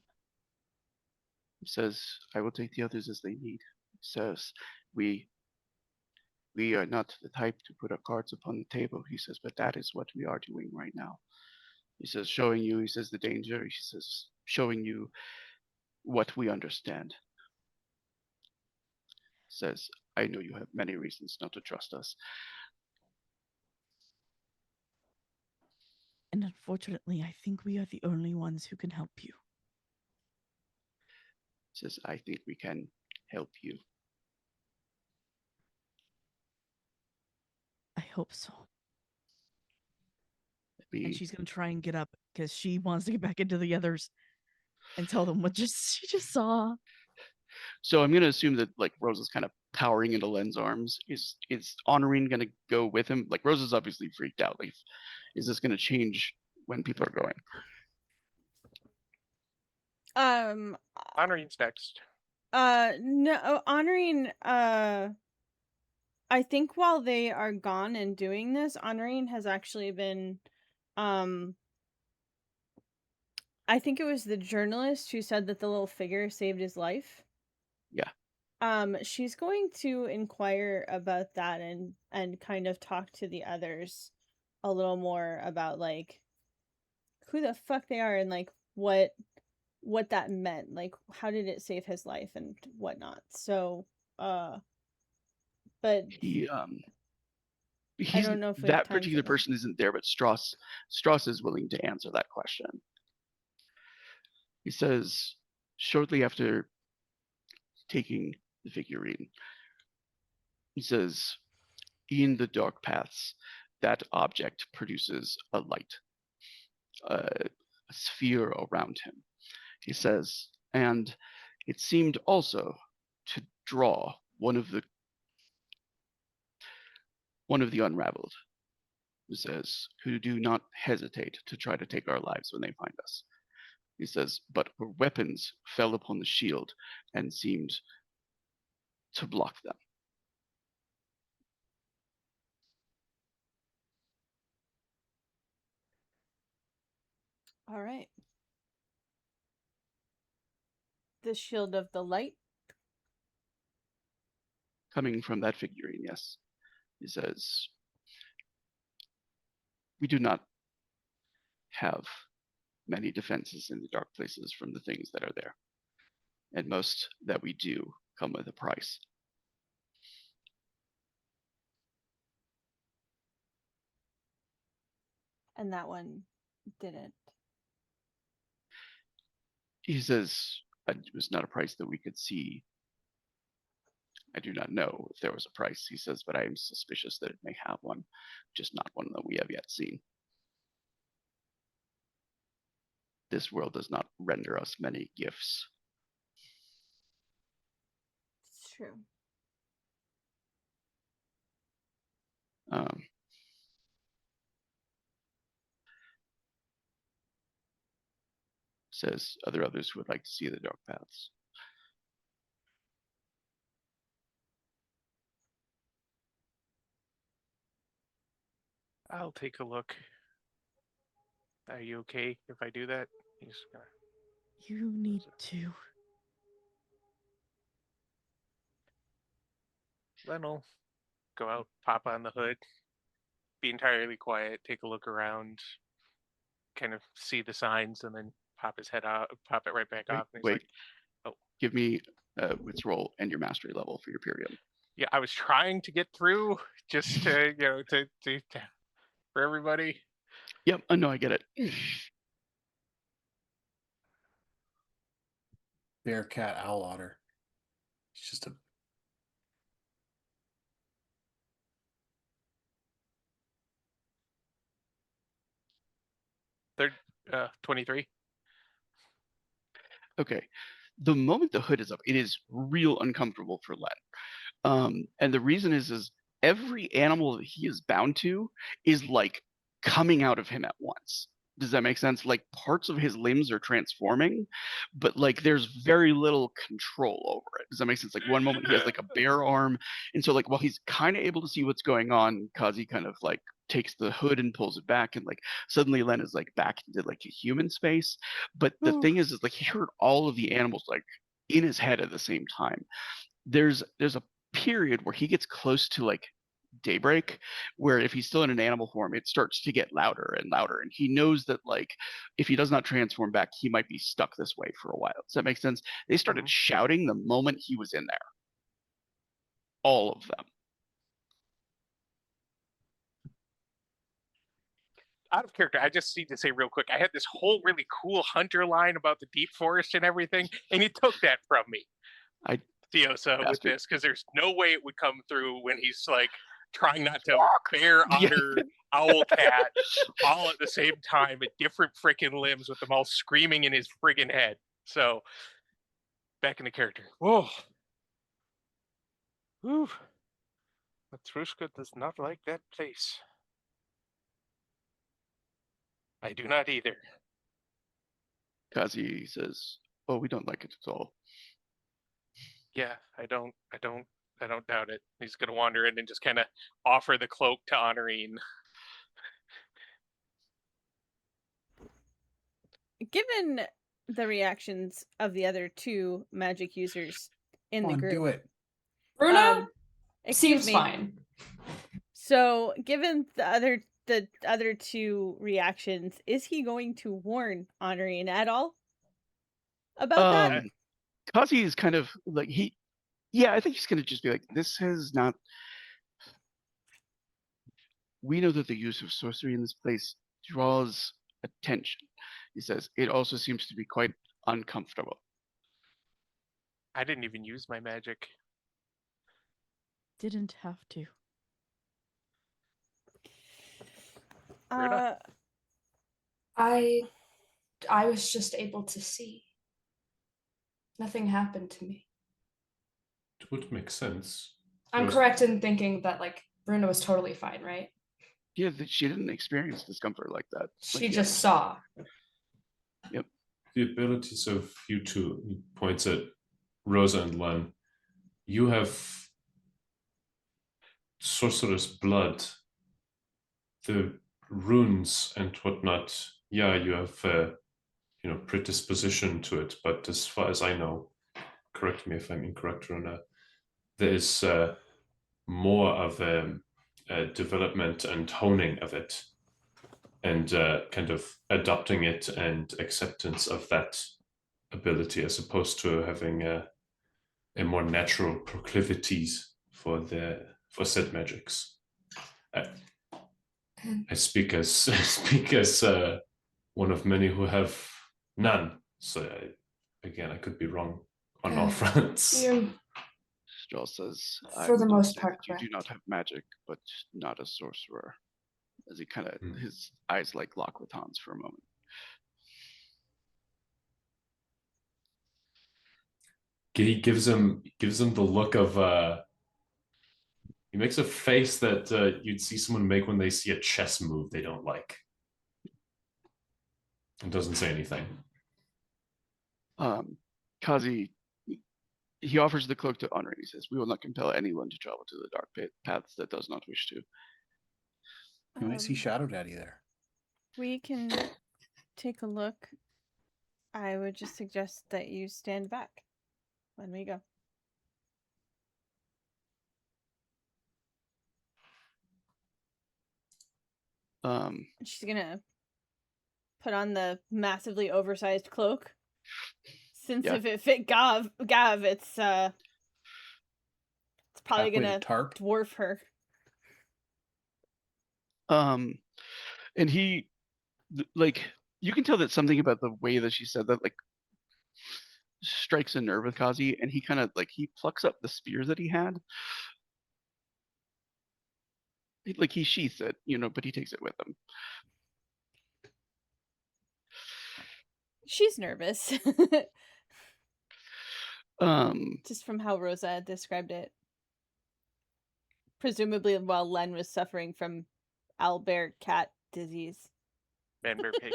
He says, I will take the others as they need. He says, we are not the type to put our cards upon the table. He says, but that is what we are doing right now. He says, showing you, he says, the danger. He says, showing you what we understand. Says, I know you have many reasons not to trust us. And unfortunately, I think we are the only ones who can help you. Says, I think we can help you. I hope so. We, And she's gonna try and get up because she wants to get back into the others and tell them what she just saw. so I'm gonna assume that like Rose is kind of powering into Len's arms. Is Honorine gonna go with him? Like Rose is obviously freaked out. Like, is this gonna change when people are going? Honorine's next. No, honoring, I think while they are gone and doing this, Honorine has actually been, I think it was the journalist who said that the little figure saved his life. Yeah. She's going to inquire about that and kind of talk to the others a little more about like who the fuck they are and like what that meant, like how did it save his life and whatnot. So but He I don't know if we have that time for particular that. person isn't there, but Strauss is willing to answer that question. He says shortly after taking the figurine, he says, in the dark paths, that object produces a light, a sphere around him. He says, and it seemed also to draw one of the unraveled. He says, who do not hesitate to try to take our lives when they find us. He says, but her weapons fell upon the shield and seemed to block them. All right. The shield of the light. Coming from that figurine, yes. He says, we do not have many defenses in the dark places from the things that are there. And most that we do come with a price. And that one didn't. He says, it was not a price that we could see. I do not know if there was a price, he says, but I am suspicious that it may have one, just not one that we have yet seen. This world does not render us many gifts. It's true. Says others who would like to see the dark paths. I'll take a look. Are you okay if I do that? He's gonna... You need to. Len will go out, pop on the hood, be entirely quiet, take a look around, kind of see the signs, and then pop his head out, pop it right back off. And he's Wait, like, "Oh, give me wits roll and your mastery level for your period. yeah, I was trying to get through just to, for everybody." Yep, no, I get it. Bear, cat, owl, otter. It's just a Third, 23. Okay. The moment the hood is up, it is real uncomfortable for Len. And the reason is every animal that he is bound to is like coming out of him at once. Does that make sense? Like parts of his limbs are transforming, but like there's very little control over it. Does that make sense? Like one moment he has like a bare arm, and so like while he's kind of able to see what's going on, Kazi kind of like takes the hood and pulls it back, and like suddenly Len is like back into like a human space. But the thing is like he heard all of the animals like in his head at the same time. There's a period where he gets close to like daybreak where if he's still in an animal form it starts to get louder and louder, and he knows that like if he does not transform back he might be stuck this way for a while. Does that make sense? They started shouting the moment he was in there, all of them. Out of character, I just need to say real quick, I had this whole really cool hunter line about the deep forest and everything, and he took that from me. Theosa with Bastard. this, because there's no way it would come through when he's like trying not to bear, otter, owl, cat, all at the same time at different freaking limbs with them all screaming in his friggin' head. So, back into character. Whoa. Whew. Matrushka does not like that place. I do not either. Kazi says, oh, we don't like it at all. Yeah, I don't doubt it. He's gonna wander in and just kind of offer the cloak to Honorine. Given the reactions of the other two magic users in Come the on, group, do it. Bruno excuse seems me. fine. So, given the other two reactions, is he going to warn Honorine at all about that? Kazi is kind of like I think he's gonna just be like, this has not. We know that the use of sorcery in this place draws attention. He says it also seems to be quite uncomfortable. I didn't even use my magic. Didn't have to. Bruna? I was just able to see. Nothing happened to me. It would make sense. I'm Rose- correct in thinking that like Bruno was totally fine, right? Yeah, that she didn't experience discomfort like that. She just saw. The abilities of you two, he points at Rosa and Len. You have sorcerer's blood, the runes and whatnot. Yeah, you have predisposition to it, but as far as I know, correct me if I'm incorrect, Rona, there is more of a development and honing of it, and kind of adopting it and acceptance of that ability, as opposed to having a more natural proclivities for said magics. I speak as one of many who have none. So I could be wrong on all fronts. You're Straw says, for the would not most say part that you do correct. not have magic, but not a sorcerer. As he kind of his eyes like lock with Hans for a moment. He gives him the look of he makes a face that you'd see someone make when they see a chess move they don't like. And doesn't say anything. Kazi, he offers the cloak to Honor. He says, we will not compel anyone to travel to the dark paths that does not wish to. You might see Shadow Daddy there. We can take a look, I would just suggest that you stand back when we go. She's gonna put on the massively oversized cloak. Since Yeah. if it fit Gav, it's probably Halfway to gonna tarp. dwarf her. And he, like, you can tell that something about the way that she said that, like, strikes a nerve with Kazi, and he kind of, like, he plucks up the spear that he had. Like, he sheaths it, but he takes it with him. She's nervous. Um, Just from how Rosa described it. Presumably while Len was suffering from Albert cat disease. Man, bear, pig.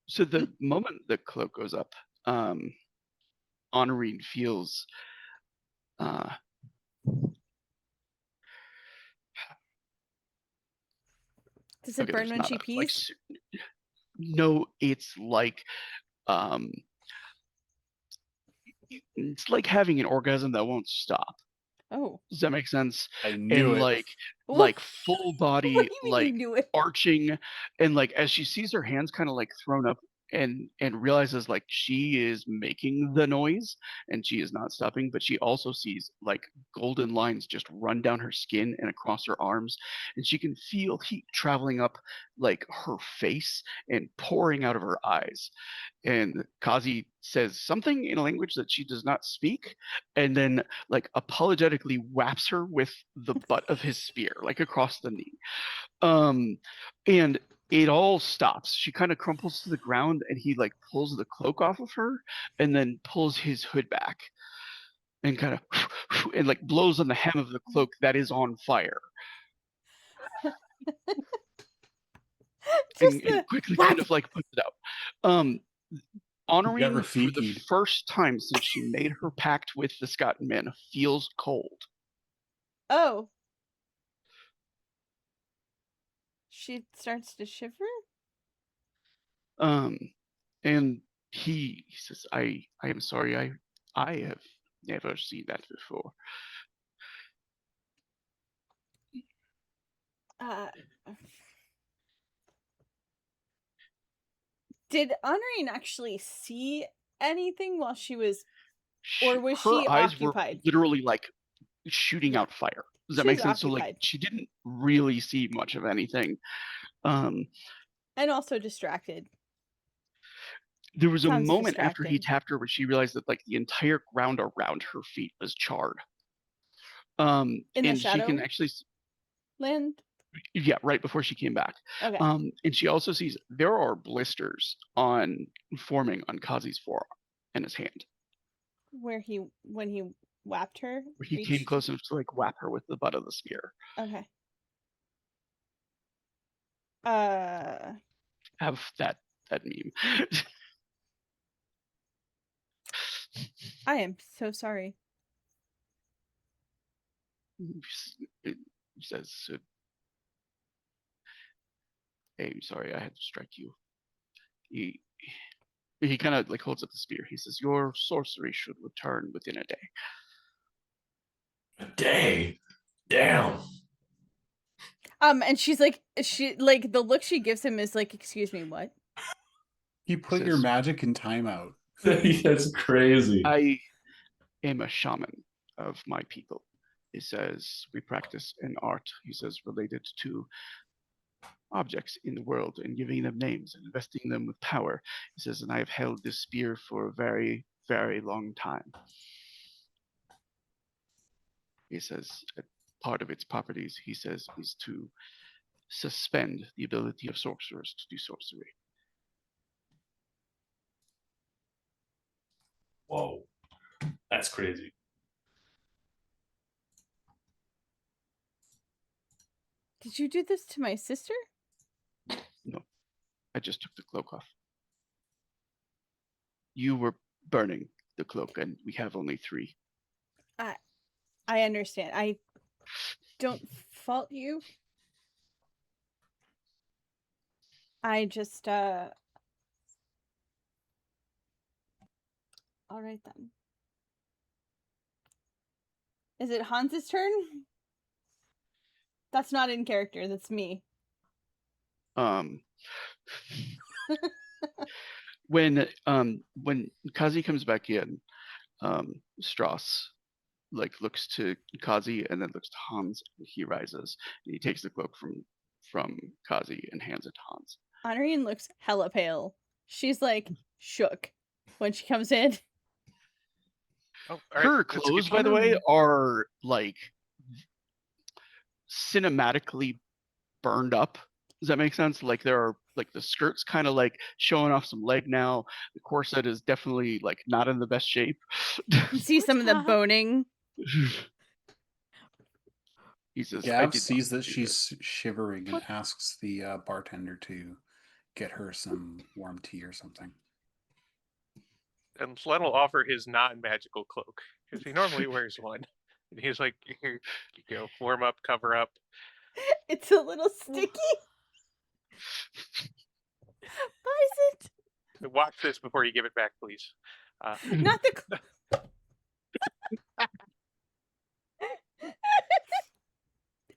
So the moment the cloak goes up, Honorine feels Does it okay, burn there's when not she a, like, pees? no, it's like having an orgasm that won't stop. Oh. Does that make sense? I knew And it. like full body, What do you mean like you knew it? arching, and like as she sees her hands kind of like thrown up and realizes like she is making the noise and she is not stopping, but she also sees like golden lines just run down her skin and across her arms, and she can feel heat traveling up like her face and pouring out of her eyes. And Kazi says something in a language that she does not speak, and then like apologetically whaps her with the butt of his spear, like across the knee. And it all stops. She kind of crumples to the ground, and he like pulls the cloak off of her, and then pulls his hood back, and kind of and like blows on the hem of the cloak that is on fire. Just and quickly whap! kind of like puts it out. Honoring for the Rafiki'd. first time since she made her pact with the Scotman feels cold. Oh. She starts to shiver? And he says, I am sorry, I have never seen that before. Did Honorine actually see anything while she was, or was Her she eyes occupied? were literally like shooting Yeah. out fire. Does that She make was sense? So like occupied. she didn't really see much of anything. And also distracted. There was a Sounds moment after he distracting. tapped her where she realized that like the entire ground around her feet was charred. And the she can shadow actually land? yeah, right before she came back. Okay. And she also sees there are blisters forming on Kazi's forearm and his hand. When he whapped her? Where he came close enough to like whap her with the butt of the spear. Okay. Have that meme. I am so sorry. He says, hey, I'm sorry I had to strike you. He kind of like holds up the spear. He says, your sorcery should return within a day. A day? Damn. And she's like, the look she gives him is like, excuse me, what? He put your Says- magic in timeout. That's crazy. I am a shaman of my people. He says, we practice an art, he says, related to objects in the world and giving them names and investing them with power. He says, and I have held this spear for a very, very long time. He says, part of its properties, he says, is to suspend the ability of sorcerers to do sorcery. Whoa. That's crazy. Did you do this to my sister? No, I just took the cloak off. You were burning the cloak, and we have only 3. I understand. I don't fault you. I just all right then. Is it Hans's turn? That's not in character, that's me. Um, when Kazi comes back in, Strauss like looks to Kazi and then looks to Hans. And he rises and he takes the cloak from Kazi and hands it to Hans. Honorine looks hella pale. She's like shook when she comes in. Oh, all right, Her let's clothes, get by the way, Honorine. are like cinematically burned up. Does that make sense? Like there are like the skirt's kind of like showing off some leg now. The corset is definitely like not in the best shape. You see some of the What's boning. He says, "I Gav did sees not that do she's shivering and What? asks the bartender to get her some warm tea or something. And Len will offer his non-magical cloak because he normally wears one. And he's like, "Here you go, warm up, cover up." It's a little sticky. Bison. Watch this before you give it back, please. Not the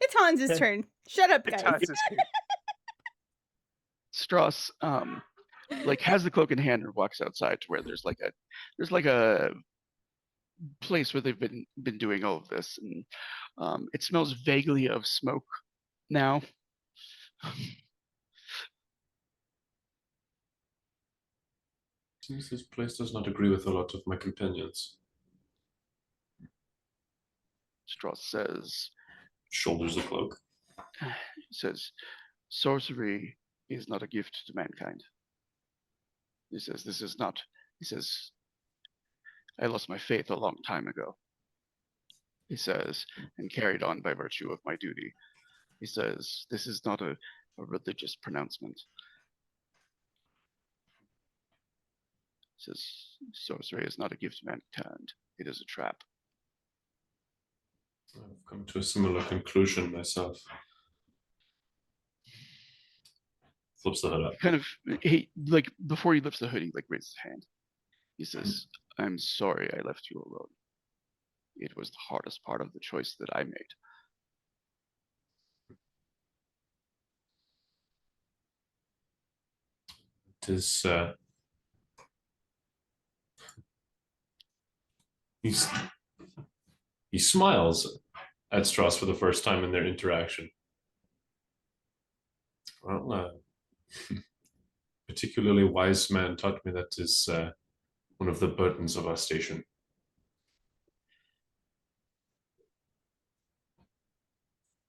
It's Hans's turn. Shut up, It's guys. Hans's turn. Strauss like has the cloak in hand and walks outside to where there's like a place where they've been doing all of this, and it smells vaguely of smoke now. Seems this place does not agree with a lot of my companions. Strauss says, Shoulders the cloak. sorcery is not a gift to mankind. He says, this is not, he says, I lost my faith a long time ago. He says, and carried on by virtue of my duty. He says, this is not a religious pronouncement. He says, sorcery is not a gift to mankind. It is a trap. I've come to a similar conclusion myself. Flips the hood up. Kind of, he, like, before he lifts the hood, he, like, raises his hand. He says, I'm sorry I left you alone. It was the hardest part of the choice that I made. It is, he smiles at Strauss for the first time in their interaction. Well, particularly wise man taught me that is one of the burdens of our station.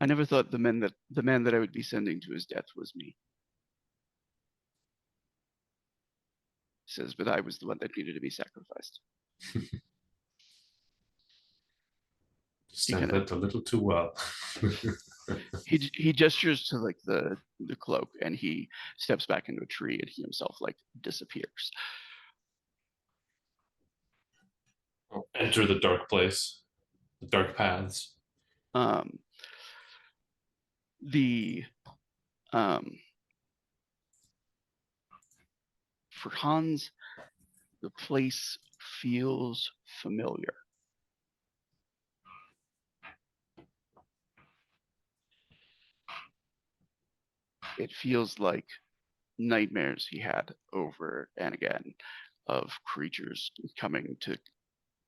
I never thought the man that I would be sending to his death was me. He says, but I was the one that needed to be sacrificed. Understand that a little too well. He gestures to like the cloak, and he steps back into a tree, and he himself like disappears. Enter the dark place, the dark paths. For Hans, the place feels familiar. It feels like nightmares he had over and again of creatures coming to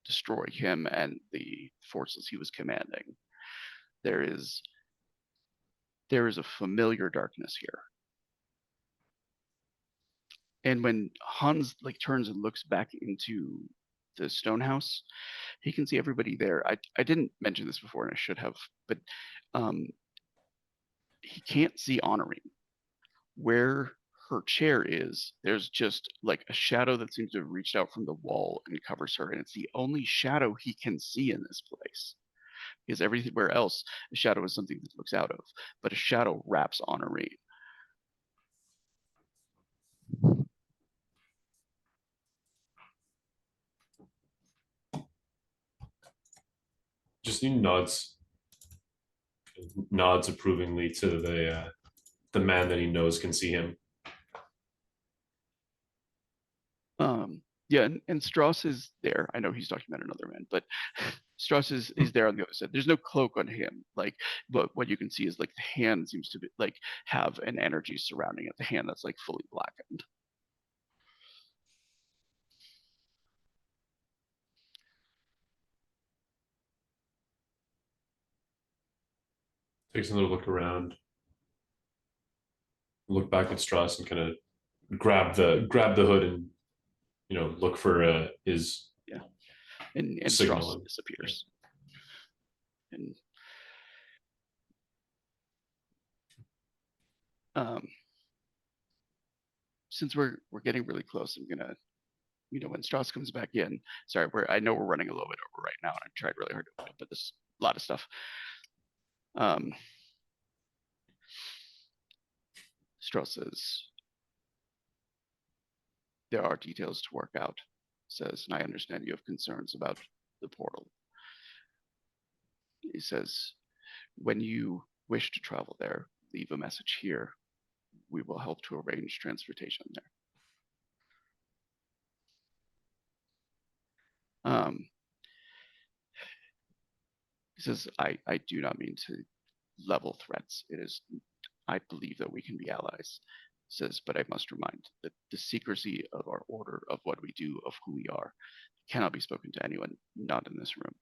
destroy him and the forces he was commanding. There is a familiar darkness here. And when Hans like turns and looks back into the stone house, he can see everybody there. I didn't mention this before, and I should have, but he can't see Honorine. Where her chair is, there's just like a shadow that seems to have reached out from the wall and covers her, and it's the only shadow he can see in this place. Because everywhere else, a shadow is something that looks out of, but a shadow wraps Honorine. Just nods approvingly to the man that he knows can see him. Yeah, and Strauss is there. I know he's talking about another man, but Strauss is there on the other side. There's no cloak on him. Like, but what you can see is like the hand seems to be like have an energy surrounding it. The hand that's like fully blackened. Takes another look around, look back at Strauss, and kind of grab the hood and look for his And signal. Strauss disappears. And since we're getting really close, I'm gonna, when Strauss comes back in. Sorry, I know we're running a little bit over right now, and I've tried really hard to but there's a lot of stuff. Strauss says, there are details to work out. Says, and I understand you have concerns about the portal. He says, when you wish to travel there, leave a message here. We will help to arrange transportation there. He says, I do not mean to level threats. I believe that we can be allies. Says, but I must remind that the secrecy of our order, of what we do, of who we are, cannot be spoken to anyone not in this room.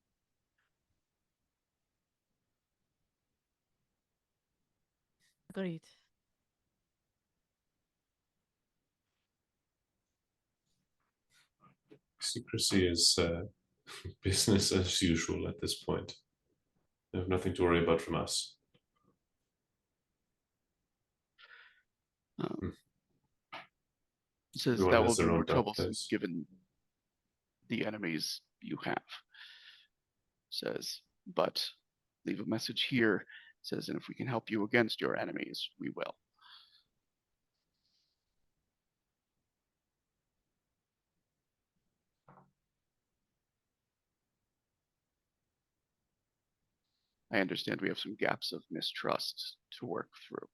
Agreed. Secrecy is business as usual at this point. They have nothing to worry about from us. Says Everyone that will has be their own more dark troublesome days. given the enemies you have. Says, but leave a message here. Says, and if we can help you against your enemies, we will. I understand we have some gaps of mistrust to work through.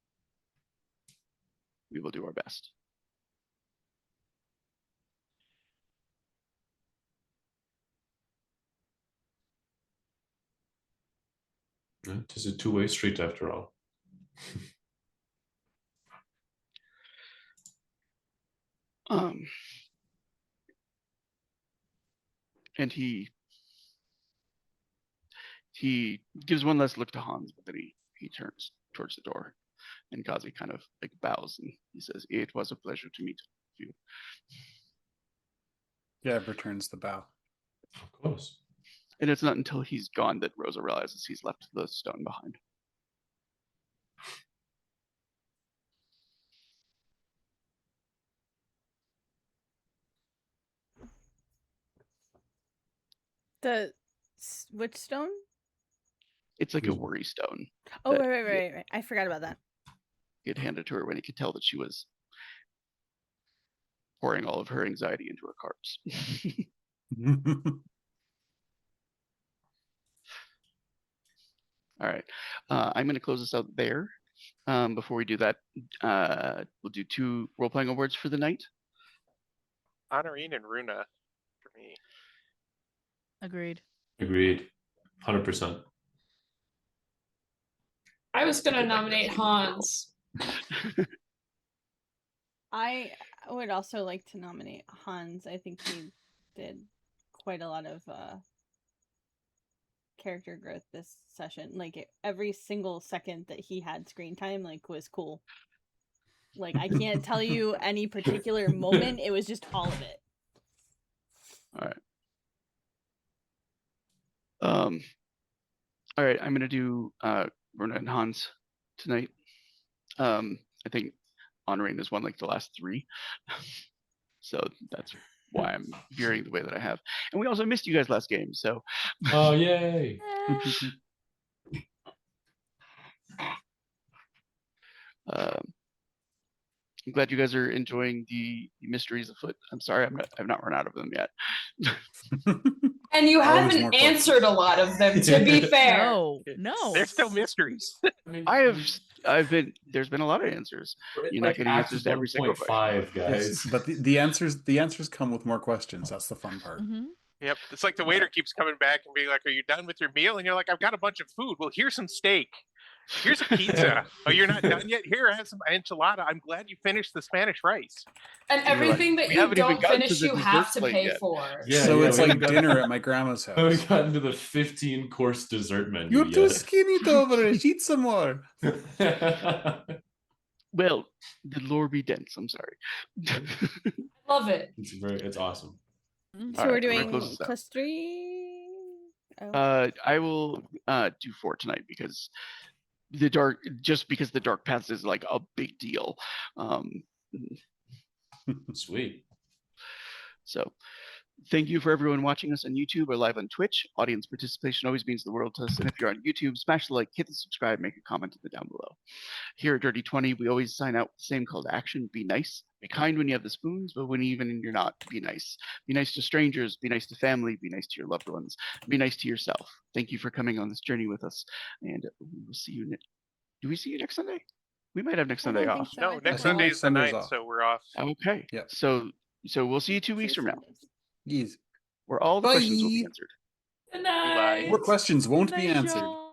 We will do our best. It is a two-way street after all. And he gives one last look to Hans, but then he turns towards the door, and Kazi kind of like bows and he says, "It was a pleasure to meet you." Gab returns the bow. Of course. And it's not until he's gone that Rosa realizes he's left the stone behind. Which stone? It's like a worry stone. Oh, that right. I forgot about that. He had handed to her when he could tell that she was pouring all of her anxiety into her cards. All right. I'm going to close this out there. Before we do that, we'll do 2 role-playing awards for the night. Honorine and Runa for me. Agreed. Agreed. 100%. I was gonna Like nominate that. Hans. I would also like to nominate Hans. I think he did quite a lot of character growth this session. Like every single second that he had screen time, like, was cool. Like, I can't tell you any particular moment. It was just all of it. All right. All right. I'm gonna do Runa and Hans tonight. I think Honorine has won like the last 3, so that's why I'm veering the way that I have. And we also missed you guys last game, so. Oh, yay! I'm glad you guys are enjoying the mysteries afoot. I'm sorry, I've not run out of them yet. And you Always more haven't questions. answered a lot of them, to be fair. No. They're still mysteries. I have There's been a lot of answers. We're at, You're not like, getting act answers to every single question. 1.5, guys. Yes, but the answers come with more questions. That's the fun part. Mm-hmm. Yep. It's like the waiter keeps coming back and being like, "Are you done with your meal?" And you're like, "I've got a bunch of food." "Well, here's some steak. Here's a pizza." "Oh, you're not done yet? Here, I have some enchilada. I'm glad you finished the Spanish rice." And You're like, everything that "We you haven't even don't gotten to finish, the you have dessert to plate pay yet." for. Yeah, So yeah, it's we like haven't got- dinner at my grandma's We haven't house. gotten to the 15-course dessert menu You're too yet. skinny, Tovar. Eat some more. Well, the lore be dense. I'm sorry. Love it. It's awesome. So All we're right, we're gonna doing close this out. plus 3. Oh. I will do 4 tonight because the dark paths is like a big deal. Sweet. So thank you for everyone watching us on YouTube or live on Twitch. Audience participation always means the world to us. And if you're on YouTube, smash the like, hit the subscribe, make a comment down below. Here at Dirty 20, we always sign out with the same call to action. Be nice. Be kind when you have the spoons, but when even you're not, be nice. Be nice to strangers. Be nice to family. Be nice to your loved ones. Be nice to yourself. Thank you for coming on this journey with us. And we will see you do we see you next Sunday? We might have next I Sunday don't think off. so. No, I think next we're Sunday off. is the Sunday's 9th, off. so we're off. Okay. Yep. So we'll see you 2 weeks from now, Yes. where all the questions will be Bye. answered. Good Bye. night. More questions won't be Nice, answered. y'all.